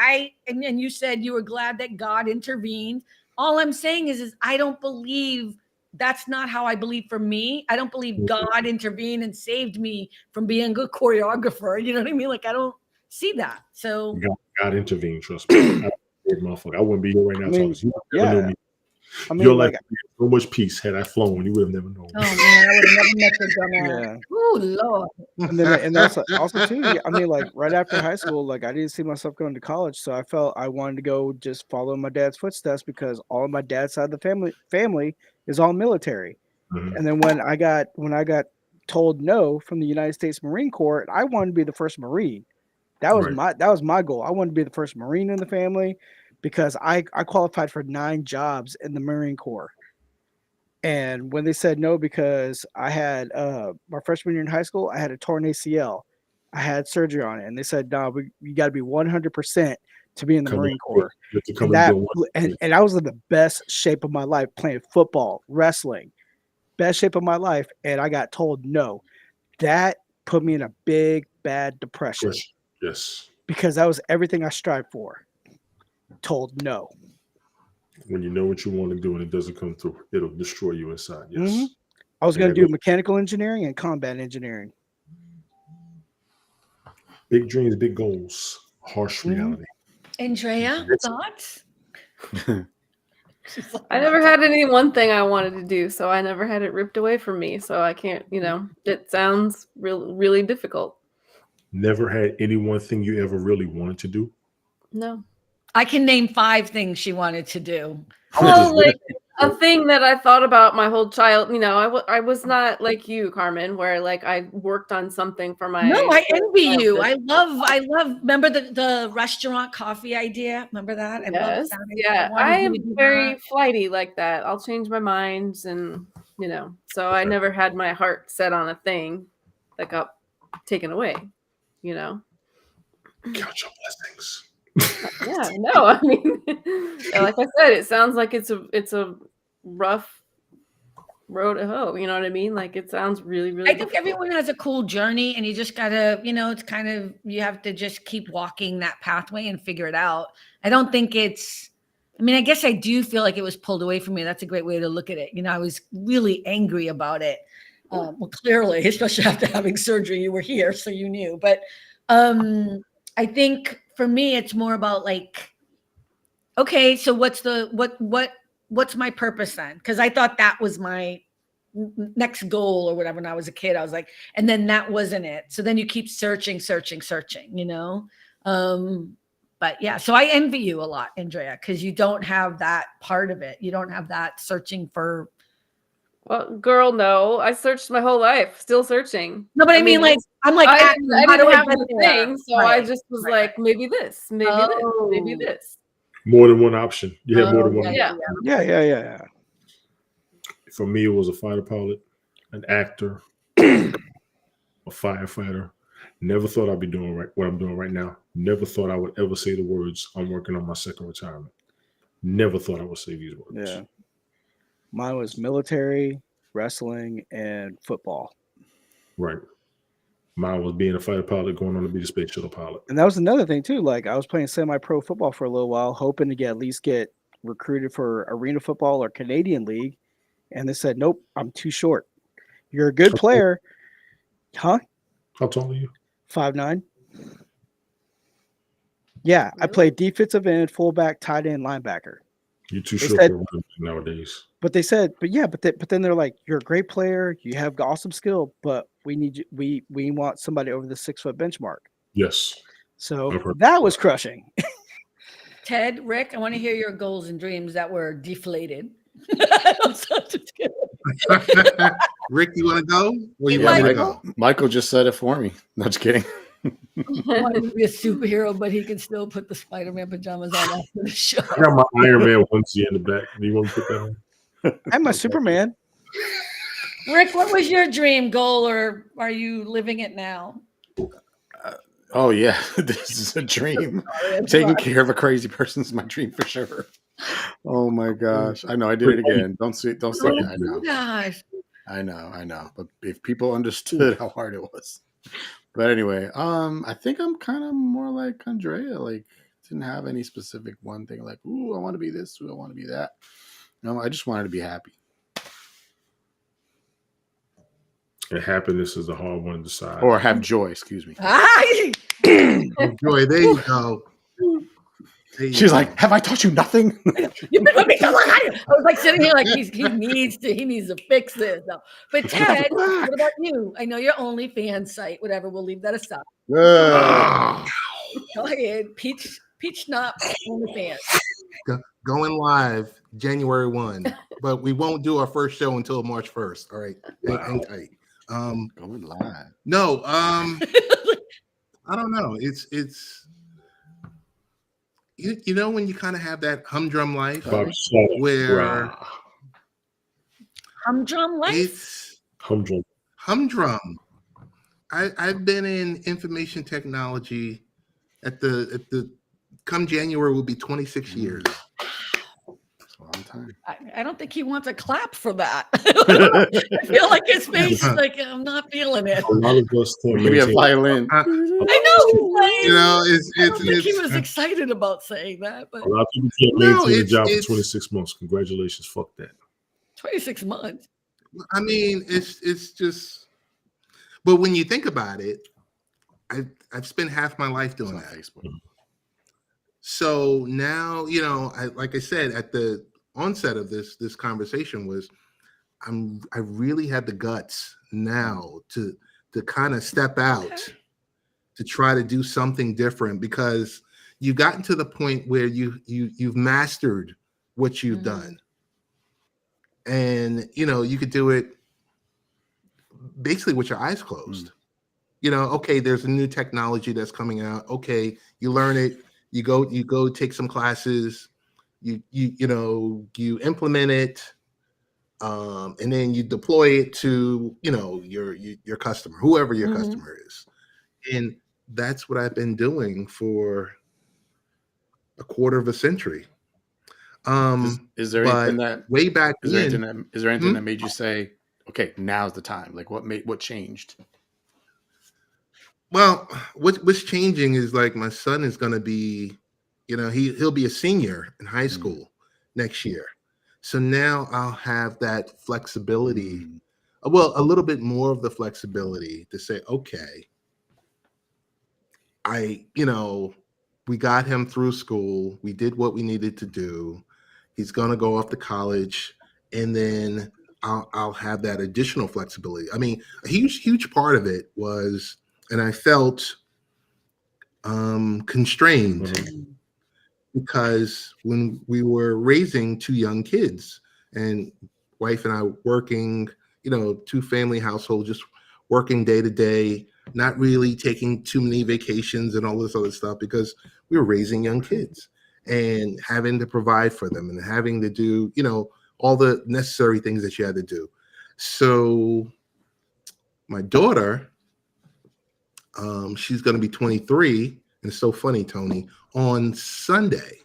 And you said you were glad that God intervened. All I'm saying is I don't believe that's not how I believe for me. I don't believe God intervened and saved me from being a good choreographer. You know what I mean? Like, I don't see that. So God intervened, trust me. I wouldn't be here right now talking to you. Yeah. I mean, your life would be so much peace. Had I flown, you would have never known. Oh man, I would have never met the dumbass. Yeah. Oh Lord. And also too. I mean, like right after high school, like I didn't see myself going to college, so I felt I wanted to go just follow my dad's footsteps because all of my dad's side of the family is all military. Mm-hmm. And then when I got told no from the United States Marine Corps, I wanted to be the first Marine. That was my goal. I wanted to be the first Marine in the family because I qualified for 9 jobs in the Marine Corps. And when they said no, because I had my freshman year in high school, I had a torn ACL. I had surgery on it. And they said, no, you got to be 100% to be in the Marine Corps. And I was in the best shape of my life playing football, wrestling, best shape of my life. And I got told no. That put me in a big, bad depression. Yes. Because that was everything I strived for. Told no. When you know what you want to do and it doesn't come through, it'll destroy you inside. Yes. Mm-hmm. I was going to do mechanical engineering and combat engineering. Big dreams, big goals, harsh reality. Andrea, thoughts? I never had any one thing I wanted to do, so I never had it ripped away from me. So I can't, it sounds really difficult. Never had any one thing you ever really wanted to do? No. I can name 5 things she wanted to do. Well, like a thing that I thought about my whole child, I was not like you, Carmen, where like I worked on something for my. No, I envy you. I love. Remember the restaurant coffee idea? Remember that? Yes. Yeah, I am very flighty like that. I'll change my minds, and so I never had my heart set on a thing that got taken away. Count your blessings. Yeah, no, I mean, like I said, it sounds like it's a rough road to hoe. You know what I mean? Like it sounds really I think difficult. Everyone has a cool journey, and you just gotta, it's kind of you have to just keep walking that pathway and figure it out. I don't think it's. I mean, I guess I do feel like it was pulled away from me. That's a great way to look at it. I was really angry about it. Well, clearly, especially after having surgery, you were here, so you knew. But I think. For me, it's more about like, okay, so what's my purpose then? Because I thought that was my next goal or whatever when I was a kid. I was like, and then that wasn't it. So then you keep searching. But yeah, so I envy you a lot, Andrea, because you don't have that part of it. You don't have that searching for. Well, girl, no. I searched my whole life, still searching. No, but I mean like, I'm like, I didn't have the thing, so right. I just was like, maybe this, maybe this. More than one option. You had more than one. Yeah. For me, it was a fighter pilot. an actor, a firefighter. Never thought I'd be doing what I'm doing right now. Never thought I would ever say the words, I'm working on my second retirement. Never thought I would say these words. Yeah. Mine was military, wrestling, and football. Right. Mine was being a fighter pilot, going on to be the space shuttle pilot. And that was another thing too. Like I was playing semi-pro football for a little while, hoping to at least get recruited for arena football or Canadian League. And they said, nope, I'm too short. You're a good player. Huh? How tall are you? 5'9". Yeah, I played defensive end, fullback, tight end, linebacker. You're too short for running nowadays. But they said, but then they're like, you're a great player, you have awesome skill, but we need you. We want somebody over the 6 foot benchmark. Yes. So that was crushing. Ted, Rick, I want to hear your goals and dreams that were deflated. Rick, you want to go? Michael just said it for me. Not just kidding. I want to be a superhero, but he can still put the Spider-Man pajamas on after the show. I got my Iron Man onesie in the back. Do you want to put that on? I'm my Superman. Rick, what was your dream goal, or are you living it now? Oh yeah, this is a dream. Taking care of a crazy person is my dream for sure. Oh my gosh, I know I did it again. Don't say that. I know. Gosh. I know. But if people understood how hard it was. But anyway, I think I'm kind of more like Andrea. Like, didn't have any specific one thing. Like, ooh, I want to be this. Ooh, I want to be that. No, I just wanted to be happy. And happiness is a hard one to decide. Or have joy. Excuse me. Joy. There you go. She's like, have I taught you nothing? You've been with me so long. I was like sitting here like he needs to fix this. No. But Ted, what about you? I know your OnlyFans site, whatever. We'll leave that aside. Go ahead, Peach Schnapps OnlyFans. Going live January 1, but we won't do our first show until March 1st. All right, hang tight. Going live. No, I don't know. It's you know when you kind of have that humdrum life where humdrum life. It's humdrum. I've been in information technology at the come January will be 26 years. Long time. I don't think he wants a clap for that. I feel like his face, like I'm not feeling it. A lot of us maybe a violin. I know. You know, I don't think he was excited about saying that. But a lot of people can't maintain a job for 26 months. Congratulations. Fuck that. 26 months. I mean, it's just. But when you think about it, I've spent half my life doing that. Facebook. So now, you know, like I said at the onset of this conversation was, I really had the guts now to kind of step out to try to do something different, because you've gotten to the point where you've mastered what you've done, and you know you could do it basically with your eyes closed. You know, okay, there's a new technology that's coming out. Okay, you learn it. You go take some classes, you implement it, and then you deploy it to, you know, your customer, whoever your customer is. And that's what I've been doing for a quarter of a century. Is there anything that way back is then? There anything that made you say, okay, now's the time? Like what changed? Well, what's changing is like my son is going to be, you know, he'll be a senior in high school next year. So now I'll have that flexibility, well, a little bit more of the flexibility to say, okay, we got him through school. We did what we needed to do. He's going to go off to college, and then I'll have that additional flexibility. I mean, a huge part of it was, and I felt constrained because when we were raising 2 young kids, and wife and I working, you know, 2-family household, just working day to day, not really taking too many vacations and all this other stuff, because we were raising young kids and having to provide for them and having to do, you know, all the necessary things that you had to do. So my daughter, she's going to be 23. And it's so funny, Tony. On Sunday,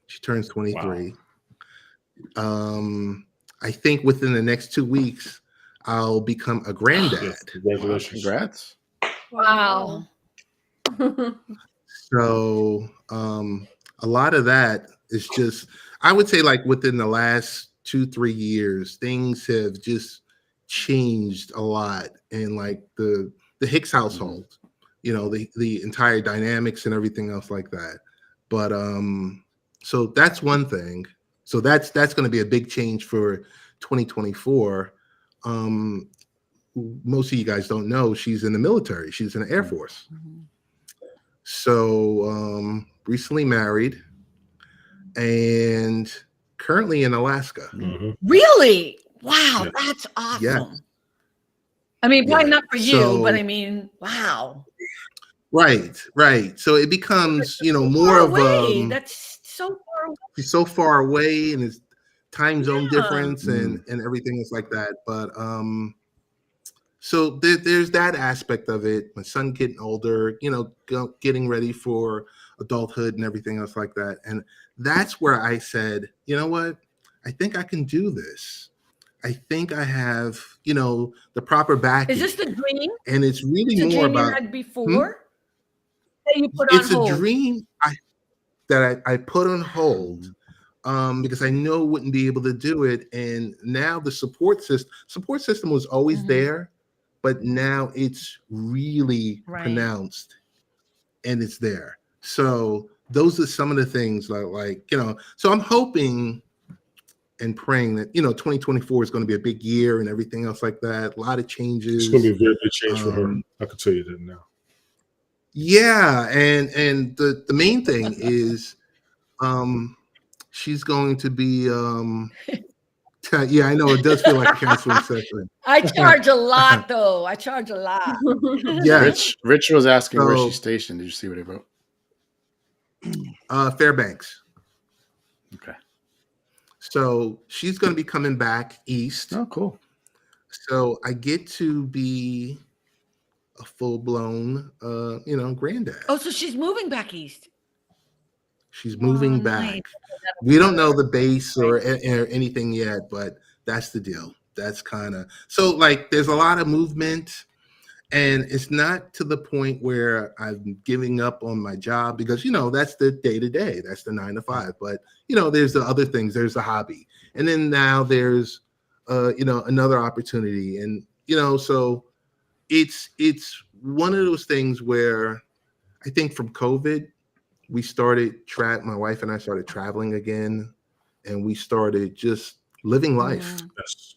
she turns 23. Wow. I think within the next 2 weeks, I'll become a granddad. Congratulations. Congrats. Wow. So a lot of that is just, I would say, like within the last 2-3 years, things have just changed a lot in like the Hicks household, you know, the entire dynamics and everything else like that. But so that's one thing. So that's going to be a big change for 2024. Most of you guys don't know she's in the military. She's in the Air Force. So recently married and currently in Alaska. Really? Wow, that's awesome. Yeah. I mean, probably not for you, but I mean, wow. Right. So it becomes, you know, more of that's so far away. He's so far away, and his time zone difference and everything is like that. But so there's that aspect of it. My son getting older, you know, getting ready for adulthood and everything else like that. And that's where I said, you know what? I think I can do this. I think I have, you know, the proper backing. Is this the dream? And it's really more about you had before that you put it's on hold. a dream that I put on hold because I know I wouldn't be able to do it. And now the support system was always there, but now it's really pronounced and it's there. So those are some of the things like, you know, so I'm hoping and praying that, you know, 2024 is going to be a big year and everything else like that. A lot of changes. It's going to be a very big change for her. I can tell you that now. Yeah, and the main thing is she's going to be yeah, I know it does feel like a counseling session. I charge a lot though. I charge a lot. Yeah. Rich was asking where she's stationed. Did you see what he wrote? Fairbanks. Okay. So she's going to be coming back east. Oh, cool. So I get to be a full-blown, you know, granddad. Oh, so she's moving back east. She's moving back. Nice. We don't know the base or anything yet, but that's the deal. That's kind of so like there's a lot of movement, and it's not to the point where I'm giving up on my job because, you know, that's the day-to-day. That's the 9 to 5. But, you know, there's the other things. There's the hobby. And then now there's, you know, another opportunity. And, you know, so it's one of those things where I think from COVID, we started my wife and I started traveling again, and we started just living life. Yes.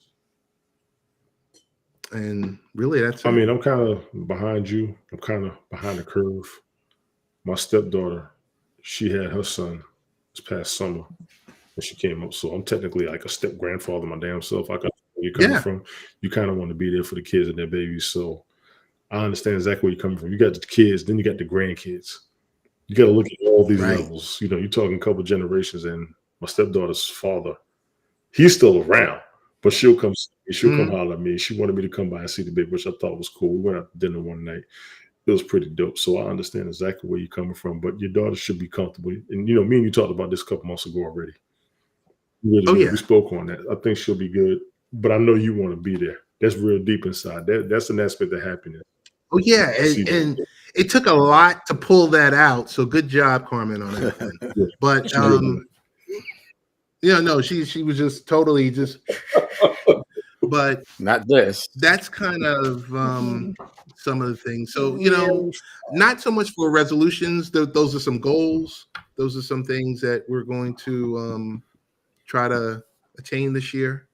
And really, that's I mean, I'm kind of behind you. I'm kind of behind the curve. My stepdaughter, she had her son this past summer, and she came up. So I'm technically like a step grandfather, my damn self. I got where you're coming from. You kind of want to be there for the kids and their babies. So I understand exactly where you're coming from. You got the kids, then you got the grandkids. You got to look at all these levels. You know, you're talking a couple generations, and my stepdaughter's father, he's still around, but she'll come holler at me. She wanted me to come by and see the baby, which I thought was cool. We went out to dinner one night. It was pretty dope. So I understand exactly where you're coming from, but your daughter should be comfortable. And, you know, me and you talked about this a couple months ago already. We spoke on that. I think she'll be good, but I know you want to be there. That's real deep inside. That's an aspect of happiness. Oh, yeah. And it took a lot to pull that out. So good job, Carmen, on that one. But, yeah, no, she was just totally just, but not this. That's kind of some of the things. So, you know, not so much for resolutions. Those are some goals. Those are some things that we're going to try to attain this year.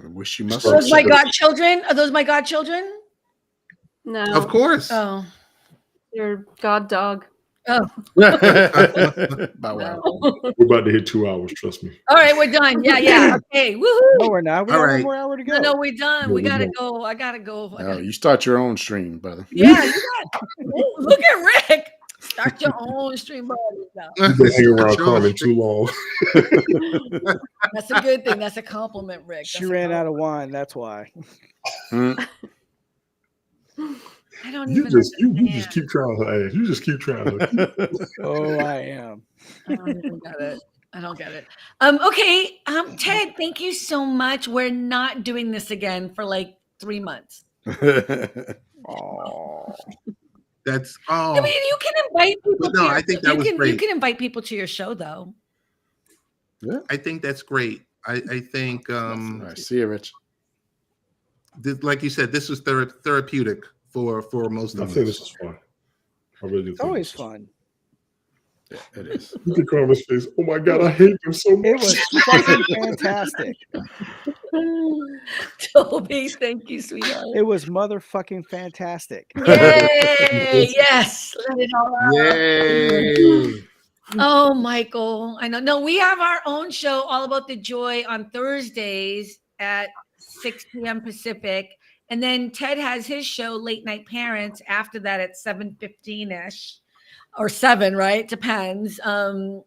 I wish you must. Are those my godchildren? Are those my godchildren? No. Of course. Oh. Your god dog. Oh. We're about to hit 2 hours, trust me. All right, we're done. Yeah. Okay. Woohoo. No, we're not. We have one more hour to go. No, we're done. We gotta go. I gotta go. No, you start your own stream, brother. Yeah, you got. Look at Rick. Start your own stream, buddy. You've been hanging around Carmen too long. That's a good thing. That's a compliment, Rick. She ran out of wine. That's why. I don't You even just understand. keep trying her ass. You just keep trying her. Oh, I am. I don't even get it. I don't get it. Okay. Ted, thank you so much. We're not doing this again for like 3 months. Oh, That's I mean, you can invite people. But no, I think that was You great. can invite people to your show, though. Yeah. I think that's great. I think All right, see you, Rich. like you said, this was therapeutic for most I of think us. this is fun. I really do. it's always fun. Yeah, it is. Look at Carmen's face. Oh my God, I hate them so much. It was fucking fantastic. Toby, thank you, sweetheart. It was motherfucking fantastic. Yay! Yes, let it all out. Yay! Oh, Michael, I know. No, we have our own show, All About the Joy, on Thursdays at 6 p.m. Pacific, and then Ted has his show, Late Night Parents, after that at 7:15ish. Or 7, right? Depends.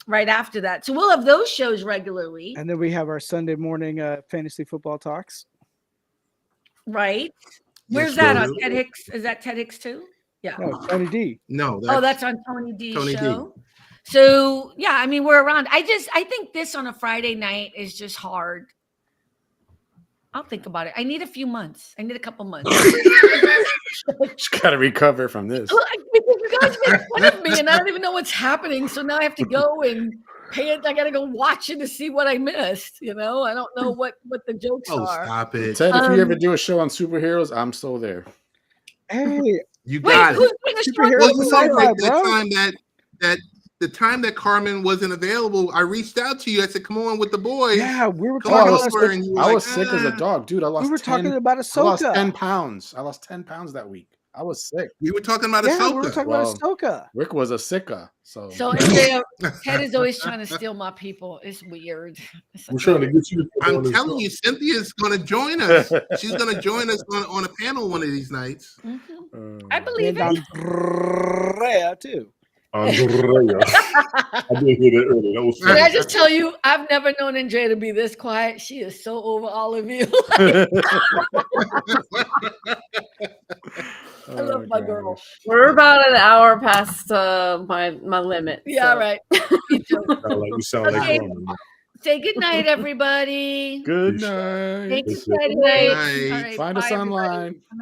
Right after that. So we'll have those shows regularly. And then we have our Sunday morning fantasy football talks. Right. Where's Yes, that we on do. Ted Hicks? Is that Ted Hicks too? Yeah. No, Tony D. No, That's on Tony D's Tony D. show. So yeah, I mean, we're around. I think this on a Friday night is just hard. I'll think about it. I need a few months. I need a couple months. Just gotta recover from this. Because you guys make fun of me and I don't even know what's happening. So now I have to go and pay it. I gotta go watch it to see what I missed. I don't know what the jokes Oh, are. stop it. Ted, if you ever do a show on superheroes, I'm still there. Hey, You Wait, got who's it. doing a show? Superhero Well, on you was know, Superheroes? like bro. the time that Carmen wasn't available, I reached out to you. I said, "Come on with the boys." yeah, we were Come on talking. over, and you were I like, was sick as a dog, dude. I lost. We were 10, talking about I lost 10 Ahsoka. pounds. I lost 10 pounds that week. I was sick. We were talking about Yeah, we were Ahsoka. talking Well, about Ahsoka. Rick was a sicka. So Andrea, Ted is always trying to steal my people. It's weird. We're trying to get you to come on I'm this telling show. you, Cynthia's going to join us. She's going to join us on a panel one of these nights. I believe And it. Andrea too. Andrea. I did hear that earlier. That was Can I funny. just tell you, I've never known Andrea to be this quiet. She is so over all of you. I love my girl. We're about an hour past my limit. Yeah, so. right. Me too. You sound like Okay. Carmen. Say good night, everybody. Good Peace. night. Thank you, Good Ted. night. All right, Find bye, us everybody. online.